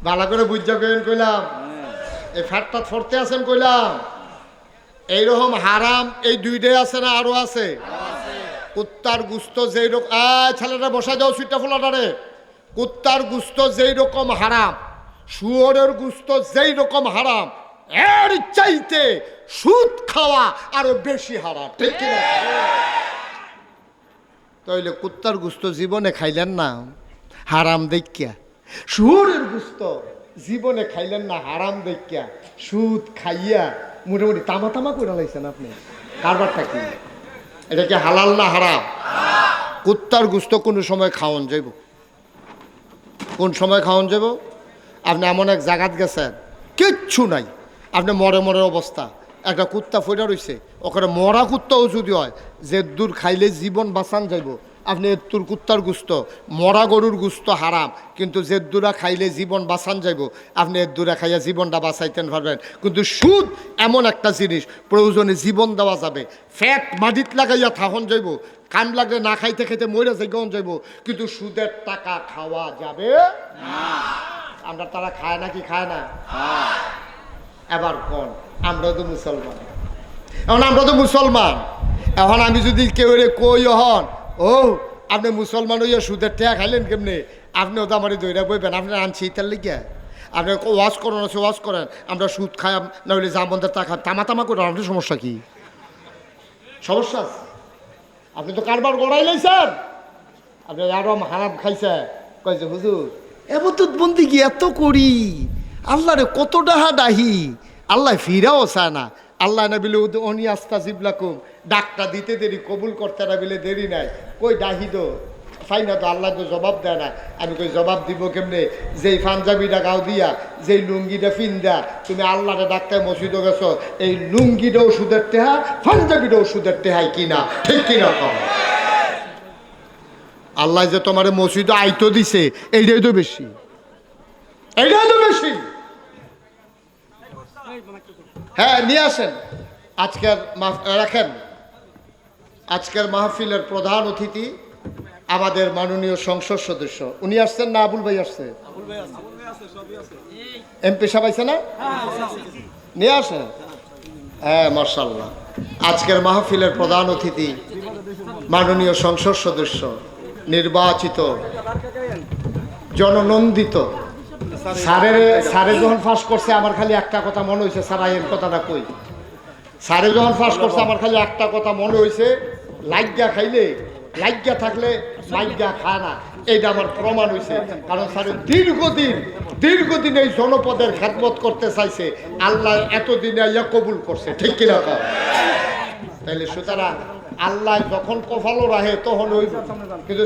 ভালো করে বুঝা গেলেন কইলাম, এই ফ্যাটটা ফরতে আছেন কইলাম। এইরকম হারাম এই দুইটাই আছে না আরো আছে? কুত্তার গুস্ত যেই রকম, ছেলেটা বসা যাও সুইটা ফোলাটারে, কুত্তার গুস্ত যেই রকম হারাম, শুয়োরের গুস্ত যেই রকম হারাম, এর চাইতে সুদ খাওয়া আরো বেশি হারাম, ঠিক কিনা? তাইলে কুত্তার গুস্ত জীবনে খাইলেন না হারাম দেখিয়া, শুয়োরের গুস্ত জীবনে খাইলেন না হারাম দেখিয়া, সুদ খাইয়া মোটামুটি তামা তামা করে লাইছেন আপনি। কারবারটা কি? এটা কি হালাল না হারাম? কুত্তার গুস্ত কোন সময় খাওয়ান যাইব? কোন সময় খাওয়ান যাব? আপনি এমন এক জায়গাত গেছেন কিচ্ছু নাই, আপনি মরে মরে অবস্থা, একটা কুত্তা ফইরা রইছে, ওখানে মরা কুত্তাও যদি হয় যে দূর খাইলে জীবন বাঁচান যাইব, আপনি এত্তুর কুত্তার গুস্ত, মরা গরুর গুস্ত হারাম, কিন্তু যে দূরা খাইলে জীবন বাঁচান যাইব, আপনি এর দূরা খাইয়া জীবনটা বাঁচাইতেন পারবেন। কিন্তু সুদ এমন একটা জিনিস প্রয়োজনে জীবন দেওয়া যাবে, ফ্যাট মাটিত লাগাইয়া থাহন যাইব, কাম লাগলে না খাইতে খাইতে মরে যাইগন যাইব, কিন্তু সুদের টাকা খাওয়া যাবে না। আমরা তারা খায় না কি খায় না? এবার কোন আমরা তো মুসলমান, এখন আমরা তো মুসলমান, এখন আমি যদি কেউ কই হন ও আপনি মুসলমান হইয়া সুদের টাকা খাইলেন কেমনে, আপনিও তো আমার দইরা বইবেন, আপনার আনছি তার লিখে আপনি ওয়াশ করেন আছে ওয়াশ করেন, আমরা সুদ খাই না হলে জামবন্ধার টাকা তামা তামা করে, আপনার সমস্যা কি? সমস্যা আছে? আপনি তো কারবার গড়াই লাইছেন, আপনি আরো হারাম খাইছে, কয়েছে হুজুর এবতুত বন্দি কি এত করি, আল্লাহ রে কত ডাহা ডাহি, আল্লাহ ফিরাও চায় না। আল্লাহ না বিলে অনি আস্তা জিবলাকুম, ডাকটা দিতে দেরি কবুল করতে না বিলে দেরি নাই, কই ডাহি দো ফাই না তো, আল্লাহ তো জবাব দেয় না। আমি কই জবাব দিব কেমনে, যেই পাঞ্জাবিটা গাও দিয়া যেই লুঙ্গিটা ফিন্দা তুমি আল্লাহরে ডাকতে মসজিদে গেছো, এই লুঙ্গিটাও সুদের টেহা পাঞ্জাবিটাও সুদের টেহাই কিনা, ঠিক কিনা কম? আল্লাহ যে তোমার মসজিদে আইতো দিছে এইটাই তো বেশি, এইটাই তো বেশি। হ্যাঁ নিয়ে আসেন, আজকের রাখেন, আজকের মাহফিলের প্রধান অতিথি আমাদের মাননীয় সংসদ সদস্য। উনি আসছেন না আবুল ভাই আসছে? এমপি সাহেব আইছে না? নিয়ে আসেন। হ্যাঁ, মাশাআল্লাহ। আজকের মাহফিলের প্রধান অতিথি মাননীয় সংসদ সদস্য, নির্বাচিত, জননন্দিত। স্যারে যখন ফাঁস করছে আমার খালি একটা কথা মনে হয়েছে, স্যার আইন কথাটা কই। স্যারে যখন ফাঁস করছে আমার খালি একটা কথা মনে হয়েছে, লাইগা খাইলে, লাইগা থাকলে মাইগা খায় না। এইটা আমার প্রমাণ হয়েছে। কারণ স্যারের দীর্ঘদিন এই জনপদের খেদমত করতে চাইছে, আল্লাহ এতদিনে ইয়া কবুল করছে, ঠিক কিনা? তাইলে সুতরাং আল্লাহ যখন কপালও রাহে তখন ওই, কিন্তু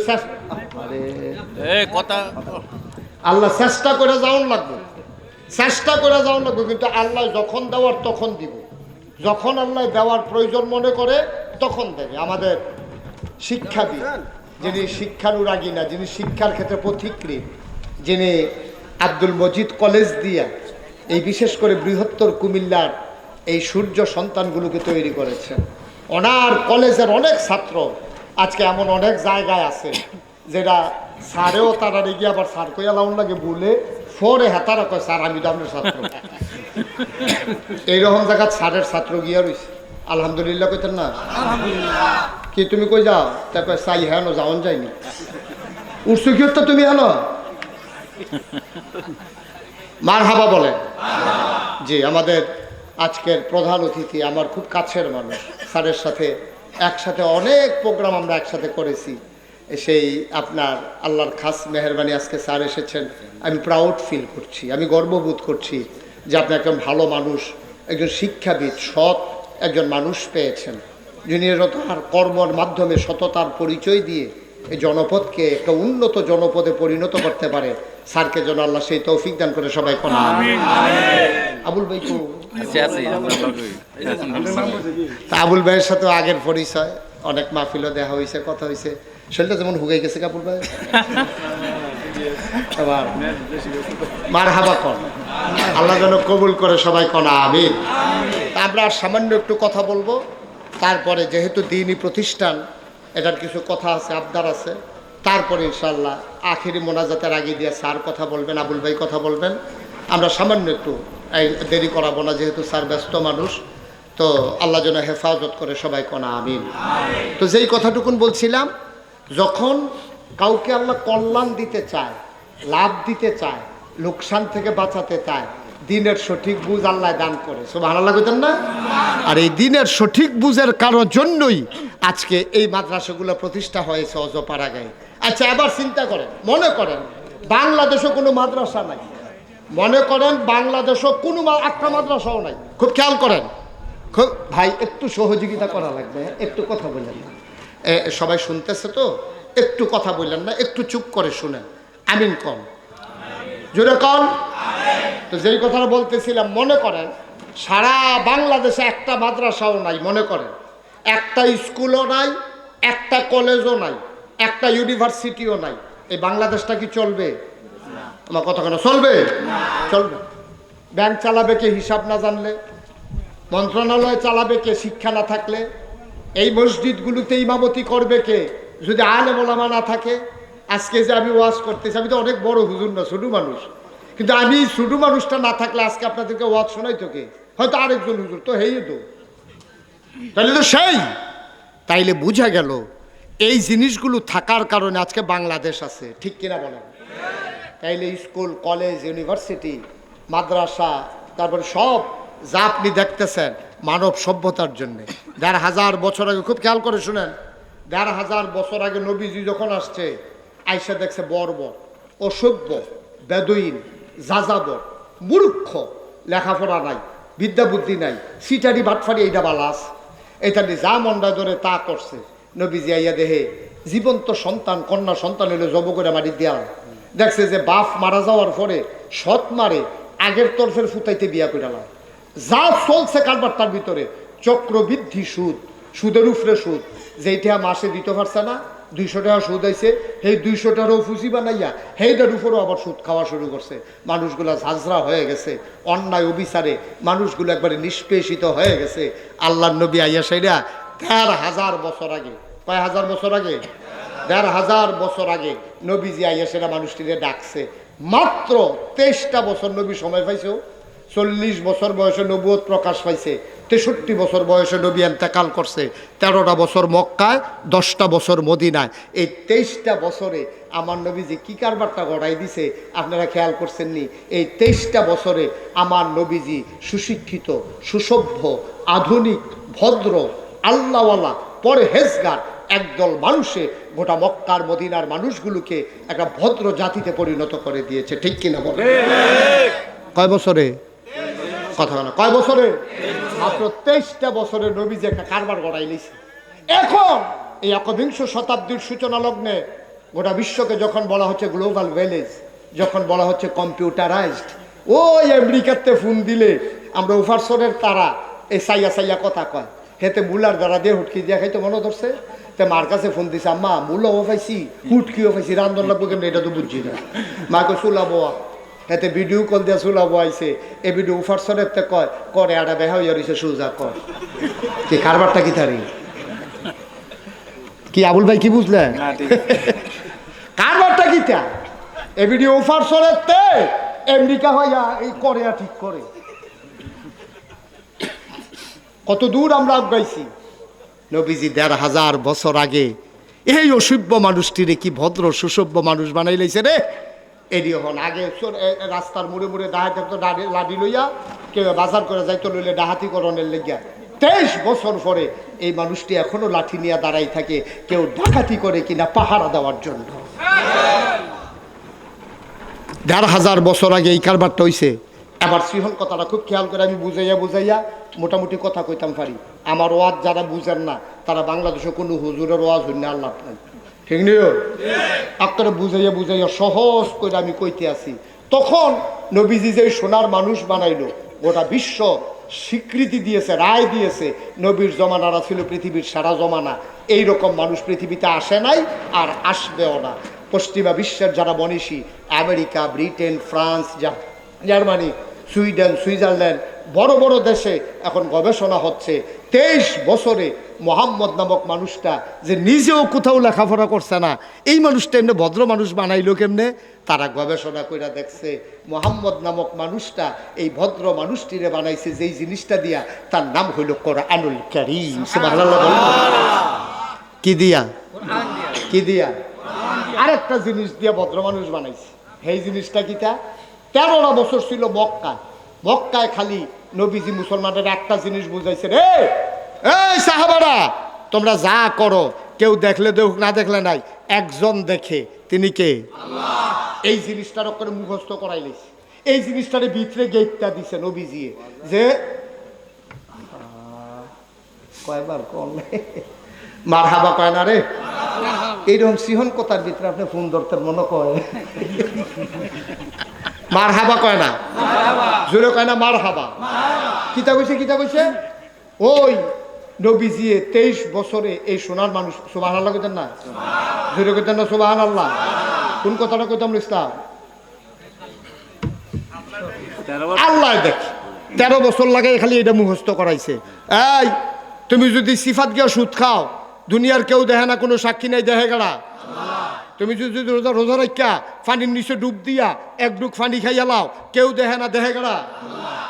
আল্লাহ চেষ্টা করে যাওয়ান লাগবে, কিন্তু আল্লাহ যখন দেওয়ার তখন দিব, যখন আল্লাহ দেওয়ার প্রয়োজন মনে করে তখন দেবে। আমাদের শিক্ষাবিদ, যিনি শিক্ষানুরাগী না, যিনি শিক্ষার ক্ষেত্রে পথিকৃৎ, যিনি আব্দুল মজিদ কলেজ দিয়া এই বিশেষ করে বৃহত্তর কুমিল্লার এই সূর্য সন্তানগুলোকে তৈরি করেছেন। ওনার কলেজের অনেক ছাত্র আজকে এমন অনেক জায়গায় আছে যেটা স্যারেও তারা রেগে আবার স্যার কইয়া লাউন লাগে বলে ফরে হাতারা কয় স্যার আমি তো আপনার ছাত্র। এইরকম জায়গা স্যারের ছাত্র গিয়া রয়েছে। আলহামদুলিল্লাহ কইতেন না? কি তুমি কই যাও? তা কয় চাই হেন যাওন যায়নি। উঠছো কি তো তুমি হেন মার হাবা বলে। জি, আমাদের আজকের প্রধান অতিথি আমার খুব কাছের মানুষ। স্যারের সাথে একসাথে অনেক প্রোগ্রাম আমরা একসাথে করেছি। সেই আপনার আল্লাহর খাস মেহরবানি আজকে স্যার এসেছেন। আমি প্রাউড ফিল করছি, আমি গর্ববোধ করছি যে আপনি একজন ভালো মানুষ, একজন শিক্ষাবিদ, সৎ একজন মানুষ পেয়েছেন, যিনি তার কর্মর মাধ্যমে সততার পরিচয় দিয়ে এই জনপদকে একটা উন্নত জনপদে পরিণত করতে পারে। স্যারকে যেন আল্লাহ সেই তৌফিক দান করে। সবাই কোন আবুল ভাই কো আবুল ভাইয়ের সাথে আগের পরিচয়, অনেক মাহফিলও দেখা হয়েছে, কথা হয়েছে। শরীরটা যেমন হুগাই গেছে কাপুর ভাই, আবার মার হাবা কর, আল্লাহ যেন কবুল করে। সবাই কোন আমিন। আমরা সামান্য একটু কথা বলবো, তারপরে যেহেতু দ্বীনি প্রতিষ্ঠান, এটার কিছু কথা আছে, আবদার আছে। তারপরে ইনশাআল্লাহ আখিরি মোনাজাতের আগে দিয়ে স্যার কথা বলবেন, আবুল ভাই কথা বলবেন। আমরা সামান্য একটু দেরি করাবো না, যেহেতু স্যার ব্যস্ত মানুষ। তো আল্লাহ যেন হেফাজত করে। সবাই কোন আমিন। তো যেই কথাটুকুন বলছিলাম, যখন কাউকে আল্লাহ কল্যাণ দিতে চায়, লাভ দিতে চায়, লোকসান থেকে বাঁচাতে চায়, দিনের সঠিক বুঝ আল্লাহ দান করে। সুবহানাল্লাহ কইতেন না? আর এই দিনের সঠিক বুঝের কারোর জন্যই আজকে এই মাদ্রাসাগুলো প্রতিষ্ঠা হয়েছে অজপাড়াগাঁয়ে। আচ্ছা, এবার চিন্তা করেন, মনে করেন বাংলাদেশে কোনো মাদ্রাসা নাই, মনে করেন বাংলাদেশও কোনো একটা মাদ্রাসাও নাই। খুব খেয়াল করেন, খুব ভাই একটু সহযোগিতা করা লাগবে, একটু কথা বললেন না। সবাই শুনতেছে তো, একটু কথা বললেন না, একটু চুপ করে শুনেন। আমিন কন, জোরে কন। তো যেই কথাটা বলতেছিলাম, মনে করেন সারা বাংলাদেশে একটা মাদ্রাসাও নাই, মনে করেন একটা স্কুলও নাই, একটা কলেজও নাই, একটা ইউনিভার্সিটিও নাই। এই বাংলাদেশটা কি চলবে? আমার কথা কেন চলবে? চলবে। ব্যাংক চালাবে কে হিসাব না জানলে? মন্ত্রণালয় চালাবে কে শিক্ষা না থাকলে? এই মসজিদগুলোতে ইমামতি করবে কে যদি আলেম ওলামা না থাকে? আজকে যে আমি ওয়াজ করতেছি, আমি তো অনেক বড় হুজুর না, ছোট মানুষ, কিন্তু আমি ছোট মানুষটা না থাকলে আজকে আপনাদেরকে ওয়াজ শোনাই তোকে হয়তো আরেকজন হুজুর, তো হেই তো, তাহলে তো সেই। তাইলে বুঝা গেল এই জিনিসগুলো থাকার কারণে আজকে বাংলাদেশ আছে, ঠিক কিনা বলেন? তাইলে স্কুল, কলেজ, ইউনিভার্সিটি, মাদ্রাসা, তারপরে সব যা আপনি দেখতেছেন মানব সভ্যতার জন্যে। ১,৫০০ বছর আগে, খুব খেয়াল করে শুনেন, ১,৫০০ বছর আগে নবীজি যখন আসছে, আইসা দেখছে বর্বর, অসভ্য, বেদুইন, যাযাবর, মূর্খ, লেখাপড়া নাই, বিদ্যা বুদ্ধি নাই, সিটারি বাটফারি, এইটা বালাস, এটা নিয়ে যা মন্ডা ধরে তা করছে। নবীজি আইয়া দেহে জীবন্ত সন্তান, কন্যা সন্তান হলে জব করে মারি দেওয়া। দেখছে যে বাপ মারা যাওয়ার পরে সৎ মারে আগের তরফের ফুতাইতে বিয়া করে লায়। যা চলছে কারবার তার ভিতরে চক্রবৃদ্ধি সুদ, সুদের উপরে সুদ, যেইটা মাসে দিতে পারছে না, 200 টাকা সুদ আইছে, সেই 200 টাকারও ফুসি বানাইয়া সেইটার উপরেও আবার সুদ খাওয়া শুরু করছে। মানুষগুলা ঝাঁঝরা হয়ে গেছে, অন্যায় অবিচারে মানুষগুলো একবারে নিষ্পেষিত হয়ে গেছে। আল্লাহর নবী আইয়া সেইরা ১,৫০০ বছর আগে, কয় হাজার বছর আগে, ১,৫০০ বছর আগে নবীজি আইয়া সেটা মানুষটিকে ডাকছে। মাত্র ২৩টা বছর নবী সময় পাইছে। ৪০ বছর বয়সে নবুয়ত প্রকাশ পাইছে, ৬৩ বছর বয়সে নবী এন্তেকাল করছে, ১৩টা বছর মক্কায়, 10টা বছর মদিনায়। এই ২৩টা বছরে আমার নবীজি কি কারবারটা গড়াই দিছে আপনারা খেয়াল করছেন নি? এই ২৩টা বছরে আমার নবীজি সুশিক্ষিত, সুসভ্য, আধুনিক, ভদ্র, আল্লাহওয়ালা, পরহেজগার একদল মানুষে গোটা মক্কার মদিনার মানুষগুলোকে একটা ভদ্র জাতিতে পরিণত করে দিয়েছে। ঠিক কিনা বলে? কয় বছরে? কথা বলা কয় বছরে? মাত্র ২৩টা বছরে নবীজি একটা কারবার গড়াই নিয়েছে। এখন এই একবিংশ শতাব্দীর সূচনা লগ্নে গোটা বিশ্বকে যখন বলা হচ্ছে গ্লোবাল ভিলেজ, যখন বলা হচ্ছে কম্পিউটারাইজড, ওই আমেরিকাতে ফোন দিলে আমরা উফারসনের তারা এই সাইয়া সাইয়া কথা কয়, হেতে মুলার দ্বারা দিয়ে হুটকি দিয়া খাইতে মনে ধরছে। তে মার কাছে ফোন দিছে, আম্মা মুলাও পাইছি হুটকিও পাইছি, রান্ধন লাগবো কেন এটা তো বুঝছি না। মাকে চুলাবো, এতে ভিডিও কল দিয়ে চুলাবো আইছে। এই ভিডিও উফারসনের তে কয় করে আটা বেহা হইয়া রয়েছে সুজা কর কি কারবারটা কি তারি কি? আবুল ভাই কি বুঝলেন কারবারটা কি? তা এই ভিডিও উফারসনের তে আমেরিকা হইয়া এই কোরিয়া ঠিক করে। কত দূর আমরা আগাইছি। নবীজি ১,৫০০ বছর আগে এই অসভ্য মানুষটিরে কি ভদ্র সুসভ্য মানুষ বানাই লাইছে রে। এডি হন আগে রাস্তার মুড়ে মুড়ে ডাহাতি থাকতো, লাডি লইয়া কেউ বাজার করে যাইতো, লইলে ডাহাতি করণের লেগিয়া। ২৩ বছর পরে এই মানুষটি এখনো লাঠি নিয়ে দাঁড়াই থাকে, কেউ ডাকাতি করে কিনা পাহারা দেওয়ার জন্য। ১,৫০০ বছর আগে এই কারবারটা হইছে। এবার সিহন কথাটা খুব খেয়াল করে আমি বুঝাইয়া মোটামুটি কথা কইতাম পারি। আমার ওয়াজ যারা বুঝেন না তারা বাংলাদেশে কোনো হুজুরের ওয়াজ হইন না, আল্লাহ নাই, ঠিক নেই? আপনারা বুঝাইয়া সহজ করে আমি কইতে আসি। তখন নবীজি যে সোনার মানুষ বানাইলো, গোটা বিশ্ব স্বীকৃতি দিয়েছে, রায় দিয়েছে। নবীর জমানারা ছিল পৃথিবীর সারা জমানা, এইরকম মানুষ পৃথিবীতে আসে নাই আর আসবেও না। পশ্চিমা বিশ্বের যারা মনীষী, America, Britain, France, Germany, Sweden, Switzerland, বড় বড় দেশে এখন গবেষণা হচ্ছে ২৩ বছরে মোহাম্মদ নামক মানুষটা যে নিজেও কোথাও লেখাপড়া করছে না, এই মানুষটা এমনি ভদ্র মানুষ বানাইলো কেমনে? তারা গবেষণা করে দেখছে মোহাম্মদ নামক মানুষটা এই ভদ্র মানুষটিরে বানাইছে যেই জিনিসটা দিয়া, তার নাম হইল কোরআনুল কারীম। সুবহানাল্লাহ। কি দিয়া? কি দিয়া? আরেকটা জিনিস দিয়া ভদ্র মানুষ বানাইছে। এই জিনিসটা কিটা? ১৩টা বছর ছিল মক্কায় খালি নবীজি মুসলমানদের একটা জিনিস বুঝাইছে, রে এই সাহাবারা তোমরা যা করো কেউ দেখলে দেখুক, না দেখলে নাই, একজন দেখে, তিনি কে? আল্লাহ। এই জিনিসটার করে মুখস্থ করাই লাইছে। এই জিনিসটারে ভিতরে গেটটা দিছে নবীজি, যে কয়বার করলে মারহাবা কয় না রে, এইরকম সিহন কথার ভিতরে আপনি ফোন ধরতেন মনে কয় মারহাবা কয় না, জোরে কয় না মারহাবা। কিতা কইছে? ওই নবীজি ২৩ বছরে এই সোনার মানুষ, সুবহানাল্লাহ কইতেন না? জোরে কইতেন না সুবহানাল্লাহ? কোন কথাটা কইতাম ইসলাম? আল্লাহ দেখি ১৩ বছর লাগে খালি এটা মুখস্থ করাইছে। এই তুমি যদি সিফাত গিয়া সুদ খাও, দুনিয়ার কেউ দেখে না, কোনো সাক্ষী নাই, দেখে গেলা। তুমি যদি রোজা রাখা পানির নিচে ডুব দিয়া এক ডুব পানি খাইয়া লাও, কেউ দেখে না, দেখে গেলা।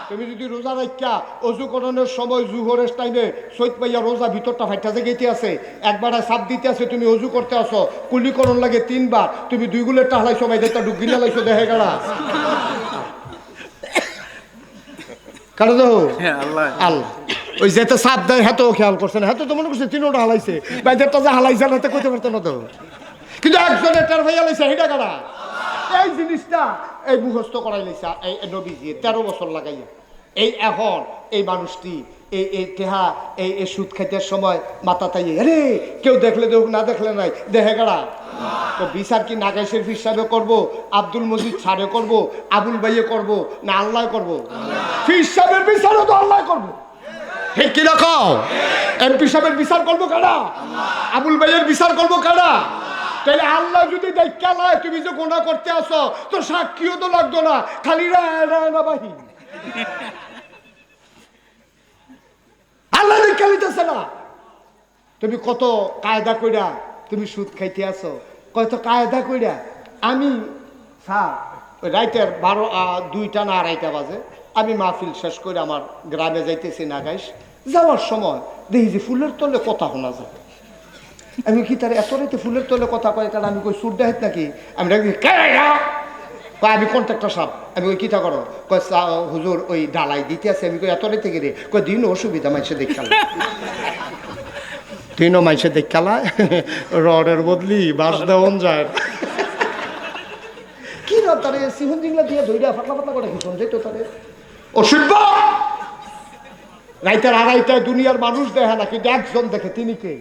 তুমি যদি রোজা রাখা অজু করানোর সময় জুহরের টাইমে সৈত পাইয়া রোজা ভিতরটা ফাইটা যে গেতে আছে, একবার সাপ দিতে আছে, তুমি অজু করতে আসো, কুলিকরণ লাগে 3 বার, তুমি 2 গুলের টাহলাইছো, বাইদেরটা ডুব গিনা লাইছো, দেখে গেলা। কারো দেখো আল্লাহ ওই যেতে সাপ দেয় হেতেও খেয়াল করছে না, হেতে তো মনে করছে 3টা হালাইছে, বাইদেরটা যে হালাইছে না কইতে পারতো না তো, কিন্তু একজনের টের ভাইয়া লাইছে, হিডা কারা? এই জিনিসটা এই মুখস্থ করাই লাইছে এই নবীজি 13 বছর লাগাইয়া। এই এখন এই মানুষটি এই টেহা এই সুদ খাইতে সময় মাথা তাই, আরে কেউ দেখলে দেখুক, না দেখলে নাই, দেখে গেড়া। তো বিচার কি নাগাইশের ফির সাহেবে করবো, আব্দুল মজিদ ছাড়ে করবো, আবুল ভাইয়ে করবো, না আল্লাহ করবো? ফির সাহেবের বিচারও তো আল্লাহ করবো। ঠিক কিরকম? এমপি সাহেবের বিচার করবো কারা? আবুল ভাইয়ের বিচার করবো কারা? তাহলে আল্লাহ যদি দেখা লয় তুমি যে গোনা করতে আসো, তো সাক্ষীও তো লাগতো না, খালি না বাহি আল্লাহ দেখা লিতেছে না। তুমি কত কায়দা কইরা তুমি সুদ খাইতে আসো, কত কায়দা কইরা। আমি স্যার ওই রাইতের 2টা না 2:30 বাজে আমি মাহফিল শেষ করে আমার গ্রামে যাইতেছি নাগাইশ। যাওয়ার সময় দেখি যে ফুলের তলে কথা শোনা যায়। আমি কি তার এত রাইতে ফুলের তলে কথা কয়? কারণ আমি কই সুর ডাইত নাকি? আমি ডাকি আমি কন্ট্রাক্টর সাহেব। আমি ওই কিটা করো? কয় হুজুর ওই ডালাই দিতে আছে। আমি কই এত রাইতে গেলে? কয় দিন অসুবিধা মানুষে দেখাল, দিনও মানুষে দেখালায় রডের বদলি বাস দেওয়ান যায়। কি রড তারে সিহন জিংলা দিয়ে ধইরা ফাটলা ফাটলা করে কি শুনছে তো তারে অসুবিধ। রাইতের 2:30টায় দুনিয়ার মানুষ দেখে না, কিন্তু একজন দেখে, তিনি কে?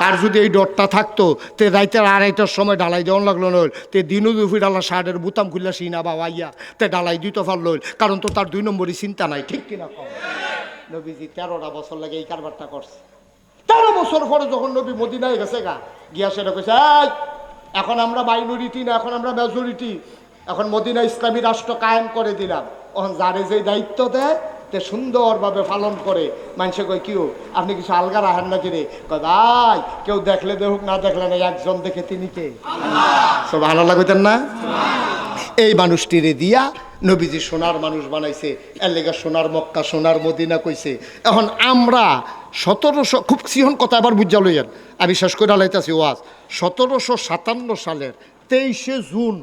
তার যদি এই ডরটা থাকতো তে রাইতের 2:30টার সময় ডালাই দেওয়ান লাগলো নইল, তে দিনও দুপুর ডালা শার্টের বুতাম খুললা সিনা বা আইয়া তে ডালাই দিতে পারল, কারণ তো তার 2 নম্বরই চিন্তা নাই। ঠিক কিনা কম? নবীজি 13টা বছর লাগে এই কারবারটা করছে। 13 বছর পরে যখন নবী মদিনায় গেছে গিয়া সেটা কইছে, এখন আমরা মাইনরিটি না, এখন আমরা মেজরিটি, এখন মদিনা ইসলামী রাষ্ট্র কায়েম করে দিলাম। এখন যারে যে দায়িত্ব দেয় তে সুন্দরভাবে পালন করে। মানুষে কয় কিও আপনি কিছু আলগা রাখেন না কিরে? কয় ভাই কেউ দেখলে দেখুক, না দেখলে না, একজন দেখে, তিনি কে? সব ভালো লাগতেন না? এই মানুষটিরে দিয়া নবীজি সোনার মানুষ বানাইছে, এর লেগে সোনার মক্কা সোনার মদিনা কইছে। এখন আমরা 1700, খুব সিহন কথা আবার বুঝা লইয়েন, আমি শেষ করে লাইতেছি ওয়াজ। 1757 সালের 23শে জুন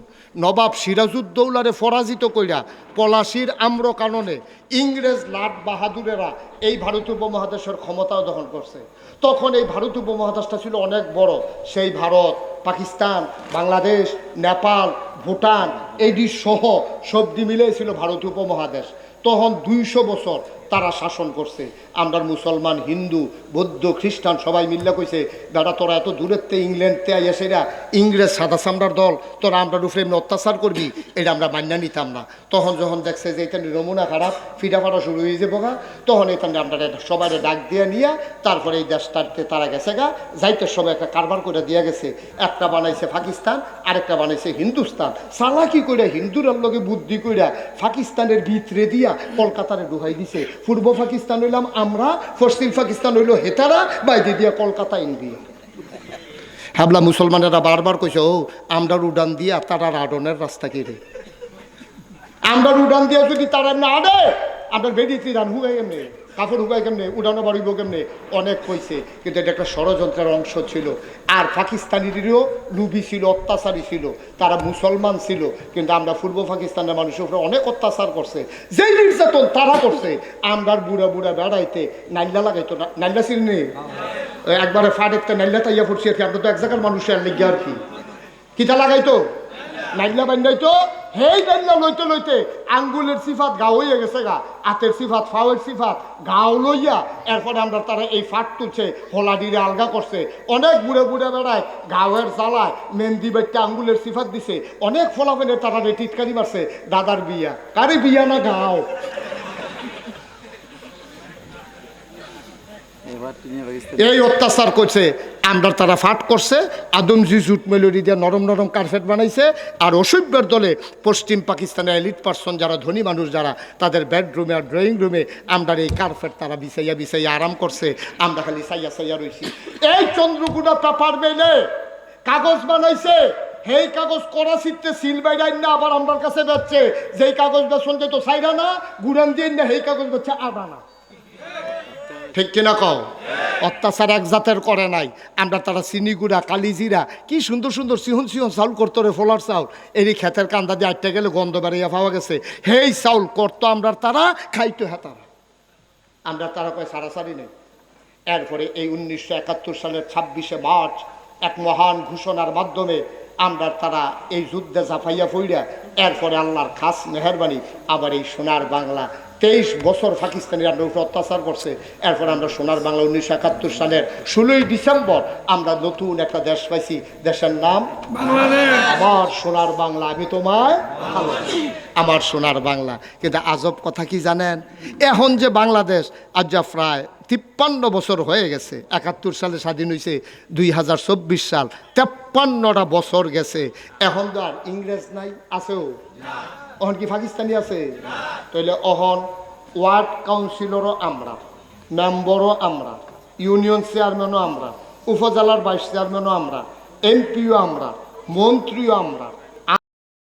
নবাব সিরাজউদ্দৌলারে পরাজিত কইরা পলাশির আম্র কাননে ইংরেজ লাট বাহাদুরেরা এই ভারত উপমহাদেশের ক্ষমতাও দখল করছে। তখন এই ভারত উপমহাদেশটা ছিল অনেক বড়। সেই ভারত, পাকিস্তান, বাংলাদেশ, নেপাল, ভুটান এইটি সহ সবদি মিলে ছিল ভারত উপমহাদেশ। তখন 200 বছর তারা শাসন করছে। আমরা মুসলমান, হিন্দু, বৌদ্ধ, খ্রিস্টান সবাই মিল্লা কইছে, দাদা তোরা এত দূরের ইংল্যান্ডতে আইয়াছেরা, ইংরেজ সাদা চামড়ার দল, তোরা আমরা উপরে এমনি অত্যাচার করবি, এটা আমরা মান্যা নিতাম না। তখন যখন দেখছে যে এখানে নমুনা খারাপ, ফিটা ফাটা শুরু হয়ে যাবো তখন এখানে আমরা সবাই ডাক দিয়ে নিয়ে তারপরে এই দেশটাতে তারা গেছে যাইতে সবাই একটা কারবার করে দিয়ে গেছে। একটা বানাইছে পাকিস্তান, আরেকটা বানাইছে হিন্দুস্তান। চালাকি করে হিন্দুর লগে বুদ্ধি কইরা পাকিস্তানের ভিতরে দিয়া কলকাতারে ঢুকাই দিছে। পূর্ব পাকিস্তান হইলাম আমরা, পশ্চিম পাকিস্তান হইল হেতারা, বাইরে দিয়া কলকাতা ইন্ডিয়া। হাবলা মুসলমানেরা বারবার কইছে, ও আমরা উডান দিয়া তারা আডনের রাস্তা কেড়ে, আমরা উডান দিয়া যদি তারা না আডে আমরা বেরিয়ে রান হুগাই কেমনে, কাপড় হুগাই কেমনে, উডানো বাড়িব কেমনে, অনেক কইছে। কিন্তু এটা একটা ষড়যন্ত্রের অংশ ছিল। আর পাকিস্তানিদেরও লুবি ছিল, অত্যাচারী ছিল, তারা মুসলমান ছিল, কিন্তু আমরা পূর্ব পাকিস্তানের মানুষের উপরে অনেক অত্যাচার করছে। যেই নির্যাতন তারা করছে, আমরা বুড়া বুড়া বেড়াইতে নাইলা লাগাইতো না। নাইলা ছিল নেই একবারে ফাড়েতে নাইলা তাইয়া পড়ছি আর কি। আমরা তো এক জায়গার মানুষের লেগে আর কি কিতা লাগাইতো, নাইলা বান্ধাইতো। হেই নাইলা লইতে লইতে আঙ্গুলের সিফাত গাও হইয়া গেছে হাতের সিফাত, ফাওয়ের সিফাত গাও লইয়া এরপরে আমরা তারা এই ফাট তুলছে, হোলাডিরে আলগা করছে। অনেক বুড়ে বুড়ে বেড়ায় গাওয়ের জ্বালায় মেহেন্দি বাইটটা আঙ্গুলের সিফাত দিছে। অনেক ফলাফেনের তারা টিটকারি মারছে। দাদার বিয়া, কারে বিয়া না গাও। এই অত্যাচার করছে, আমরা তারা ফাট করছে। আদমজি জুট মেলোডি দিয়ে নরম নরম কার্পেট বানাইছে। আর অসভ্যের দলে পশ্চিম পাকিস্তানের এলিট পার্সন যারা, ধনী মানুষ যারা, তাদের বেডরুমে আর ড্রয়িং রুমে আমরা এই কার্পেট তারা বিছাইয়া বিছাইয়া আরাম করছে। আমরা খালি সাইয়া সাইয়া রয়েছি। এই চন্দ্রগুড়া পেপার মেলে কাগজ বানাইছে। সেই কাগজ করাচিতে সিল বাইরাই না, আবার আমার কাছে বেচছে। যেই কাগজ বেচন যেত সাইরা না, গুড়ান দিয়ে না, সেই কাগজ বেচছে আনা। ঠিক কিনা কও? অত্যাচার এক জাতের করে নাই। আমরা তারা চিনিগুড়া, কালিজিরা, কি সুন্দর সুন্দর সিহন সিহন চাউল করতো রে, ফোলার চাউল। এই ক্ষেতের কান্দা দিয়ে আটটা গেলে গন্ধ বেড়াইয়া পাওয়া গেছে। হেই চাউল করতো আমরা তারা, খাইতো হ্যাঁ তারা। আমরা তারা কয় সারাসারি নেই। এরপরে এই 1971 সালের 26শে মার্চ এক মহান ঘোষণার মাধ্যমে আমরা তারা এই যুদ্ধে জাফাইয়া পইরা এরপরে আল্লাহর খাস মেহরবানি আবার এই সোনার বাংলা 23 বছর পাকিস্তানিরা আমরা উপরে অত্যাচার করছে। এরপর আমরা সোনার বাংলা 1971 সালের 16ই ডিসেম্বর আমরা নতুন একটা দেশ পাইছি। দেশের নাম বাংলাদেশ। আমার সোনার বাংলা, আমি তোমায় ভালোবাসি, আমার সোনার বাংলা। কিন্তু আজব কথা কি জানেন, এখন যে বাংলাদেশ আজ যা প্রায় 53 বছর হয়ে গেছে। 71 সালে স্বাধীন হয়েছে, 2024 সাল, 53টা বছর গেছে। এখন তো আর ইংরেজ নাই, আছেও অহন কি পাকিস্তানি আছে? তাহলে অহন ওয়ার্ড কাউন্সিলরও আমরা, মেম্বারও আমরা, ইউনিয়ন চেয়ারম্যানও আমরা, উপজেলার ভাইস চেয়ারম্যানও আমরা, এমপিও আমরা, মন্ত্রীও আমরা,